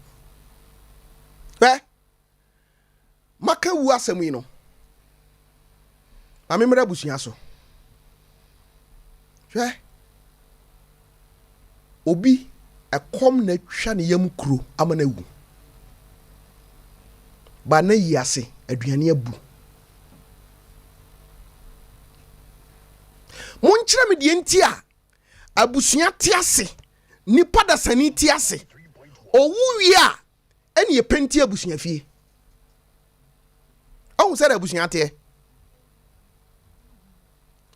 S2: maka wu asem yi no ma me mra busua so obi ekom na twa ne yam kuro amana wu ba na yi ase aduane abu mon kire me de nti a abusua ti ase nipa da sani ti ase owu wi a ene ye penti abusua fie on se abusua te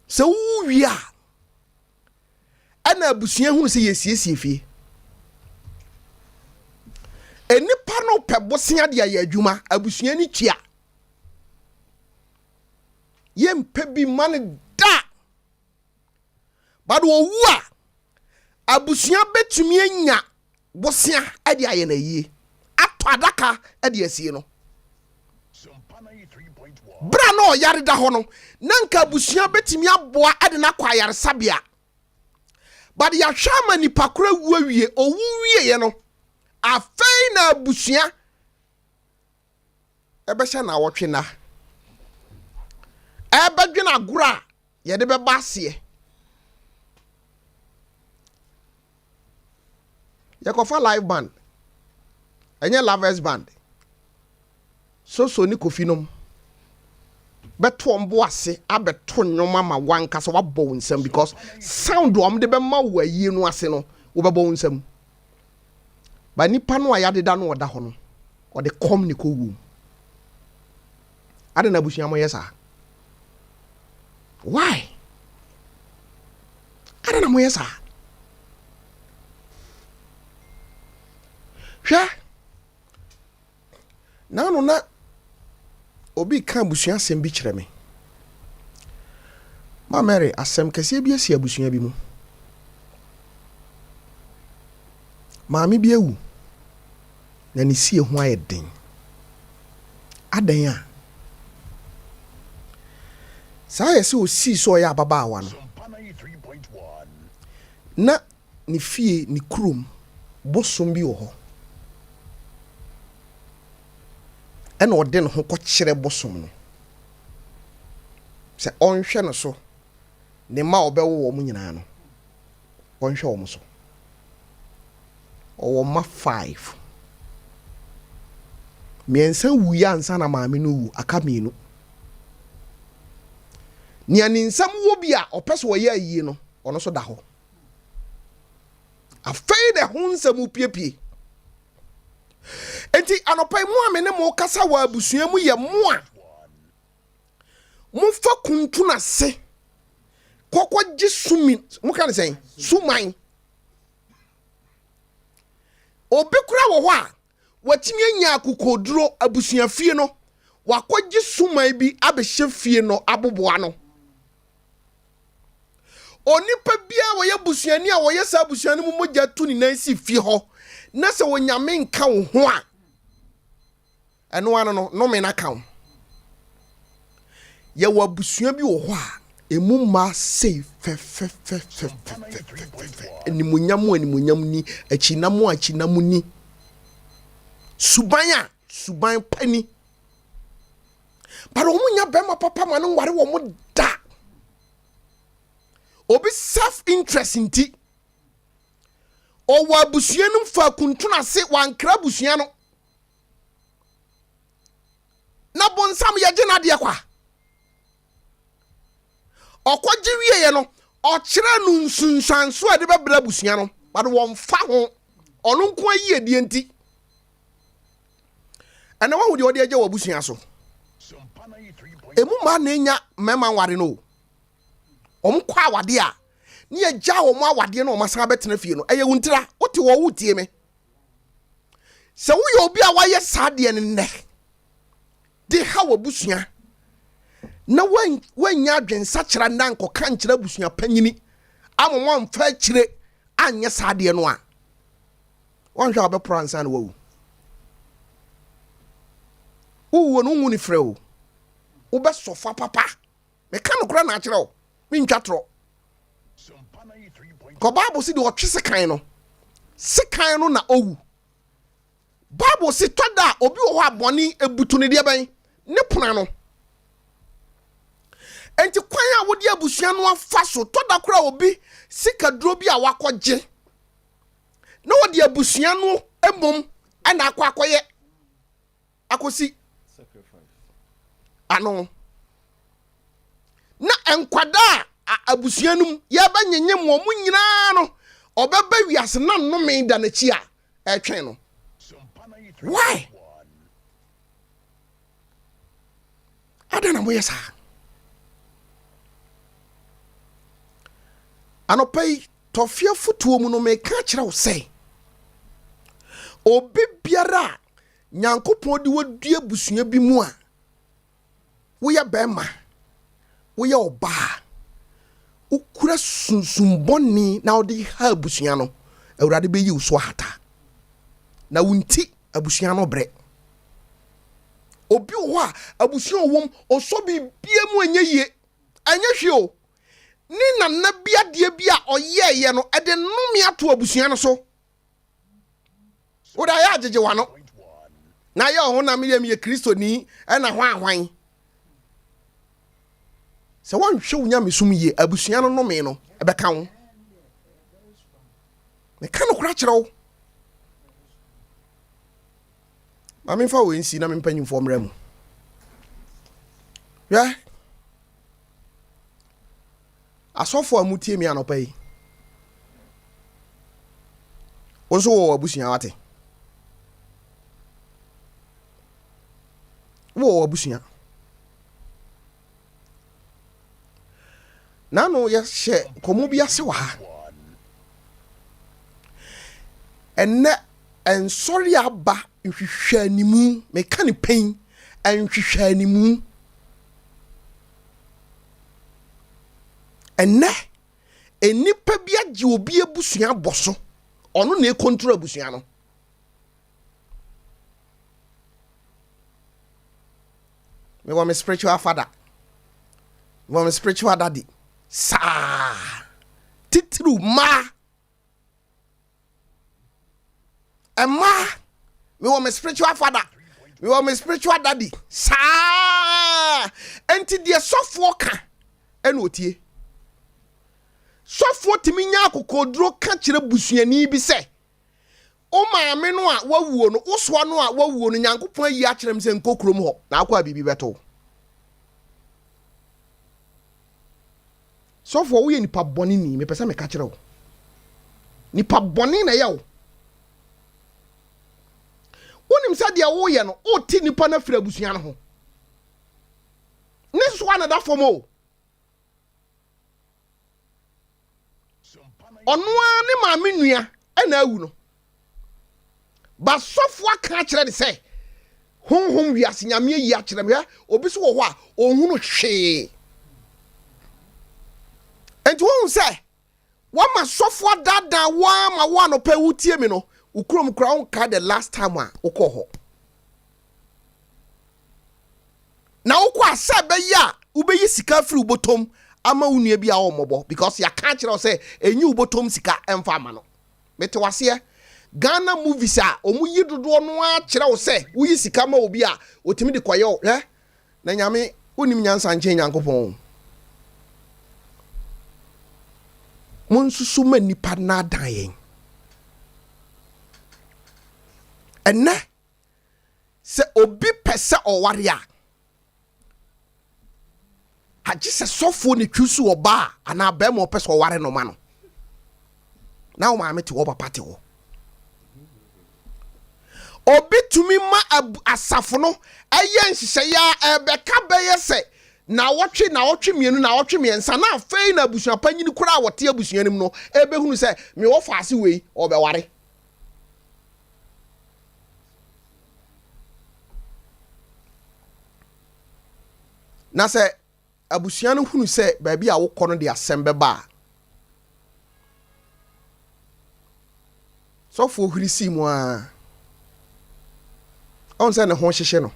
S2: se wu wi a ana abusua hu se yesiesie fie enipa no pebosia de ya adwuma abusua ni tua yempe bi man da bado owu a abusua betumi anya bosia ade aye na yie ato adaka ade asie no bra no yare da ho no nanka abusua betumi aboa ade na kwa yare sabia but ya hwama ni pakora wuawie owuwie ye no afei na abusua ebehya na wotwe na ebedwena agura ye de beba ase yakofa live band enye lovers band so ni kofinom beto mbo ase abeto nyoma ma wanka so wabɔ nsɛm because sound om de be ma wa yi no ase no wo bɛbɔ nsɛm ba nipa no ayadeda no oda ho no o de kom ni ko wu ade na busua mo yesa why ade na mo yesa hwɛ na no na obi kan busua asɛm bi kyerɛ me ma Mary asɛm kɛseɛ bi asi abusua bi mu maame bi awu na ne sie ho ayɛ den adan a saa yɛ sɛ osi so ɔyɛ ababaawa no na ne fie ne kurom bosom bi wɔ hɔ ɛna ɔde ne ho kɔkyerɛ bosom no sɛ ɔnhwɛ no so ne ma ɔbɛwo wɔ mu nyinaa no ɔnhwɛ wɔ mu so ɔwɔ ma 5 miɛnsa wuya ansa na maame no wu aka mienu nea ne nsɛm wɔ bi a ɔpɛ so wɔyɛ ayie no ɔno so da hɔ afei de ho nsɛm piepie enti anopai mu ame ne mo kasa wɔ abusua mu yɛ mo a mo fa kuntu na se kokɔ gye sumi mo ka ne sɛn suman obi kura wɔ hɔ a watimi anya akokoduro abusua fie no wakɔgye suman bi abɛhyɛ fie no aboboa no onipa bia wɔyɛ busuani a wɔyɛ sa busuani mu mogya tu ni nansi fie hɔ na sɛ wonyame nka wo ho a ɛno ano no me na ka wo yɛ wɔ abusua bi wɔ hɔ a emu ma sei fɛ animonyam ni achinam ni suban pani para omunya bema papa ma no ware wo mo da obi self interest nti o wa busua no fa kuntuna se wankra busua no na bonsam ye gye na de kwa okwaji wiye no okira no nsunsanso ade bebra busua no bade wo mfa ho ono nko ayi edie nti ana wa hudi ode agye wo busua so emu ma na nya mema ware no kwa awade a ne agya wo mo awade no o masan betena fie no eye wuntira wote wo wutie me se wo ye obi a waye sade ne ne de ha wo busua na wanya adwensa kyera na nkoka nkyera busua panyini amomwa mfa kyire anye sade no a wonhwa obepro ansa na wawu uwo no nguni frɛ wo be sofa papa me ka no kora na akyerɛ wo me ntwatro ko Bible si de otwe sekan no na owu Bible si toda obi wo aboni ebutu ne de ban ne pona no enti kwan a wodi abusua no afa so toda kora obi sika duro bi a wakɔgye na wodi abusua no emom ana akɔye akosi ano na enkwada abusua num ya ba nyenye mo nyina no obeba wiase na nnome da na chi a etwen no why adana mo yesa anopai tofia futuo mu no me ka kire wo sei obi biara nyankopon de wodua busua bi mu a wo ya bema wo ya oba ukura sunsumboni na odi ha abusua no awurade be yi wo so hata na wunti abusua no bre obi wo a abusua wom oso bi bia mu anya ye anya hwe o ni na bia de bia oyeye no e de nnome ato abusua no so wo da ya agege wa no na ye ho na me ye Kristo ni e na hwan se wan hwe unya mesum ye abusua no no me no e be ka wo me ka no kura kire wo ma me fa wo nsi na me mpanyim fo mra mu ya asofo amutie mi anopa yi onso wo abusua wate wo abusua nano ya hye komo bia se wa ha enne ensori aba nhwehwanimu me ka ne pen nhwehwanimu enne enipa bia gye obi abusua boso ono na control abusua no me want me spiritual father me want me spiritual daddy sa titru ma Emma, me want my spiritual father. Me want my spiritual daddy. Sa, enti dia sofo ka enotie. Sofo timi nya akokodro ka kire busuani bi se. O maame no a wawuo no, wo no a wawuo no Nyankopon ayi a kire mse nkokrom ho. Na akwa bibi beto. Sofo wo ye nipa boni ni, me pesa me ka kire wo. Nipa boni na ye wo. Wonim sa dia wo ye no o ti nipa na fira busua no ho ne so ana da fomo ono ne ma menua e na awu no ba sofo aka kire de se honhom wiase nyame yi a kire me obi so wo ho a ohunu hwe enti wo se wa ma sofo dada wa ma wa no pa wutie mi no ukrom crown card the last time ukoho na ukwa asabe ya ubeyi sika free ubotom ama unue bia omobo because ya ka kire say enyi ubotom sika emfa ama no mete wase Ghana movies a omu yi dodo no a kire wo say uyi sika ma obi a otimi de kwayo na nyame unim nyansa nche Nyankopon monsusu ma nipa na dan yen enne se obi pese owaria haji se sofo ne twusu oba ana ba mo pese oware no ma no na o ma meti wo papa te wo obi tumi ma asafo no eye nhihye ya ebeka beye se na wotwe mienu na wotwe miensa na afei na abusua panyini kura wote abusua nim no ebehunu se me wo faase wei obeware na se abusua no hunu se baabi a wokɔ no de asembe ba sofo hurisi mu a on se ne ho hyehye no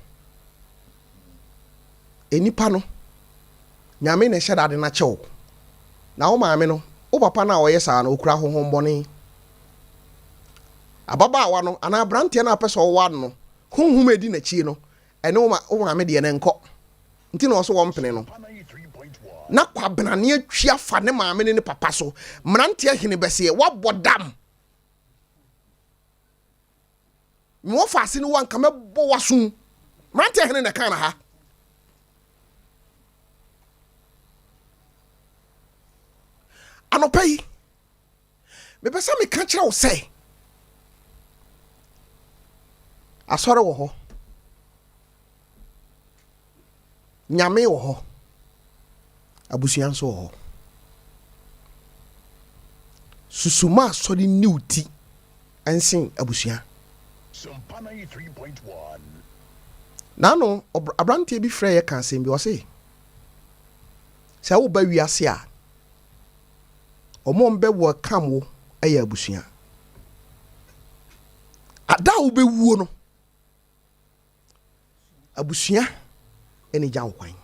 S2: enipa no nyame ne hyɛ dade na kyɛw na wo maame no wo papa na ɔyɛ saa no okura honhombɔne ababa no ana brante na apɛ so wo no honhom edi na chie no ɛne wo maame de ne nkɔ nti na ɔso wɔ mpene no na kwabenane atwa fa ne maame ne papa so mrante ahene bɛse wabɔ dam mo faase ne wanka mɛbɔ waso mrante ahene na kan na ha anopai me pesa me ka kire wo sɛ asɔre wɔ hɔ nyame wɔ hɔ abusua nso wɔ hɔ susuma asɔre niuti ensin abusua
S9: Sompa 93.1
S2: nano abrante bi frɛ yɛ ka asɛm bi wɔ sɛ wo ba wiase a ɔmo mbɛ wɔ kam wo ɛyɛ abusua ada wo bɛ wuo no abusua eni gya nkwan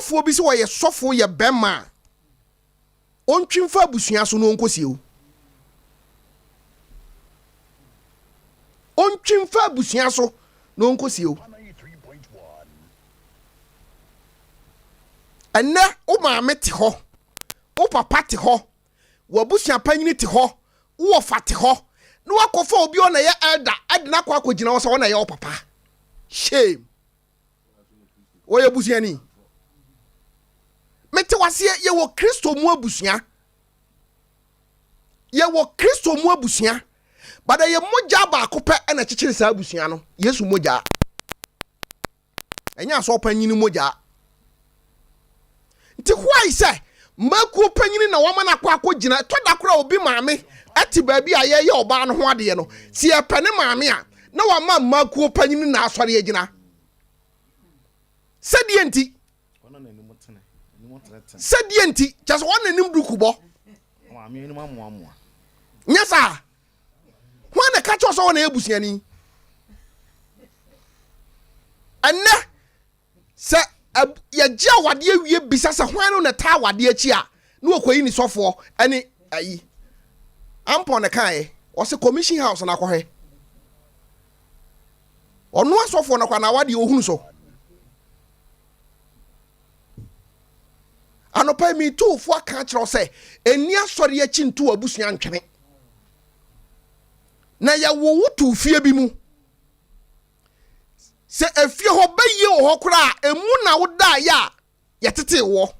S2: sɔfoɔ bi sɛ wɔyɛ sɔfoɔ yɛ bɛma ɔntwimfa abusua so no ɔnkɔsie o ɔntwimfa abusua so no ɔnkɔsie o ɛnɛ wo maame te hɔ wo papa te hɔ w'abusua panyini te hɔ wo wɔfa te hɔ na wakɔfa obi ɔna yɛ elder ɛde na akɔ akɔgyina hɔ sɛ ɔna yɛ wo papa shame wɔyɛ busuani mete waseɛ yɛwɔ kristo mu abusua bada yɛ mogya baako pɛ ɛna kyekyere saa abusua no yesu mogya ɛnyɛ asɔ panyini mogya nti why sɛ makuo panyini na wɔma no akɔ gyina tɔda kora obi maame ɛte baabi a yɛyɛ ɔbaa no ho adeɛ no si yɛpɛ ne maame a na wɔma makuo panyini na asɔre agyina sɛdeɛ nti kyɛ sɛ wɔn nanim duku bɔ nyɛ saa wɔn na ka kyerɛ sɛ wɔn na yɛ busuani ɛnɛ sɛ yɛgye awadeɛ wie bisa sɛ hwan no na taa awadeɛ akyi a na wɔkɔyi ne sɔfoɔ ɛne ayi ampɔ ne kaeɛ ɔsɛ commission house na akɔhwɛ ɔno asɔfoɔ no kɔ na awadeɛ ɔhunu so anopa mi tuufoɔ aka kyerɛ sɛ ɛni asɔre akyi nto abusua ntwene na yɛwo wotu fie bi mu sɛ efie hɔ bɛyie wɔ hɔ koraa emu na woda yɛ a yɛtete wɔ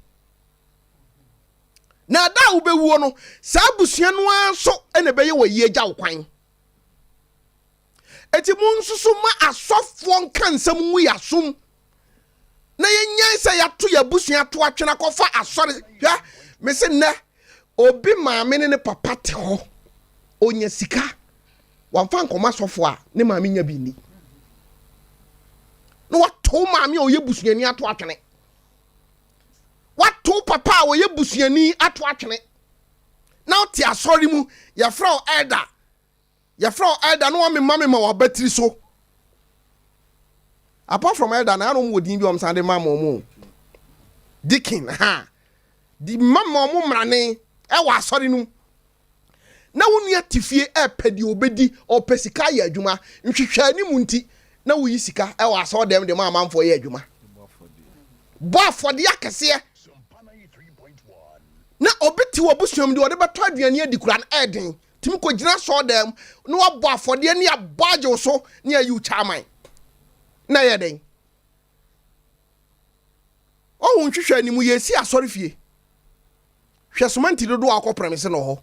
S2: na da wo bɛwuo no saa abusua no anso ɛna bɛyɛ wɔ yie gya wo kwan eti mu nsusu ma asɔfoɔ nka nsɛm nwu yasum na yɛnyɛ sɛ yɛato yɛabusua to atwena kɔfa asɔre hwɛ me se nnɛ obi maame ne papa te hɔ onya sika wamfa nkɔma sɔfo a ne maame nya bi ni na wato maame a ɔyɛ busuani ato atwene wato papa a ɔyɛ busuani ato atwene na ɔte asɔre mu yɛfrɛ o elder na wɔmema ma wɔbatiri so apart from elder na anom wodin bi om sande mama omo dikin di mama omo mrane e wa asori nu na wonu atifie e pedi obedi opesika ya adwuma nhwehwa ni mu nti na wo yi sika e wa aso dem de mama amfo ya adwuma bo afode akese na obeti wo busuam de ode beto aduane adikura na eden timi ko gina so dem na wo bo afode ne abagye so ne ayu chairman na yɛden ɔhu nhwehwɛ animu yɛsi asɔre fie hwɛ somanti dodo akɔ promise no hɔ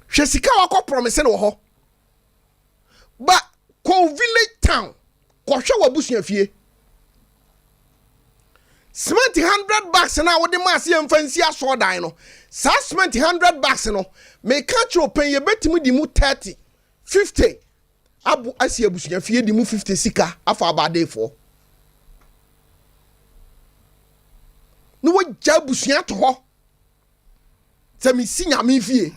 S2: hwɛ sika akɔ promise no hɔ ba ko village town kɔhwɛ wabusua fie cement 100 bucks na wode ma ase yɛmfansi asɔ dan no saa cement 100 bucks no me ka kyerɛ open yɛbɛtimi di mu 30 50 abu asi abusua fie di mu 50 sika afa abadefo no wo gya abusua to hɔ sɛ me si nyame fie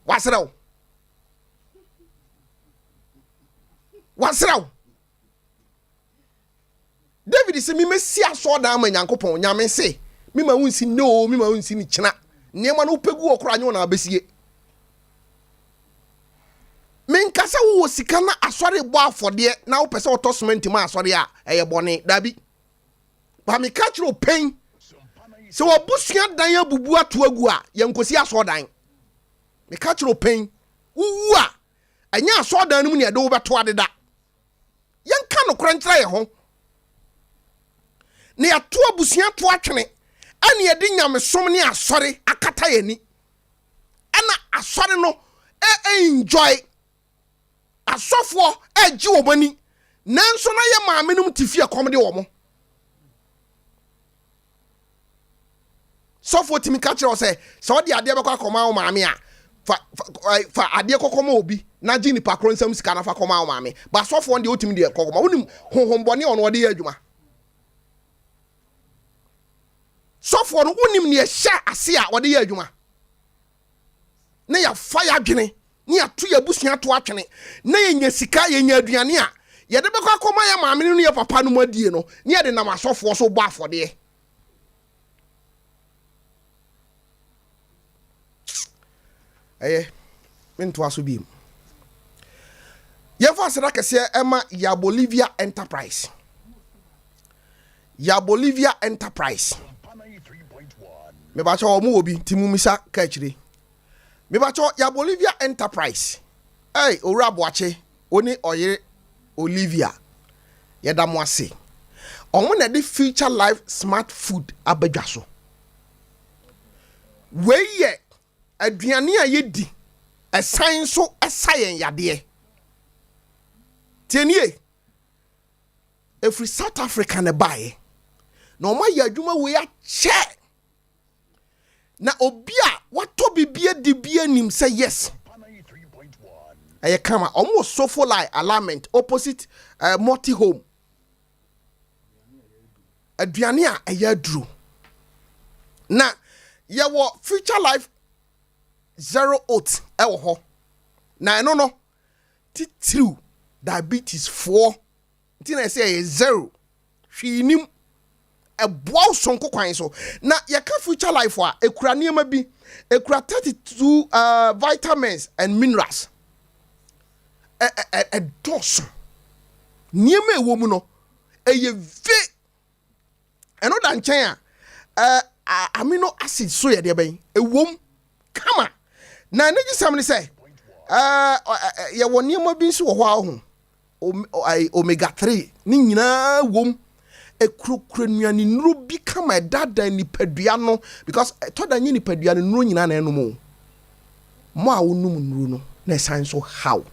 S2: wasraw David sɛ me mesi aso da ma nyankopɔn nyame se me ma wonsi no me ma wonsi ni kyena nneɛma no pegu okora anyo na abesie menkasa wo sika na asɔre bɔ afɔdeɛ na wo pɛsɛ ɔtɔ cement ma asɔre a ɛyɛ bɔne dabi ba me ka kyerɛ pen sɛ wɔbusua dan abubu ato agu a yɛnkosi asɔ dan me ka kyerɛ pen wuwu a ɛnyɛ asɔ dan no mu ne ɛde wo bɛto adeda yɛnka no kora nkyerɛ yɛ ho na yɛto abusua to atwene ɛne yɛde nyamesom ne asɔre akata yɛni ɛna asɔre no enjoy asɔfoɔ agye wɔ mani nanso na yɛ maame nom te fie kɔmde wɔ mo sɔfoɔ timi ka kyerɛ sɛ sɛ ɔde adeɛ bɛkɔ akɔma wo maame a fa adeɛ kɔkɔma obi na gye nipa koro nsɛm sika na fa kɔma wo maame ba sɔfoɔ deɛ wotimi deɛ kɔkɔma wonim honhombɔne ɔno ɔde yɛ adwuma sɔfoɔ no wonim ne ɛhyɛ ase a ɔde yɛ adwuma na yɛfa yɛ adwene ne yɛto yɛ abusua to atwene na yɛnya sika yɛnya aduane a ye de bekọ akoma ya maame no ye papa no madie no ne ye de nam asofo so bọ afode minto aso bi ye fa sera kese ema ya Bolivia Enterprise me ba cho omo obi timumisa ka chire me ba cho ya Bolivia Enterprise owura boache oni oyere Olivia yeda mo ase omo na de Future Life Smart Food abadwa so we ye aduane a yedi esan so esayen yade tienie every South Africa ne bae na o ma ya adwuma we ya che na obia wato bibia di bia nim say yes aye kama almost so for like alignment opposite multi home aduane a eya duro na ye wo Future Life 0 oat ewo ho na no titru diabetes 4 ntina say 0 hwinim eboa sonko kwan so na ye ka Future Life a ekura niema bi ekura 32 vitamins and minerals doso niema ewo mu no eye ve eno da nchen a amino acid so ye de ben ewom kama na ne gisam ne say ye wo niema bi nso wo ho aho omega 3 ni nyina wom ekrokro nuane nuro bi kama dada nipadua no because toda nyi nipadua no nuro nyina na enum mo a wonum nuro no na san so how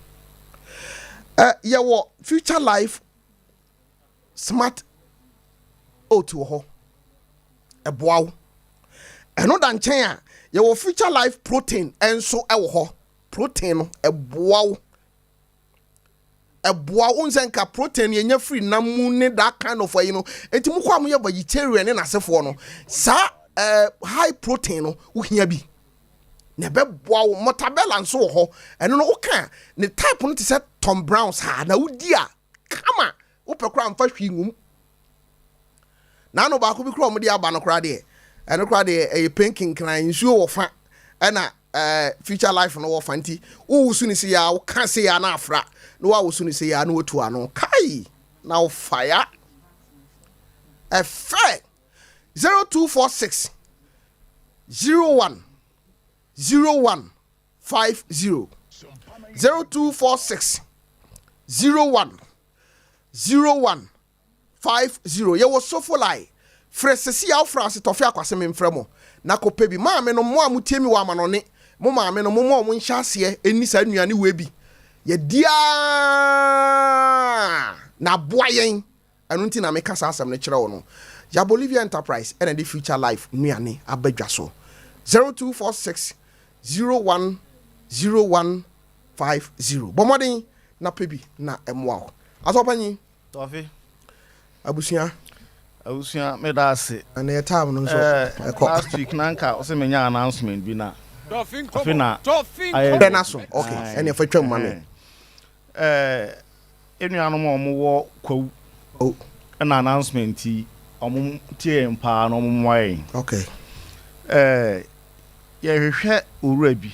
S2: ye wo Future Life Smart oat wo ho eboawo eno da nchen a ye wo Future Life protein enso ewo ho protein no eboawo unzenka protein yenye free na mu ne that kind of you know enti mu kwa mu ye vegetarian ne nasefo no sa high protein no wo hia bi na be boa wo mortadella nso ho eno no wo kan ne type no te se Tom Browns ha na wudi a kama wo pekura mfa hwi ngum na no ba ko bi kura mo de aba no kura de eno kura de pinking kran nsuo wo fa ena Future Life no wo fa nti wo wusu ni se ya wo kan se ya na afra no wa wusu ni se ya na otu ano kai na wo fire a fair 0246 01 0150 0246 01 0150 ye wo sofolai fresesi ya France Tofiakwa se memfremo na kopebi maame no mo amutiemi wa manone mo maame no mo nhya ase eni sa nuane we bi ye dia na boayen anu nti na meka sa asem ne kire wo no ya Bolivia Enterprise and the Future Life nuane abadwa so 0246 01 0150 bomoden na pebi na emwa asopanyi
S10: Tofi
S2: abusia
S10: me da ase
S2: and your time no so
S10: last week nanka o se menya announcement bi na
S7: Tofi
S10: na
S2: Benaso okay and if twam mame
S10: enuanom omo wo kwawu na announcement yi omo tie mpa na omo mwai
S2: okay
S10: ye hwehwe owura bi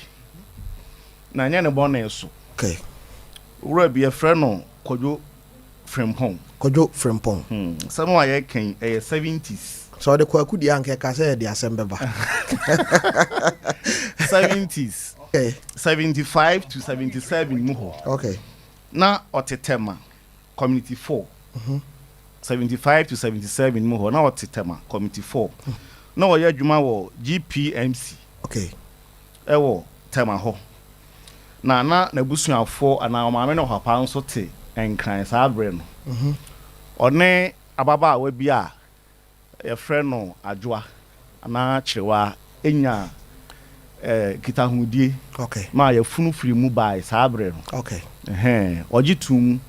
S10: na nya ne bone so
S2: okay
S10: owura bi e frɛ no Kojo
S2: Frimpong
S10: some why can 70s
S2: so the kwaku di anke ka say the asembeba
S10: 70s
S2: okay
S10: 75 to 77 muho
S2: okay
S10: na otetema community 4 75 to 77 muho na otetema community 4 na wo yadwuma wo GPMC
S2: okay
S10: ewo tema ho na busuafo ana maame no hapa nso te enkran sabre no one ababa wa bi a ye friend no adwoa ana kirewa enya kitahudie
S2: okay
S10: ma ya funu firi mu bai sabre no
S2: okay
S10: ogitum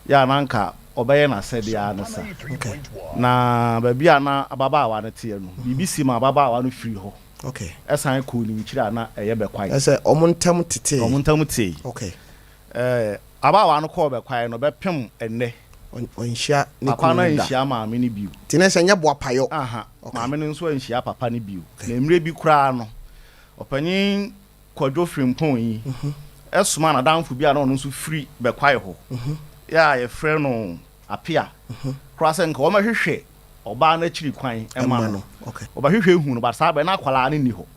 S10: ya nanka obeye na sede ya no sa
S2: okay
S10: na ba bia na ababa wa na te no BBC ma ababa wa no firi ho
S2: okay
S10: esan ko ni nkira na eye be kwai
S2: ese omontam tete
S10: okay Abawa no call be kwai no be pem enne
S2: onhia ne
S10: papa no nhia maame ne biu
S2: tine se nya boa payo
S10: aha maame no nso nhia papa ne biu na emre bi kura no opanyin kwadwo frimpon yi esuma na danfo bi a no nso free be kwai ho ya ye frɛ no apia kura se nka o ma hwehwɛ oba na chiri kwan ema no oba hwehwɛ hu no ba sa be na kwala ne ni ho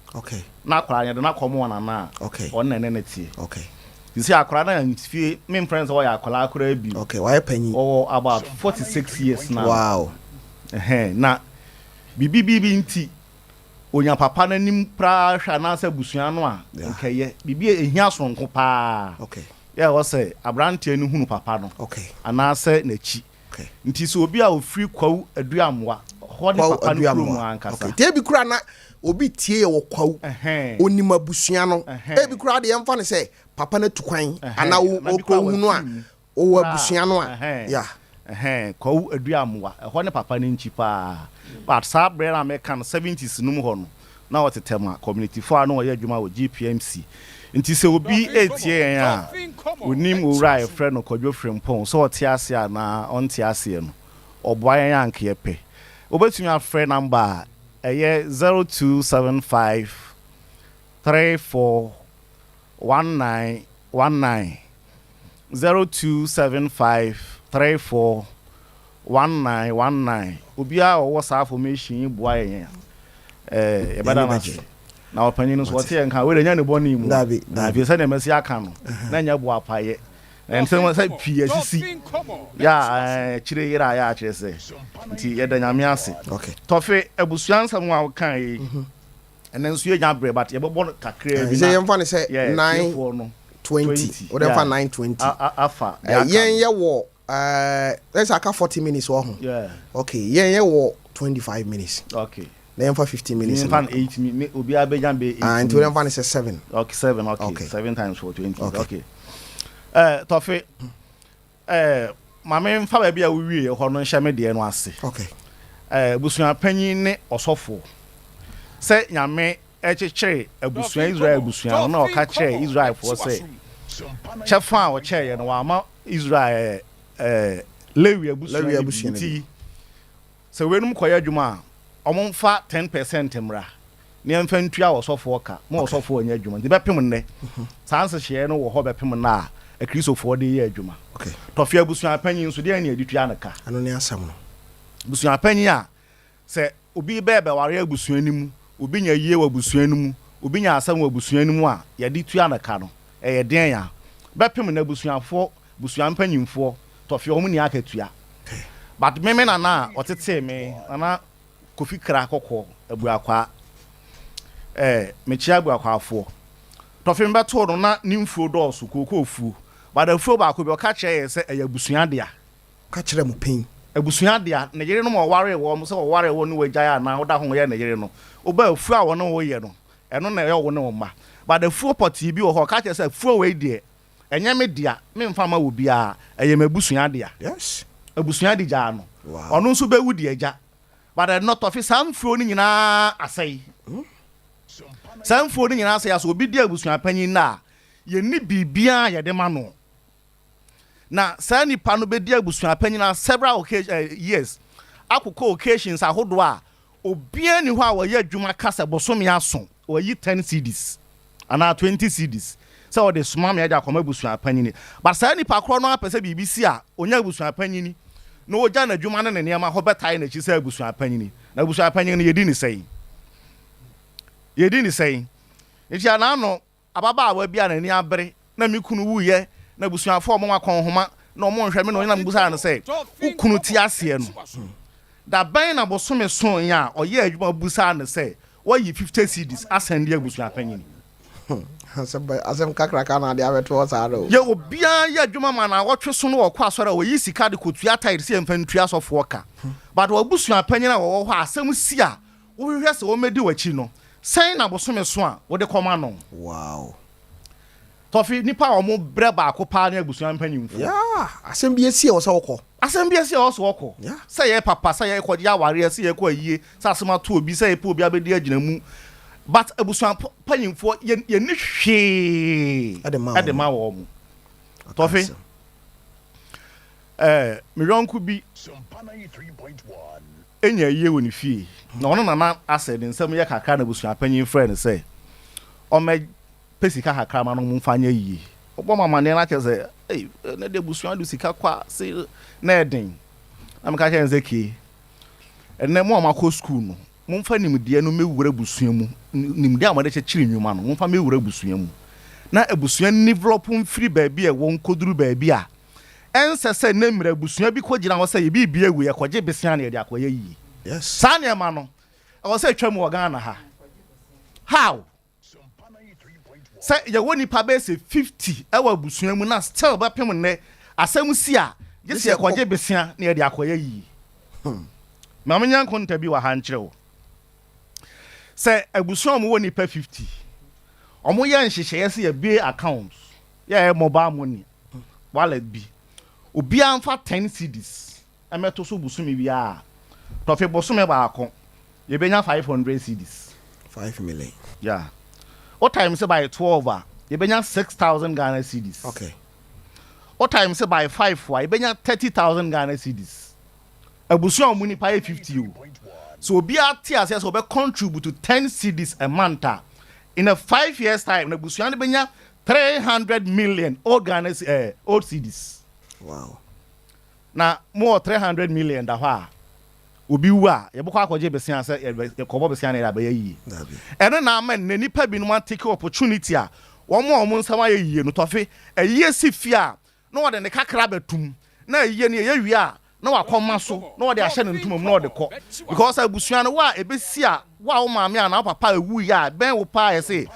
S10: na kwala ne de na komo na na on na ne tie you see akwala na fie me friends o ya akwala akura bi
S2: why panyi
S10: oh about 46 years now
S2: wow
S10: na bibi nti onya papa na nim pra hwa na asa busua no a nkeye bibi ehia sonko pa yeah we say abrante ni hunu papa no ana asa na chi nti so obi a ofiri kwawu aduamwa ho ne papa no kuro mu ankasa
S2: te bi kura na obi tie wo kwawu onima busua no e bi kura de yemfa ne say papa na tukwan ana wo hunu a wo abusua no a yeah
S10: kwawu aduamwa ho ne papa ne nchi pa but sa brand American 70s num ho no na wotetema community for no ye adwuma wo GPMC nti se obi etie en a onim owura e frɛ no kwadwo frimpon so ote ase a na onte ase no oboa en anke ye pe obetumi afrɛ number eye 0275 34 1919 0275 34 1919 obia owo sa formation boa en e bada na opanyin so wote enka we nya ne boni mu
S2: na
S10: bi se na mesi aka no na nya boa paye ensem se pie sisi ya chire yira ya chire se nti ye da nyame ase tofe abusuansam wa kan yi enen so ye nya bre but ye bebo kakra bi
S2: na ye mfa ne se 920 o dem fa 920
S10: afa
S2: yen ye wo let's aka 40 minutes wo ho okay yen ye wo 25 minutes
S10: okay
S2: then for 15 minutes
S10: in fan 8 minutes obi abejan be 8
S2: and to them fan is 7
S10: okay 7 okay 7 times 4 20 okay tofe mame mfa ba bia wo wie ho no nhya me de no ase
S2: okay
S10: busua panyin ne osofo se nyame ekyekye abusua Israel busua no ka kye Israel for se chefa wo kye ye no wa ma Israel Lewi abusua ti se wenum koya adwuma omonfa 10% mra ne mfa ntua osofo ka mo osofo anya adwuma de bepem nne sanse hye no wo ho bepem na a kristofo de ye adwuma
S2: okay
S10: tofia busua panyin so de na editua na ka
S2: ano ne asam no
S10: busua panyin a se obi bebe ware abusua nimu obi nya yie wa busua nimu obi nya asam wa busua nimu a ye de tua na ka no ye den ya bepem na busuafo busua panyimfo tofia omu ni akatua but meme na otete me na kofi kra kokko abuakwa mechia abuakwafo tofim beto no na nimfuo dɔɔso kokofu badafuo ba ko bi ɔka kyerɛ sɛ ɛyɛ abusua dia
S2: ka kyerɛ mu pen
S10: abusua dia ne yere no mo ware wo mo sɛ wo ware wo no wagya na wo da ho yɛ ne yere no oba afu a wo no wo yɛ no ɛno na ɛyɛ wo ne wo ma badafuo pɔti bi wɔ hɔ ka kyerɛ sɛ afuo we die ɛnyɛ me dia me mfa ma wo bia ɛyɛ mabusua dia
S2: yes
S10: abusua di gya no ɔno nso be wudi agya but not of samfuo ni nyina asai samfuo ni nyina asai aso obi di abusua panyin na ye ni bibia ye de ma no na sa nipa no be di abusua panyin na several years akoko occasions ahodo a obia ni ho a wo ye adwuma kasa bosomi aso wo yi 10 cedis ana 20 cedis so the smam ya akoma abusua panyin but sa nipa kro no apese bibisi a onya abusua panyin no oja na dwuma na nneema ho betai na chi sa abusua panyin na abusua panyin yedi ni sei nti ana no ababa awa bia na ni abere na mikunu wuye na abusua fo mo akon homa na mo nhwe me no na mbusa na sei ukunu ti ase no da ban na bosome so ya oye adwuma busa na sei wo yi 50 cedis asende abusua panyin
S2: asem kakraka na de abeto osado
S10: ye obia ye adwuma ma na wotwe so no wokɔ asɔre wo yi sika de kotua tire se mfa ntua sɔfo ka but wo busua panyin na wo hɔ asɛm si a wo hwehwɛ se wo medi wachi no sɛn na bosome so a wo de kɔma no
S2: wow
S10: tofi nipa wo mo bre ba ko pa na abusua panyin fu
S2: yeah asɛm bi esi e wo sɛ wokɔ
S10: asɛm bi esi e wo sɛ wokɔ sɛ ye papa sɛ ye kɔ dia ware sɛ ye kɔ ayie sɛ asɛm ato obi sɛ ye pe obi abedi agina mu but abusuan panyimfo ye ni hwe adema wo mu Tofi me yonku bi
S9: Sompa 93.1.
S10: enya yie woni fie na ono na asɛ de nsɛm yɛ kakra na busua panyin frɛ ne sɛ ɔmɛ pesika kakra ma no mu mfa nya yie ɔbɔ mama ne na kyɛ sɛ na de busua do sika kwa se na ɛden na me ka kyɛ sɛ ke ɛnɛ mo amakɔ school no mo mfa nimdeɛ no mewura busua mu nimdeɛ amade kyekiri nnwuma no mo mfa mewura busua mu na abusua develop mfiri baabi a wɔn koduru baabi a ɛnsɛ sɛ ne mmerɛ abusua bi kɔ gyina hɔ sɛ yɛbi bie wu yɛkɔgye besia na yɛde akɔyɛ yie
S2: Yes.
S10: saa nneɛma no ɛwɔ sɛ atwa mu wɔ Ghana ha how sɛ yɛwɔ nipa bɛsɛ 50 ɛwɔ abusua mu na still bɛpem nnɛ asɛm si a gye sɛ yɛkɔgye besia na yɛde akɔyɛ yie ma menya nkonta bi wɔ ha nkyerɛ wo sɛ abusua mu wɔ nipa 50 ɔmo yɛ nhyehyɛeɛ sɛ yɛbie accounts yɛyɛ mobile money wallet bi obiara mfa 10 cedis ɛmɛto so busumi bi a Tofi bosume baako yɛbɛnya 500 cedis
S2: 5 million.
S10: yeah o time say by 12 a yɛbɛnya 6,000 Ghana cedis
S2: Okay.
S10: o time say by 5 a yɛbɛnya 30,000 Ghana cedis abusua mu nipa 50 o so obiara te ase so obe contribute to 10 cedis a month in a 5 years time na abusua no bɛnya 300 million old Ghana old cedis.
S2: Wow.
S10: Na more 300 million da hɔ a obi wu a yɛbɛkɔ akɔgye besia sɛ yɛkɔbɔ besia na yɛabɛyɛ yie ɛno na ama ne nipa bi no ma take opportunity a wɔn nsɛm ayɛ yie no Tofi ɛyie si fie a na wɔde ne kakra bɛtum na ɛyie ne yɛ wie a na wakɔma so na wɔde ahyɛ ne ntomam na wɔde kɔ because abusua no wa ebesi a wa wo maame a na papa ewu ya bɛn wo pa yɛ sɛ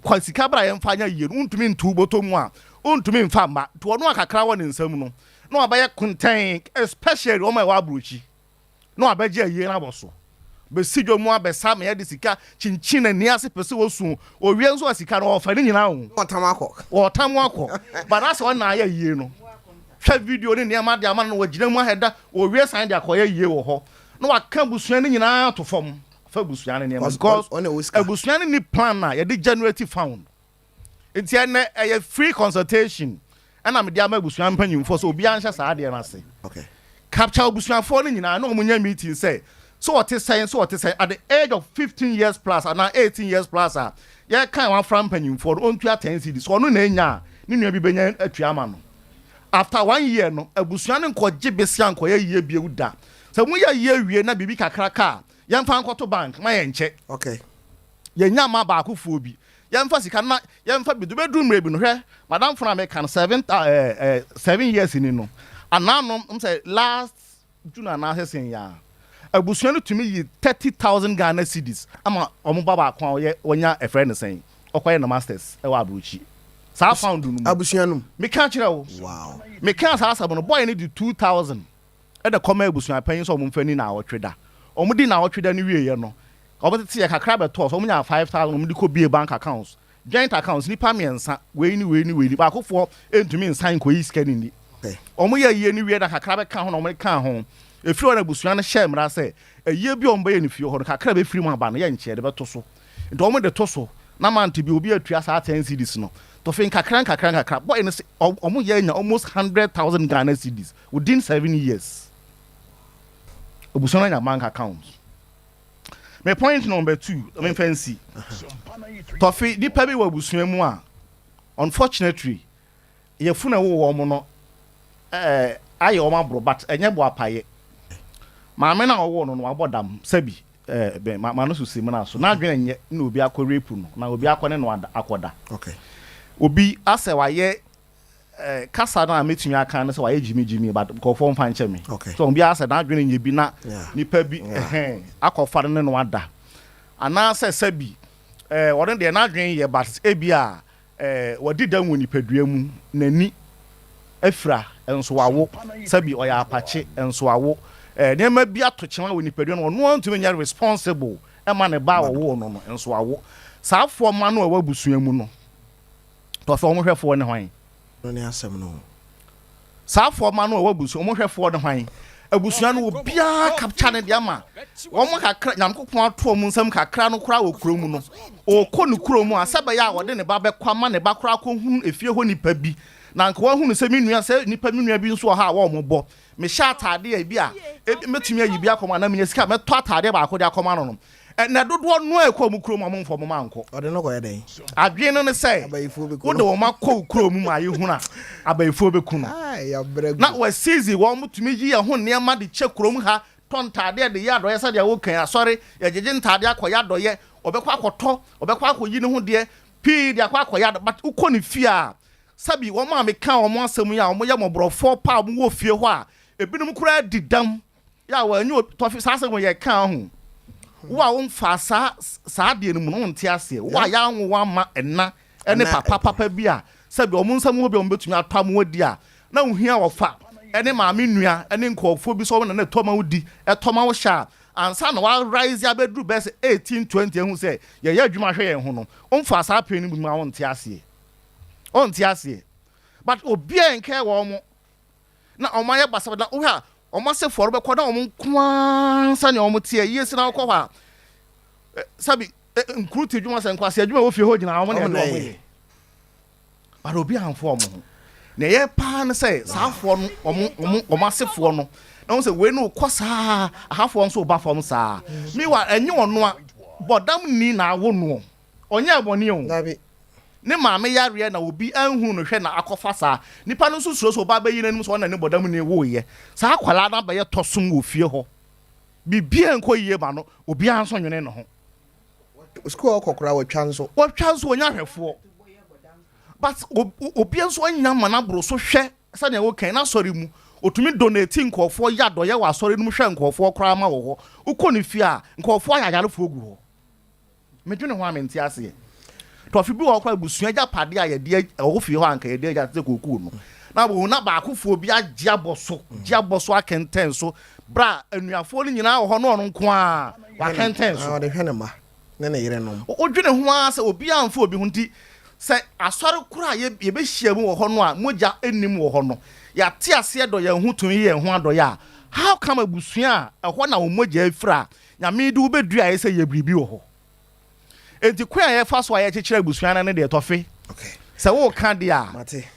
S10: kwasika bra yɛmfa nya yie no ntumi ntu bɔtɔ mu a ntumi mfa mba to ɔno akakra wɔ ne nsɛm no na wabɛyɛ contain especially wɔn a ɛwɔ aburochi no abegye yie na boso be sidwo mu abesa me yede sika chinchin na ni ase pese wosu owie nso asika no ofa ni nyina wo otam akọ but as one na ya yie no hwa video ni niam de ama no wagina mu aheda owie san de akoya yie wo ho na waka busua ni nyina to fam fa busua ni niam because busua ni plan na yede generate fund enti ene e free consultation ana me de ama busua mpanyimfo so obi anhya saa de na ase
S2: okay
S10: capture obusuafo no nyina no omunya meeting say so what is saying at the age of 15 years plus and 18 years plus ya kan one from panyimfo on to 10 cedis so no na enya ni nua bi benya atuama no after 1 year no abusua no nkɔgye besia nkɔyɛ yie bie uda sɛ mu ya yie wie na bibi kakraka yɛmfa nkɔto bank ma yɛnkyɛ
S2: okay
S10: yɛnya ma ba akofo bi yɛmfa sika na yɛmfa bidu bedrum rebi no hwɛ madam funa me kan 7 years ni no anano say last June and assessing ya abusua no tumi yi 30,000 Ghana cedis ama omo baba akwa onya a friend saying okoye na masters e wa abrochi sa found no
S2: abusua no
S10: me ka kire wo
S2: wow
S10: me ka sa asabo no boy need 2,000 e de come abusua panyin so omo mfani na awotweda omo di na awotweda ni wie ye no obo tete ye kakra beto so omo nya 5,000 omo di ko bie bank accounts joint accounts ni pa miensa we ni ba akofo entumi nsan ko yi scanning ni omo ya yie ni wie da kakra be ka ho na omo ka ho efiri ona busua no hye mra se eyie bi omba ye ni fie ho kakra be firi mu aba no ye nche de be to so nti omo de to so na man to bi obi atua sa 10 cedis no to fin kakra boy no omo ye nya almost 100,000 Ghana cedis within 7 years obusua no nya bank account. My point number 2 I mean fancy Tofi di pa bi wa busua mu a unfortunately ye funa wo mo no aye o ma bro but enye bo apaye maame na owo no abodam sabi be ma no so sim na so na adwene nye na obi akorepu no na obi akone no akoda
S2: okay
S10: obi ase waye kasa na metumi aka no se waye jimi but ko fo mfa nche me so obi ase na adwene nye bi na nipa bi akofa no no ada ana ase sabi wode de na adwene ye but ebi a wadi dan woni padua mu nani afra enso wawo sabi oya apache enso wawo nema bi atokyema woni padua no no antumi nya responsible e ma ne ba wo no enso wawo saafo ma no wa busua mu no to fa omohwefo ne hwan
S2: no ne asem no
S10: saafo ma no wa busua omohwefo ne hwan abusua no obia capture ne dia ma omo kakra nyamkopon ato mu nsam kakra no kura okuro mu no okɔ no kuro mu asaba ya wode ne ba bɛkwa ma ne ba kura ko hu efie ho nipa bi na nka wahu no sɛ me nua sɛ nipa me nua bi nso ha wa mo bɔ me sha atade bi a metumi ayi bi akoma na me sika meto atade ba akode akoma no na dodo no ekɔ mu kuro mu amfo mo manko
S2: ɔde no kɔ yɛ den
S10: adwen no ne sɛ wo de wo makɔ kuro mu ma yehu na abayifo be ku no na wa seize wo mutumi yi ya ho nneɛma de che kuro mu ha ton tade de ya doye sɛ de wo kan asɔre ya jeje ntade akɔya doye obɛkɔ akɔtɔ obɛkɔ akɔyi ne ho de pii de akɔya but ukɔ ne fie a sabi wo ma me kan wo asɛm ya wo yɛ mobrɔfo pa wo wo fie hɔ a ebinum kura didam ya wa anyu Tofi sase wo yɛ kan ho wa wo mfa saa de no mu no nte ase wa ya anwo wa ma ɛna ɛne papa bi a sabi ɔmo nsɛm ho bi ɔmo betumi atam wodi a na ohia wo fa ɛne maame nua ɛne nkɔfo bi so wo na tɔma wodi ɛtɔma wo hya ansa na wa rise abedru best 1820 ehu sɛ yɛ adwuma hwɛ yɛn ho no ɔmfa saa pɛ no mu ma wo nte ase but obi enke wo mo na ɔmo yɛ basa da wo ha ɔmo se fɔro bɛkɔ na ɔmo kwansa ne ɔmo tie yesi na akɔ ha sabi nkruti adwuma sɛ nkwase adwuma wo fie ho gyina ɔmo na ɔmo yɛ but obi anfo ɔmo ho na yɛ paa ne sɛ saafoɔ no ɔmo asefoɔ no na wo sɛ we no kɔ saa ahafoɔ nso ba fam saa miwa enye ɔno a bodam ni na awo no ɔnyɛ abɔne o ne maame yare na obi anhu no hwɛ na akɔfa saa nipa no nso so ba bayi nanim so na ne bodam ni wo yɛ saa kwala na ba yɛ tosom wo fie hɔ bibia nkɔ yie ba no obi anso nwene no ho
S2: school kokora watwa nso
S10: onya hwɛfoɔ but obi nso anya mana bro so hwɛ sɛ ne wo kan na sɔre mu otumi donate nkɔfoɔ ya dɔyɛ wa sɔre no hwɛ nkɔfoɔ kora ma wo hɔ ukɔ ne fie a nkɔfoɔ ayarefo gu hɔ medwene ho amenti ase Tofi bi wo kwa busua ja pade a yɛde ɛwo fie hɔ anka yɛde ja te koku no na bo na ba akofo bi agya boso akenten so bra anuafo no nyina wo hɔ no ɔno nko a wakenten so
S2: ɔde hwɛ ne ma ne yere no
S10: odwene ho a sɛ obi amfo obi ho nti sɛ asɔre kora yɛbɛhyia mu wɔ hɔ no a mogya ennim wɔ hɔ no yɛate ase dɔ yɛn ho tumi yɛn ho adɔyɛ a how come abusua a ɛhɔ na wo mogya afira nyame de wo bedu a yɛsɛ yɛ biribi wɔ hɔ enti kwa yɛfa so a yɛkyekyere abusua na ne de Tofi sɛ wo ka de a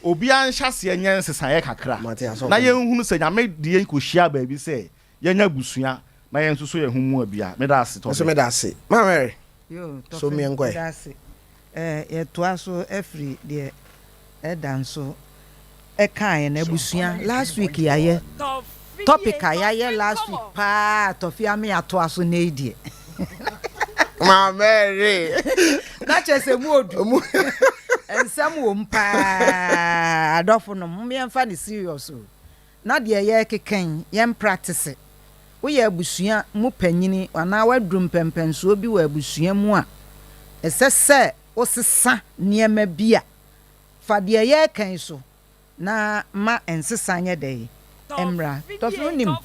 S10: obi anhyase nyɛ nsesaeɛ kakra na yɛnhunu sɛ nyame de yɛn kohyia baabi sɛ yɛnya abusua na yɛn nso so yɛ ho mu abia meda ase Tofi
S2: so meda ase ma Mary
S6: yo
S2: so me ngoi
S6: meda ase yɛtoa so every deɛ ɛda nso ɛkaeɛ na abusua last week yɛayɛ topic a yɛayɛ last week paa Tofi ame atoa so na ɛdiɛ
S2: ma Mary
S6: na kyerɛ mu odu ensɛm wo mpa adɔfo no mmɛmfa ne serious o na deɛ yɛ keken yɛn practice wo yɛ abusua mu panyini ana wadrum pɛmpɛnso bi wɔ abusua mu a ɛsɛ sɛ wo sesa nneɛma bi a fa deɛ yɛ kan so na ma ensesa nyɛ dɛ emra Tofi nim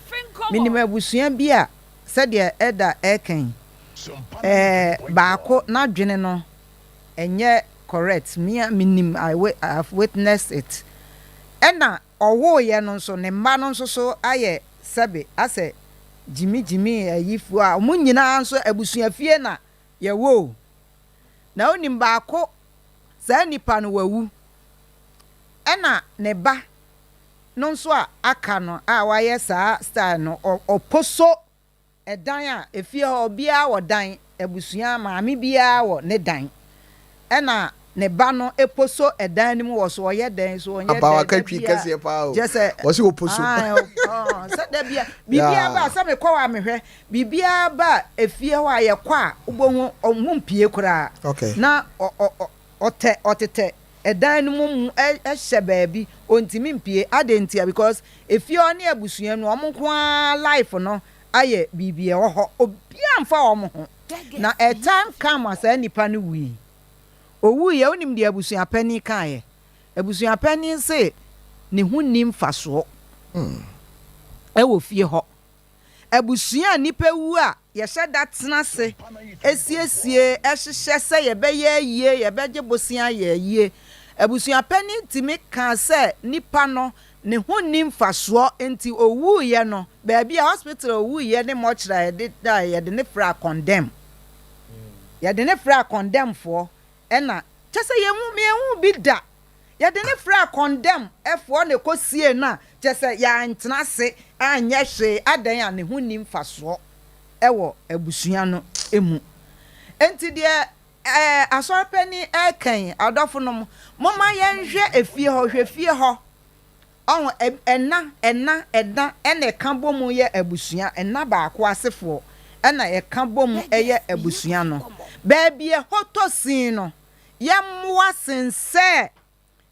S6: minim abusua bi a sɛ deɛ ɛda ɛkan baako na dwene no enye correct me minim I have witnessed it ena owo ye no so ne mba no so aye sebe ase jimi ayifu a mu nyina nso abusua fie na ye wo na onim baako sa nipa no wawu ena ne ba no nso a aka no a waye saa style no oposo edan a efie obia wo dan abusua maame bia wo ne dan ena ne ba no eposo edan nim wo so ye dan so onye
S2: abawa katwi kase pa o wo se oposo
S6: se da bibia ba se me kwa me hwe bibia ba efie ho aye kwa ubohu omumpie kura na otete edan nim ehye baabi ontimi mpie adentia because efie oni abusua no omkwa life no aye bibia ho obi amfa omo ho na a time come as any nipa no wi owu ye onim de abusua pani kan ye abusua pani se ne hu nim faso wo fie ho abusua nipa wu a ye hye da tena se esiesie ehye se ye be ye yie ye be gye bosia ye yie abusua pani timi kan se nipa no ne ho nim faso enti owu ye no ba bia hospital owu ye ne mochra ye de ne fra condemn ya de ne fra condemn for ena chese ye hu bi da ya de ne fra condemn efo na ekosie na je se ya ntena se anya hwe adan ya ne ho nim faso ewo abusua no emu enti de asorpani eken adofo no moma yenhwe efie ho hwe fie ho on enna ene kan bomu ye abusua enna ba ko asefo ena ye kan bomu eye abusua no baabie hotosin no yamwa sense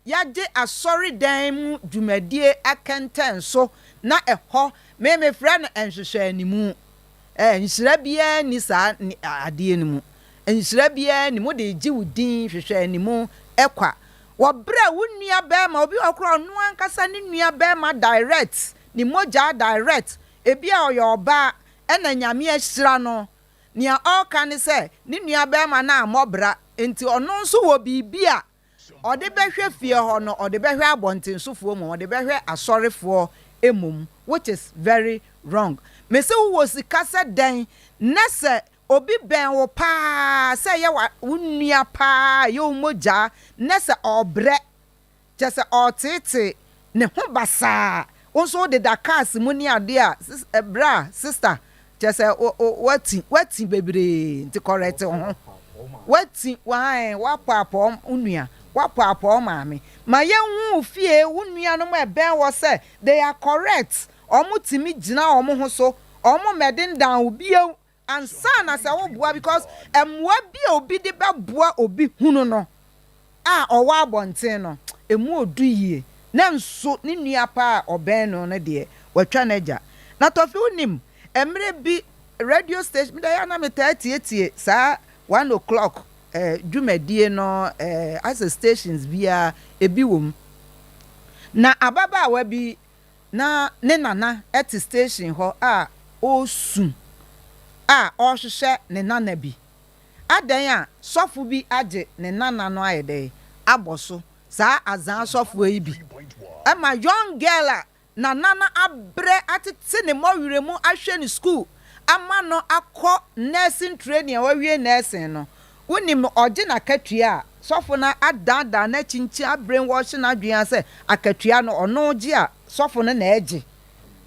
S6: yaje asori dan mu dwumadie akenten so na eho me fra no enhwehwe animu nhira bia ni sa ade animu nhira bia ni mo de gi wudin hwehwe animu ekwa wo bra wunua ba ma obi okro no ankasa ni nua ba ma direct ni moja direct ebia oyoba ena nyame ahira no nia oka ni se ni nua ba ma na amobra enti ono nso wo bibia ode behwe fie ho no ode behwe abontensofuo mu ode behwe asorefo emum which is very wrong me se wo sika se den na se obi ben wo pa se ye wunua pa ye moja na se obre je se otete ne ho basa onso de dakas mu ni ade a bra sister je se wati bebre nti correct ho wati wa papa unua wa papa maame ma ye hu fie unua no ma ben wo se they are correct omutimi gina omo ho so omo medin down obie ansa na se wo boa because emwa bia obi de ba boa obi hunu no owa abonten no emu odu yie na nso ni nua pa oben no ne de watwa na agya na Tofi unim emre bi radio station me da ya na me tie saa 1 o'clock dwumadie no as stations bia ebi wom na ababa wa bi na ne nana at station ho osun ohwehwe ne nana bi adan sofo bi age ne nana no ayede aboso saa azan sofo yi bi ama young girl na nana abre atete ne mowire mu ahwe ne school ama no akọ nursing training wawie nursing no wonim oje na katua sofo na adada na chinchi brainwash na adwan se akatua no ono je a sofo no na eje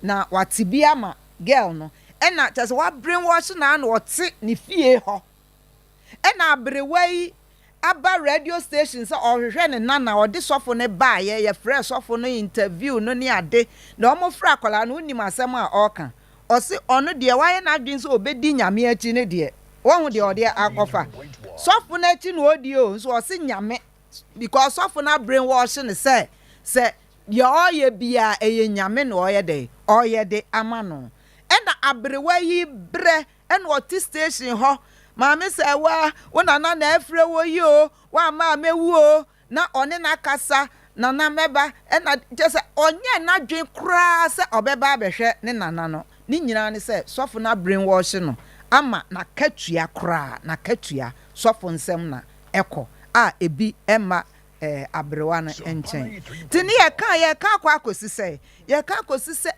S6: na watibia ma girl no ena just wa brainwash na na ote ne fie ho ena abrewai aba radio station so ohwehwe ne nana ode sofo ne ba ye fresh sofo no interview no ni ade na omo fra akola no unim asem a oka osi ono de waye na adwen so obedi nyame achi ne de won de ode akofa sofo na achi no odi o so osi nyame because sofo na brainwash ne say ye oye bia eye nyame no oye de amano ena abrewa yi bre ena oti station ho maame se wa wona na afre wo yi o wa ma mewu o na one na kasa na meba ena just onye na dwen kra se obeba abehwe ne nana no ni nyina ne se sofo na brainwash no ama na katua kra na katua sofo nsem na eko ebi ema abrewa na enchen tini ye ka akwa akosi se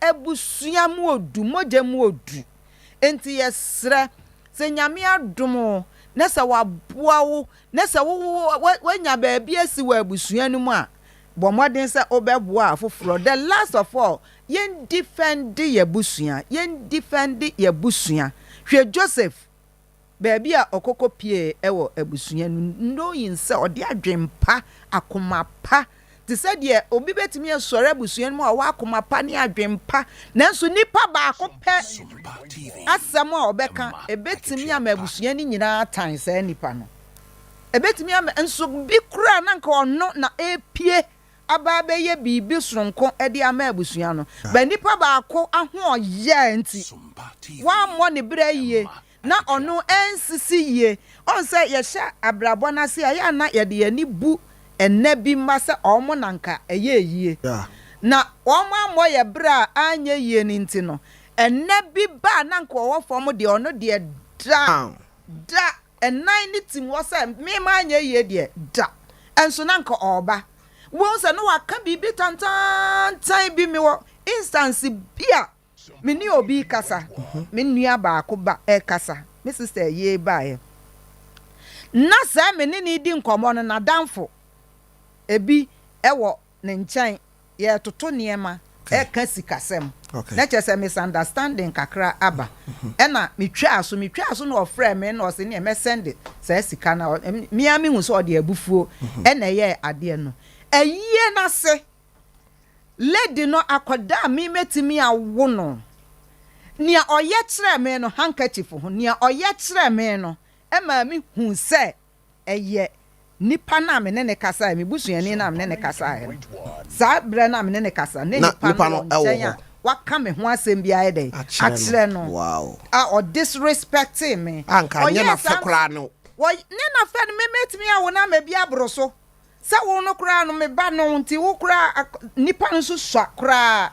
S6: ebusua mu odu moje mu odu enti yesre se nyame adomo na se waboa wo na se wanya ba bia si wa abusua no mu a bomoden se obeboa afoforo the last of all yen defend ye busua hwe Joseph baby a okoko pie ewo abusua no yin se ode adwempa akoma pa ti se de obi betimi asore abusua no wa akoma pa ne adwempa nanso nipa ba akopɛ asɛm a obeka ebetimi ama abusua ni nyina tan se nipa no ebetimi ama nso bi kura na nka ono na epie aba beye bibi soronko ede ama abusua no ba nipa ba ako aho oye nti wa mo ne bra yie na ono ensisi ye on say ye sha abrabo na se ya na ye de ani bu enabi masa omo nanka eye yie na omo amo ye bra anya yie ni nti no enabi ba nanka wo fom de ono de da enan ni tim wo say me ma anya yie de da enso nanka oba wo say no waka bibi tantan bi mi wo instance bia mini obi kasa me nua ba ko ba kasa me sister ye ba ye na sa me ni di nkomo no na danfo ebi ɛwɔ ne nkyɛn yɛtoto nneɛma ɛka sikasɛm na kyerɛ sɛ misunderstanding kakra aba ɛna metwa so na ɔfrɛ me na ɔse ne ɛmɛsɛnde saa sika na mia me hu sɛ ɔde abufuo ɛna ɛyɛ adeɛ no ɛyie na se lady no akɔda me metimi awo no nea ɔyɛ kyerɛ me no handkerchief ho nea ɔyɛ kyerɛ me no ɛma me hu sɛ ɛyɛ nipa na me ne kasa me busuani na me ne kasa saa bre na me ne kasa ne nipa no ɛwɔ waka me ho asɛm bi ayɛ dɛ akyerɛ no wow o disrespecting me
S2: anka nye na fe kra no
S6: wo ne na fe no me metimi awo na me bi abro so sɛ wo no kra no me ba no nti wo kra nipa no so swa kra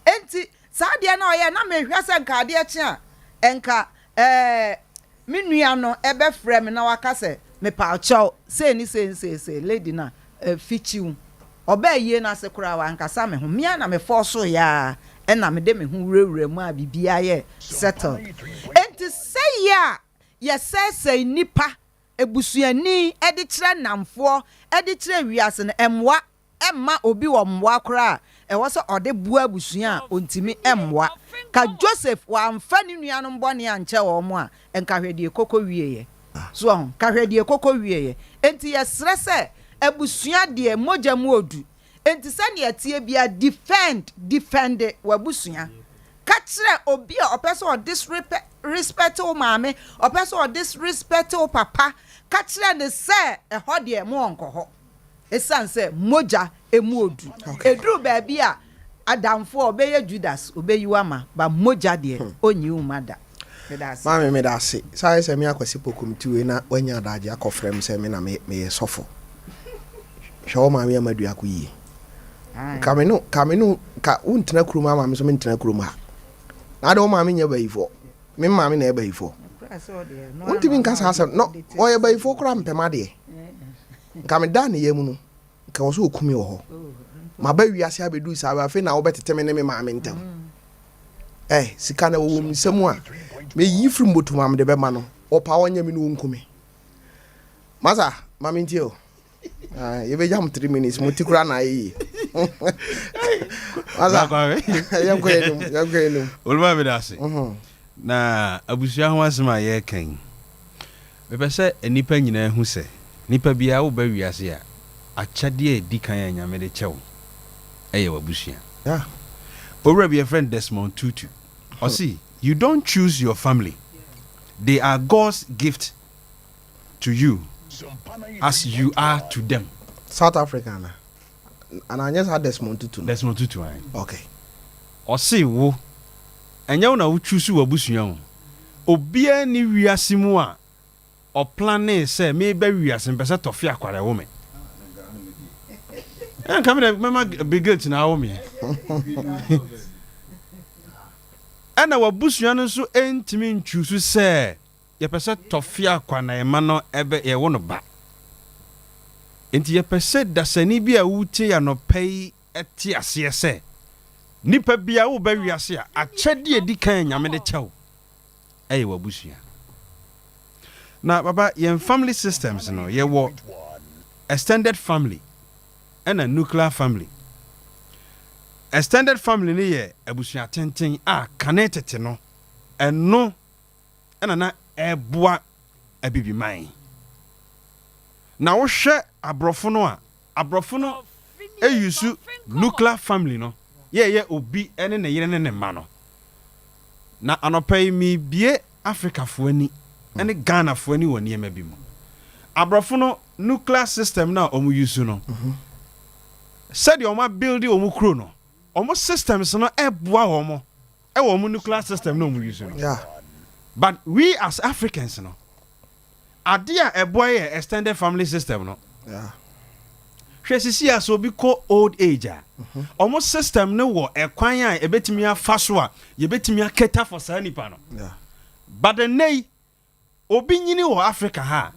S6: enti saa de na ɔyɛ na me hwɛ sɛ nka ade akyi a enka me nua no ebe frɛ me na waka sɛ me pa chow say lady na fichiu oba yie na se kura wa nkasa me ho mia na me force ya e na me de me ho wurewure mu a bibia ye settle enti say ya ye say nipa ebusuani e de kire namfo e de kire wiase no emwa emma obi wo mwa kura e wo so ode bua abusua ontimi emwa ka Joseph wa amfa ni nuanom bone anche wo mo a enka hwede kokko wieye so kahwede kokko wieye enti yesre se abusua de moja mu odu enti se ne atie bia defend wabusua ka kire obi a opeso o disrespect o maame opeso o disrespect o papa ka kire ne se ho de mo onkoho esan se moja emu odu eduru ba bia adamfo obeye Judas obeyiwa ma ba moja de onyi umada
S2: Mami me da se sai se me akwasi pokum tiwe na wanya adaje akofrem se me na me sofo hwo mami amadu akoyi kamenu ka untina kuruma mami so me ntina kuruma na de mami nya bayifo me mami na e bayifo untimi nka sa no o ye bayifo kura mpema de ka me da ne yemu no ka wo so okumi wo ho ma ba wiase abedu sa ba fe na wo betete me ne me mami ntam sika na wo msemu a me yi from botu mam de be ma no opa wonya me no nkumi masa mami ntio ye be jam 3 minutes mutikura na yi masa yam ko enum
S11: olma me da se na abusua ho asema ye kan me pese enipa nyina hu se nipa bia wo ba wiase a achade e dikan anya me de chew eye wabusua owura be a friend Desmond Tutu see, you don't choose your family. They are God's gift to you as you are to them.
S2: South Africa. And I just had Desmond Tutu.
S11: Desmond Tutu.
S2: Okay.
S11: See, wo. And you na choose wabusuya. Obia ni wiasimu a o plan say maybe wiasim pese Tofiakwa the woman. And come there, mama big girl na woman. Ana wabusua no so entimi ntwusu se ye pese Tofiakwa na ema no ebe ye wo no ba enti ye pese dasani bi a wutie ya no pei eti ase se nipa bia wo ba wiase a akyede edi kan nyame de kyɛw eye wabusua na baba ye family systems no ye wo extended family and a nuclear family. Extended family ni ye abusua tenten a kanetete no eno na eboa abibi man na wo hwe abrofo no eyusu nuclear family no ye obi ene ne yere ne ma no na anopai mi bie Africa fo ani ene Ghana fo ani woni ema bi mu abrofo no nuclear system na omu yusu no said o ma build omu kro no omo systems no eboa omo omo nuclear system no omo use no but we as Africans no adia eboa ye extended family system no hwesisi aso bi ko old age omo system no wo ekwan a ebetimi afa so a ye betimi aketa for sa nipa no but the nay obi nyini wo Africa ha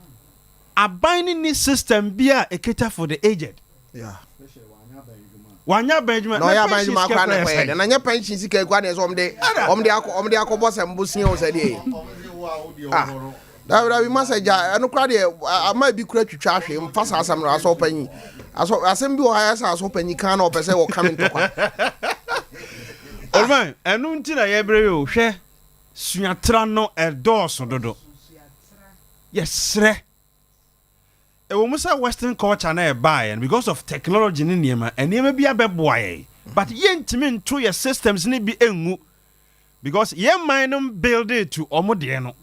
S11: aban ni system bia eketa for the aged wanya Benjamin
S2: no ya Benjamin akwa na kwe na nya pension sika ekwa na so omde akobo se mbusia o se de Dabi message eno kra de ama bi kra twitwa ahwe mfasa asam na aso panyi aso asem bi o ha yasa aso panyi kan na opese wo come into kwa
S11: Olman enu nti na ye brɛ o hwɛ suatra no ɛdɔɔso dodo yɛsrɛ ɛwɔ mu sɛ western culture na ɛbaeɛ because of technology ne nneɛma bi abɛboa yɛ but yɛntimi nto yɛ systems ne bi engu because yɛn man no build it to ɔmo deɛ no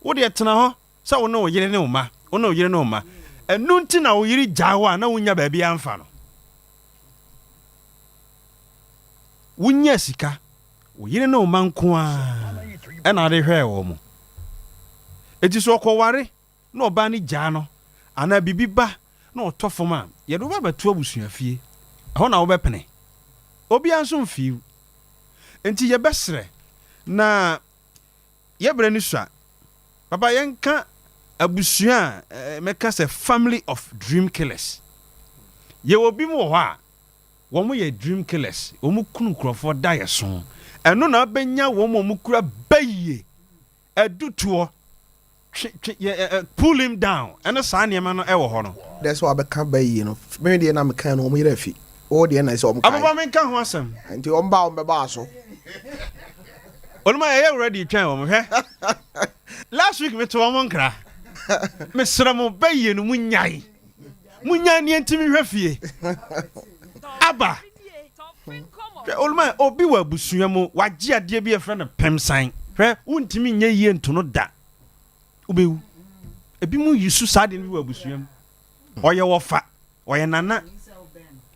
S11: wo deɛ tena hɔ sɛ wo ne wo yere ne wo ma ɛnu nti na wo yere gyaa hɔ a na wonya baabi amfa no wonya sika wo yere ne wo ma nko a ɛna ade hwɛ wɔ mo eti so ɔkɔware na ɔba ne gyaa no ana bibi ba na ɔtɔ fam a yɛde wo ba bɛto abusua fie ɛhɔ na wobɛpene obi anso mfiw enti yɛbɛsrɛ na yɛbrɛ ne sua papa yɛnka abusua mɛka sɛ family of dream killers yɛwɔ bi mu wɔ hɔ a wɔn yɛ dream killers wɔn kunu nkurɔfoɔ da yɛ so ɛno na bɛnya wɔn kura bɛyie ɛdutoɔ pull him down ɛno saa nneɛma no ɛwɔ hɔ no
S2: that's why bɛka bɛyie no me deɛ na meka no wɔn yɛrɛ fi o deɛ na sɛ wɔn
S11: kan ababa menka ho asɛm
S2: nti wɔn ba so
S11: ɔnuma yɛ already twɛn wɔn hwɛ last week me to wɔn nkra me srɛ mo bɛyie no munyai ne ntimi hwɛ fie aba ɔnuma obi wɔ abusua mu wagye adeɛ bi efrɛ no pemsan hwɛ wontimi nyɛ yie ntono da obewu ebi mu yisu saa de bi wɔ abusua mu ɔyɛ wɔfa ɔyɛ nana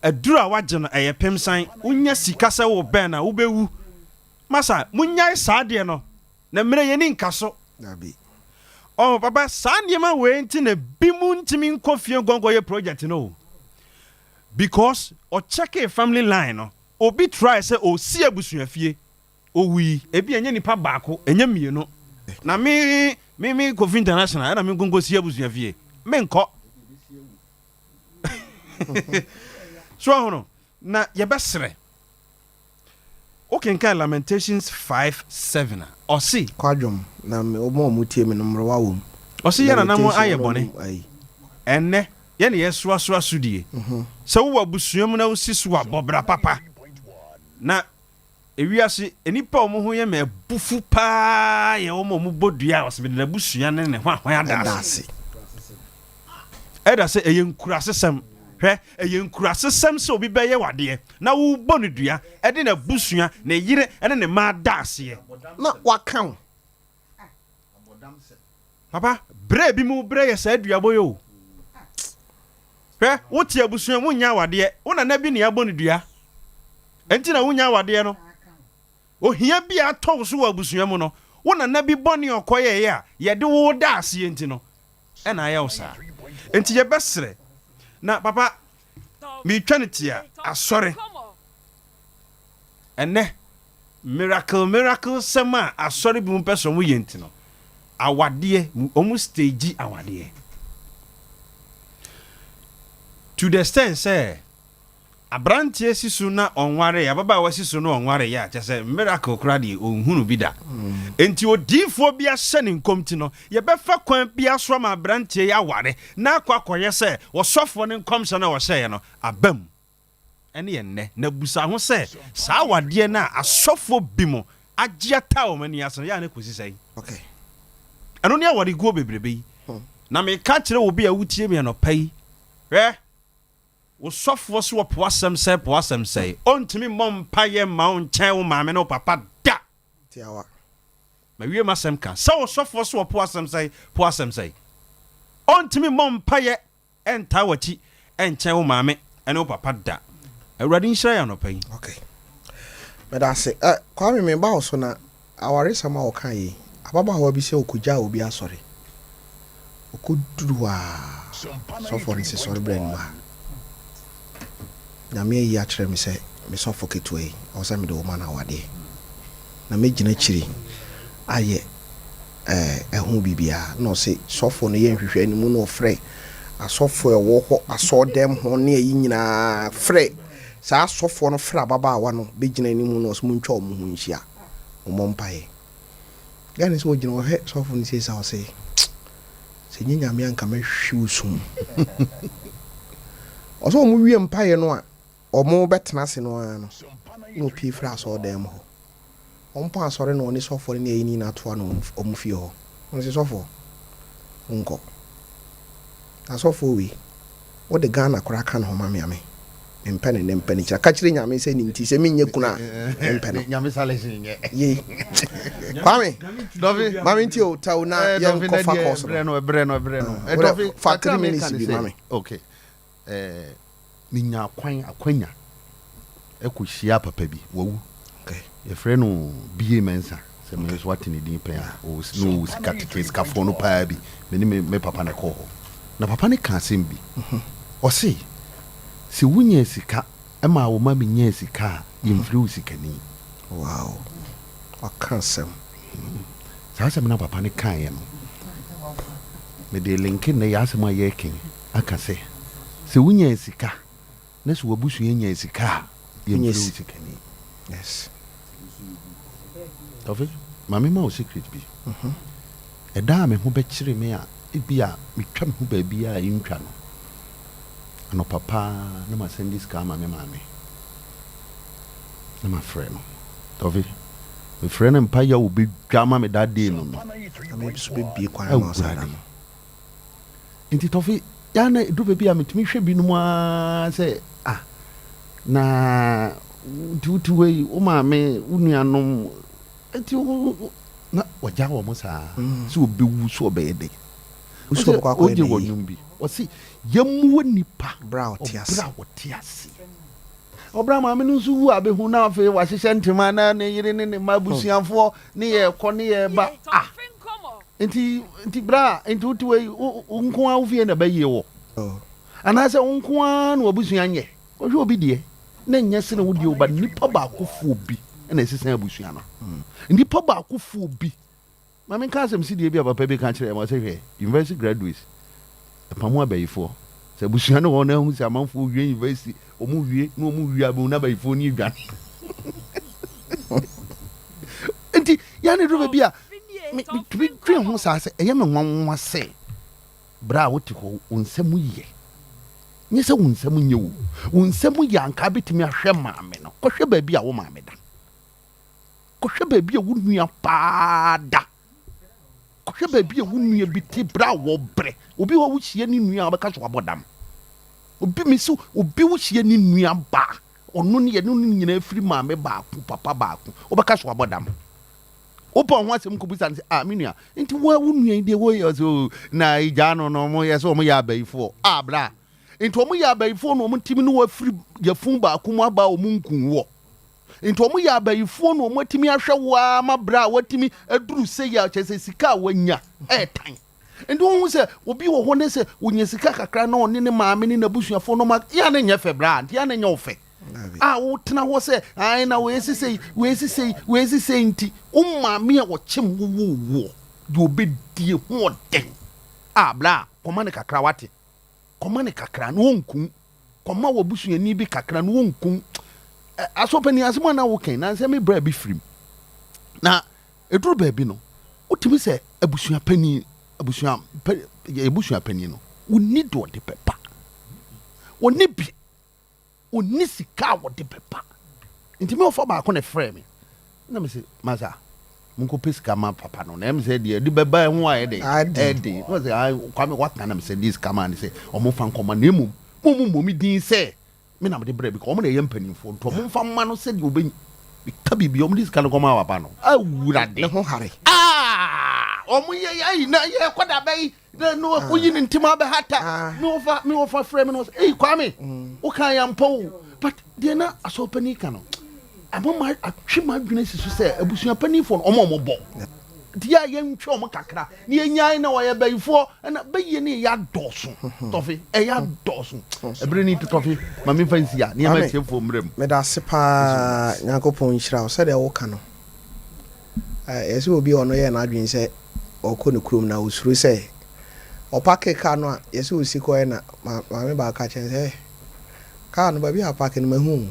S11: aduru a wagye no ɛyɛ pemsan wonya sika sɛ wo bɛn na wobewu masa munyai saa de no na mmerɛ yɛ ni nka so
S2: nabi
S11: oh papa saa nneɛma wei nti na bi mu ntimi nkɔ fie gongo yɛ project no because o check a family line no obi try say o si abusua fie o wi ebi enye nipa baako enye mienu na me Kofi International na me gongo si abusua fie me nkɔ so hono na yɛbɛsrɛ okay kan Lamentations 5:7 ɔsi
S2: kwadwom na me omo mutie me no mrowa wom
S11: ɔsi yɛ na mo ayɛ bɔne ɛnɛ yɛ ne yɛ soa sudie sɛ wo abusua mu na wo si so abɔbra papa na ewiase enipa omo ho yɛ me bufu paa yɛ omo bodua ɔsɛ na abusua ne hwan adase ɛda sɛ ɛyɛ nkurasesɛm hwɛ ɛyɛ nkurasesɛm sɛ obi bɛyɛ wadeɛ na wo bɔ ne dua ɛde na abusua ne yere ɛne ne ma daseɛ
S2: na waka
S11: papa bre bi mu bre yɛ saa dua boyo hwɛ wote abusua mu nya wadeɛ wona na bi ne abɔ ne dua enti na wonya wadeɛ no ohia bi atɔ so wɔ abusua mu no wona na bi bɔ ne ɔkɔyɛ yɛ a yɛde wo daseɛ enti no ɛna ayɛ wo saa enti yɛbɛsrɛ na papa mi twene tia asɔre ɛnɛ miracle sema asɔre bi mu pɛso mu yenti no awadeɛ omu stage awadeɛ to the extent say abrantie sisu na onware ababa wasisu na onware ya kyese miracle kra de onhunu bi da enti odifo bi ahye ne nkomti no ye befa kwan bi aso ma abrantie ya ware na akwakoye se wosofo ne nkomhye na wo hye no abam ene ye nne na busa ho se saa wade na asofo bi mo agye ata o mani aso ya na kosi sai
S2: okay
S11: eno ne awade go bebrebe na me ka kire obi a wutie me no pai wo sofo so po asem sɛ ontimi mompa ye ma onkyɛn wo maame no papa da
S2: tiawa
S11: ma wie masem ka sɛ wo sofo so po asem sɛ ontimi mompa ye enta wachi enkyɛn wo maame ɛne wo papa da awurade nhyira ya no pai
S2: okay but I say kwa me ba wo so na aware sama wo kan yi ababa ho bi sɛ okugya obi asɔre okuduru a sofo ni se sɔre brand ma na me yi akyerɛ me sɛ me sɔfo keto yi ɔ sɛ me de woman awade na me gyina kyiri ayɛ ɛho bibia na ɔsɛ sɔfo no yɛ nhwehwɛ animu na ɔfrɛ asɔfo ɛwɔ hɔ asɔdɛm ho ne ayi nyinaa frɛ saa asɔfo no frɛ ababaawa no bɛgyina animu na ɔsɛ muntwa ɔmo ho nhyia ɔmo mpae Gani so gyina he so fo nsie sa o se nyinya me anka me hwiw sum oso mo wie mpaye no a omo betena se no a no pie fra so dem ho ompo asore no ni so fo ni ayini na to no omo fie ho on se so fo nko asofo wi wo de Ghana kora ka no ma me mpene ne mpene kira ka kire nyame se ni nti se menye kuna mpene
S10: nyame salesi nye
S2: ye kwame
S10: Dovi
S2: mami nti o taw na ye ko fa course
S10: breno
S2: Dovi fa 3 minutes bi mami
S10: okay minya akwanya ekuhia papa bi wawu
S2: okay
S10: ye frɛ no bie mensa se me so atini din pen o no sika tikes ka fo no pa bi me papa na ko na papa ne ka asem bi o se wunya sika e ma wo ma me nya sika yemfiri sika ni
S2: wow akasem
S10: sa me na papa ne kan ye no me de linkin ne ya asema ye ken aka se wunya sika na so wabusu nya sika yemfiri sika ni
S2: yes
S10: Tofi mami ma o secret bi eda me ho be kire me a ebia me twa me ho ba bi a yintwa no ano papa na ma send this kama me mami na ma frɛ no Tofi me frɛ no mpa ya obi dwama me that day no
S2: me so be bi kwa na sa da
S10: inti Tofi ya na do be bi a metumi hwɛ bi no ma sɛ na tutuwe o mami unuanom enti na waja wo mo saa so obi wu so obeyede
S2: so kwa kwa
S10: oje wonyum bi o si yemu nipa
S2: bra
S10: otiase obra ma me nsu wu abehu na afi wa hyehyɛ ntema na ne yire ne mabusuafo ne ye kɔ ne ye ba enti bra enti utuwe unko a ufie na baye wo ana sɛ unko a na obusua nye o hwe obi die na nya sene wo die oba nipa ba akofo obi na esisa abusua no nipa ba akofo obi ma men ka asem si die bi papa bi ka kire ma se hwe university graduates pamo abayifo se abusua no wona hu se amanfo wie university omu wie no omu wie abu na abayifo ni dwan enti ya ne do bi a mi twen ho sa se eye me nwanwa se bra wo ti ho onsam ye nye se onsam nye wo onsam ya nka betimi ahwe maame no kohwe ba bi a wo maame da kohwe ba bi a wo nua paada kohwe ba bi a wo nua bi ti bra wo bre obi wo hie ni nua obeka so abodam obi mi so obi wo hie ni nua ba ono ne ye no nyina afiri maame ba ku papa ba ku obeka so abodam opo ho asem ko busa me nua enti wo nua ide wo ye so na ija no mo ye so mo ya abayifo bra enti omo ya abayifo no omo timi no wafiri yafun ba ku mo aba omo nkun wo enti omo ya abayifo no omo timi ahwe wa ma bra watimi aduru se ya chese sika wanya tan enti wo se obi wo ho ne se wonya sika kakra na one ne maame ne nabusuafo no ma ya na nya fe bra enti ya na nya ofe wo tena ho se ai na we sisei nti maame a wo chem wo de obedie ho den bra koma ne kakra wate koma ne kakra no onkun koma wo busuani bi kakra no onkun asopani asema na wo ken na se me bra bi frim na eduru ba bi no utimi se abusua pani no wo need do de pepa wo ne bi oni sika wo de pepa ntimi ofo ba ko ne frɛ me na me se masa munko pesika ma papa no na me se de beba ho a de no se kwa me what na me se this kama ne se omo fa nkoma na emu mi din se me na me de brɛ bi ko omo na ye mpanimfo nto omo fa ma no se de oben ka bibi omo dis kan koma papa no awura de
S2: ho hare
S10: omo ye ai na ye kwada bai no oyi ne ntima be hata me ofa frɛ me no kwa me o kan ya mpo but de na asopani ka no amoma atwema dwene sisu sɛ abusua panifo omo bɔ dia ye ntwe omo kakra ne yenyan na wɔyɛ bayifo na bayi ne ya dɔso Tofi ya dɔso ebre ni Tofi mami fancy ya ne ma tiefo mrem
S2: me da sepa Nyankopɔn nhyira wo sɛ de wo ka no yesi obi ono ye na adwen sɛ ɔkɔ ne kurom na osuro sɛ ɔpake ka no a yesi osi kɔ na maame ba ka kyɛn sɛ ka no ba bi apake no mahu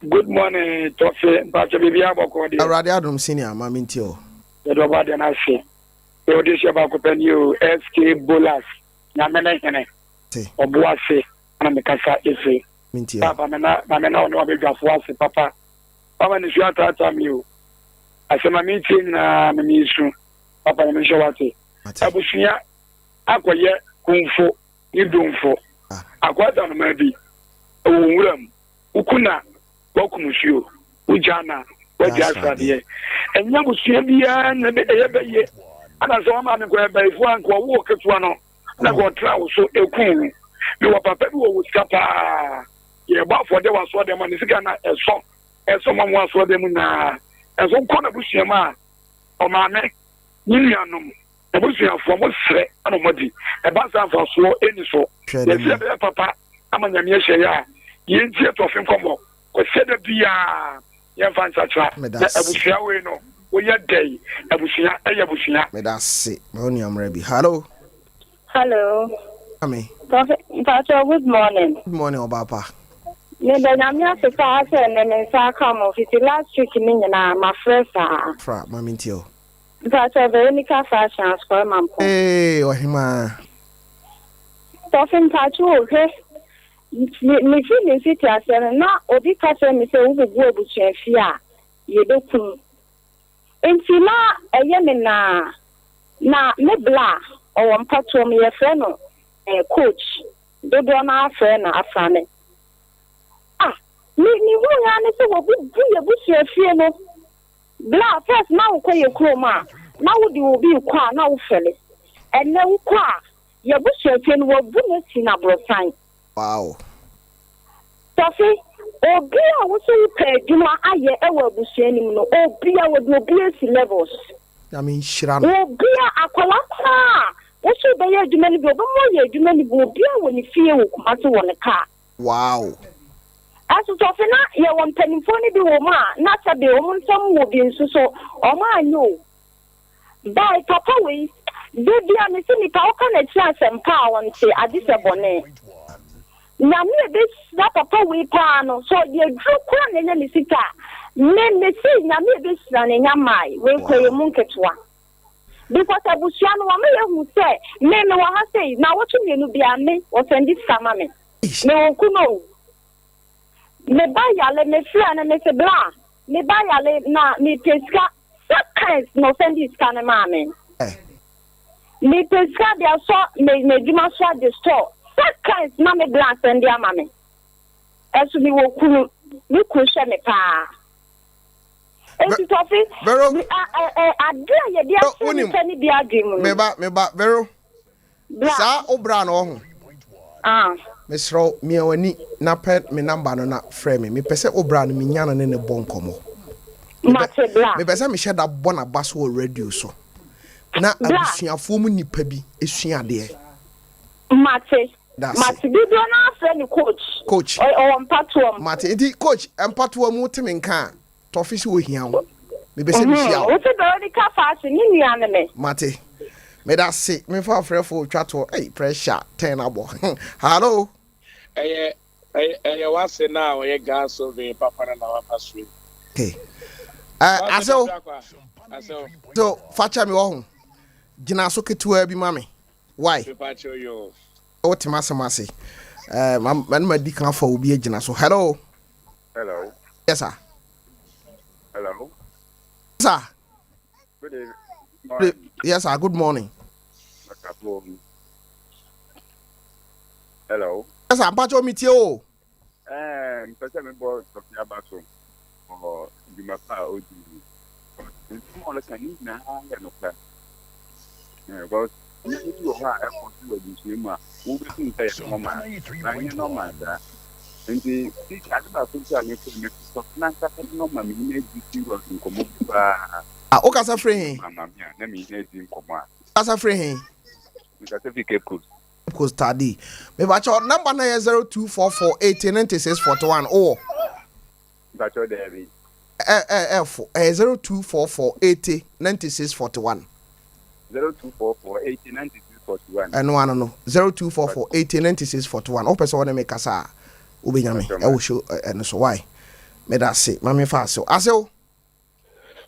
S12: Good morning, Tofi. Pacha bibi aboko de.
S2: Awurade adom senior ma minti o.
S12: The doba de na se. E odi se ba ko pen you SK Bolas. Na mena hene. Obo ase na me kasa efe.
S2: Minti o.
S12: Papa mena ono abedwafo ase papa. Papa ni sua tata mi o. Asema mi ti na me misu. Papa ni sho wate. Abusuya akoye kunfo ni donfo. Akwata no ma bi. Owuram. Ukuna wakumusio ujana wajasade enya busua bia na be ye ana so ma me ko ebe ifu an ko wo ketua no na ko tra wo so ekun mi wa papa bi wo skapa ye ba for de waso de man sika na eso ma mo aso de mu na eso ko na busua ma o ma me nyinyanum e busua fo mo sre ana mo di e ba sa fa so eni so ye se be papa amanya me hye ya ye ntie to fin komo ko sede bia ye fansa tra abusua we no wo ye dai abusua
S2: me da se me oni amra bi hello
S8: Ami Pacho, good morning.
S2: Good morning Obapa.
S8: Me da nyamia se fa se ne me sa come office last week ni na my friend
S2: fra mami ntio.
S8: Pacho Veronica fashion square mampo.
S2: Ohima.
S8: Tofin Pacho okay. Me feel fit asem na obi ka se me se wo bu abusua fi a ye dokun. Enti na eye me na me bla o mpato me ye fe no coach dodo na afa na afa me. Ni wo ya ne se wo bu ye busua fi no. Bla first na wo koye kroma na wo di obi kwa na wo fele. Enne wo kwa ye busua fi no wo bu ne si na brosan.
S2: Wow.
S8: Tofi, obi a wo so pe djuma aye e wo abusua nim no, obi a wo obi esi levels.
S2: I mean shira no.
S8: Obi a akwala kwa. Wo so be ye djuma ni bi obi mo ye djuma ni bi obi a wo ni fie wo kumase wo ne ka.
S2: Wow.
S8: Aso Tofi na ye wo mpanimfo ni bi wo ma na tabe wo nsam wo bi nso so o ma anyo. Bai papa we bibia me se ni pa o ka na chi asempa won se adise bone. Na me be na papa we pa no so ye dru kwa na nya sika me si na me be sra na nya mai we koye mu nketwa because abusua no ma ye hu se me wa ha sei na wo tu mienu bia me o sendi sama me me ku no me ba yale me fia na me se bla me ba yale na me peska sakais no sendi scan ma me me peska dia so me djuma so de store sakais na me bla sendi ama me esu mi wo kunu mi ku hwe me pa enti Tofi
S2: Vero
S8: adria ye dia so ni bi adwim
S2: me ba Vero sa obra no ho mesro mi awani na pet me number no na frame me pese obra no me nya no ne bonkomo
S8: mate bla
S2: me pese me sheda bona baso radio so na abusuafo mu nipa bi esua de
S8: mate bido na afre ni coach o mpato
S2: mate di coach mpato mu timi nka Tofi si wo hia wo me be se bi hia
S8: wo te be ka fashion ni nua ne me
S2: mate me da se me fa frefo twato pressure 10 abo hello
S13: wase na o ye gas over papa na wa pasu
S2: okay aso so facha mi wo ho gina so ketua bi mame why
S13: pacho yo
S2: o tima samase man ma di kan fa obi agina so hello yes sir
S14: hello
S2: sir
S14: good evening.
S2: Yes sir, good morning.
S14: Hello
S2: yes sir, pacho mi tie o
S14: person me bo Tofiakwa so or di mapa o di mo le kan ni na ya no kla because you do ha e ko ti we di ma wo be tin say normal na ni normal da nti ti ka ba so ti ani ko me so na ka normal mi na di ti ro ko mo ba
S2: o ka sa free
S14: mama mia na mi na di ko ma
S2: ka sa free
S14: mi ka se fi Cape
S2: Coast study me ba cho number na 0244809641 oh
S14: ba cho there be
S2: 0244809641
S14: 0244809641
S2: no 0244809641 o person na me kasa obenya me e wo show and so why meda se mame fa asew asew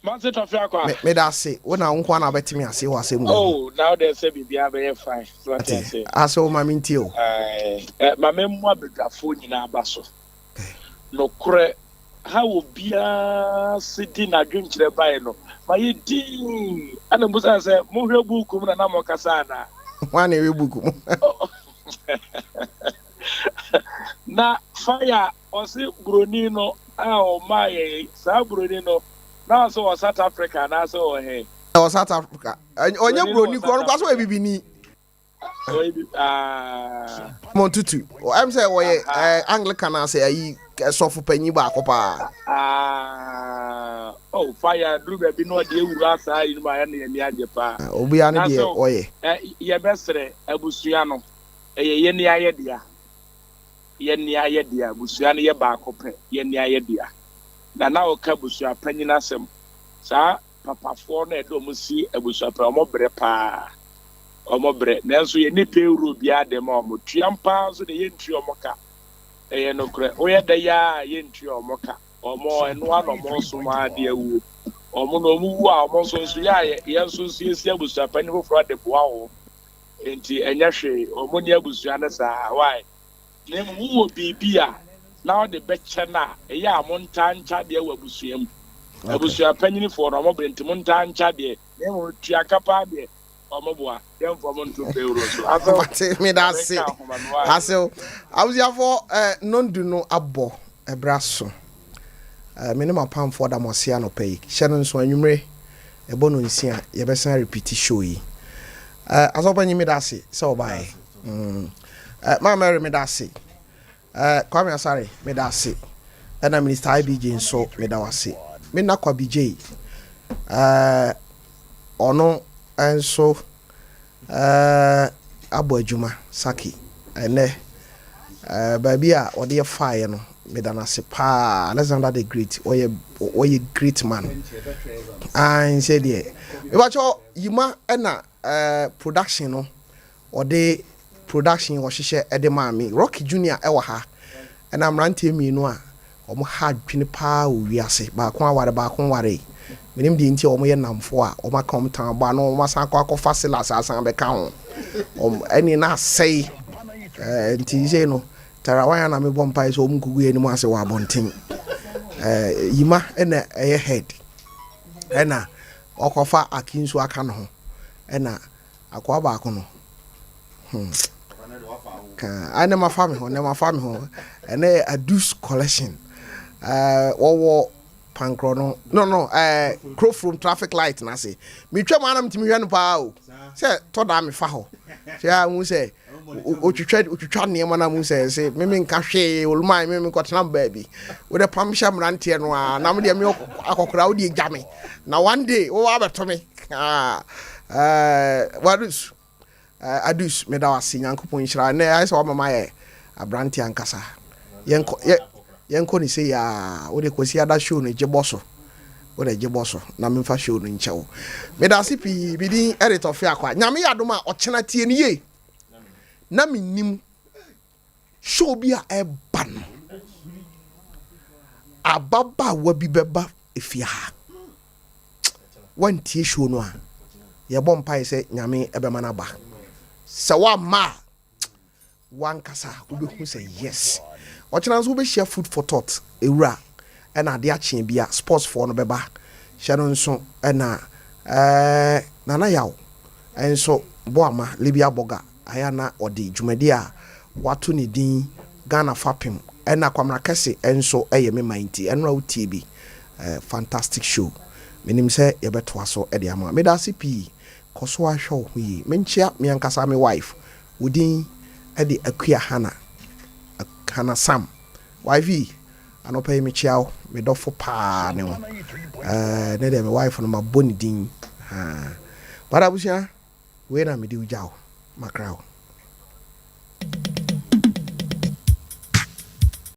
S13: Master Tofiakwa.
S2: meda se wona nko na betimi ase wo asem
S13: Oh, now they say bibia be fine. So what I say.
S2: asew mame ntio
S13: Mame mo abegafo nyina abaso. No kure ha obia sidi na dwunkyere bae no. Ma ye din ana musa say mo hwe buku na mo kasa na.
S2: Wane we buku mu.
S13: Na fire osi broni no o maye sa broni no na so South Africa na so he
S2: South Africa onye broni ko kwa so e bibini Montutu I'm say we Anglican na say ayi sofu panyi ba akopa
S13: oh fire drube bi no de ewura sa yi ma ya na yemi age pa
S2: obi ane de oye
S13: ye besre abusua no ye ni aye dia ye ni aye dia abusua no ye ba akope ye ni aye dia na o ka busua panyina asem sa papafo na edo mo si abusua pa omo bre pa omo bre nanso ye ni pe euro bia de ma omo tuampa so de ye ntu omo ka ye no kre o ye da ya ye ntu omo ka omo eno ano mo so ma de awu omo no mu wu a omo so so ya ye so si abusua panyina fo de boa wo enti enya hwe omo ni abusua na sa why na mu wo bibia now the beche na eya monta ncha de wabusuam abusua panyini for no mo brenti monta ncha de na mo tua kapa de omoboa dem for monto euro so
S2: aso me da se aso awusia for nondu no abo ebraso me ne mapam for da mosia no pay hye no so anwumre ebo no nsia ye besan repeat show yi aso panyi me da se so bye ma mary me da se Kwame Asare me da se na minister IBJ nso me da wase me na kwa BJ ono enso abo adwuma saki ene baby a ode ye fire no me da na se pa Alexander the Great oye great man and say there me ba cho yima na production no ode production wo hyehyɛ ede maami Rocky Junior ewa ha na mrante mienu a omo ha dwene pa owiase ba ko aware ba ko ware menim de nti omo ye namfo a omo ka omtan ba no omo san kwa facilities asan be ka ho eni na sei nti je no tarawan na me bompa so omo kugu eni mu ase wa bonten yima ena eye head ena okofa akinsu aka no ho ena akwa ba ko no ane ma family ho ene adus collection wo pankro no crow from traffic light na say me twam anam timi hwe no pa o say to da me fa ho say mu say otwitwa ne ma na mu say me nka hwe olumai me kotena baabi wo de pamsha mrante no a na me de me akokora wo de gyame na one day wo abeto me wadus adus me da wase nyankopon hira na ai so mama ye abranti ankasa yenko ni se ya wo de kosi ada show no jeboso wo de jeboso na me fa show no nchewo me da se pi bidin editor Tofiakwa nyame yadom a ochena tie ni ye na menim show bi a eba no ababa wa bi beba efia ha wantie show no a ye bom pai se nyame ebema na ba sawa ma one kasa ubehu say yes ochina so be share food for thought ewura na ade achen bia sports for no beba hye no nso na nana yawo enso boama libia boga aya na odi dwumadi a wato ne din Ghana fapem na kwamra kese enso eye me minti enra utie bi fantastic show menim se ye beto aso e de ama me da CP koso ahwe ho yi menchia me ankasa me wife wodin e de akua hana sam wife anopa me chiao me dofo pa ne ho ne de me wife no ma boni din para busia we na me di ujao makrao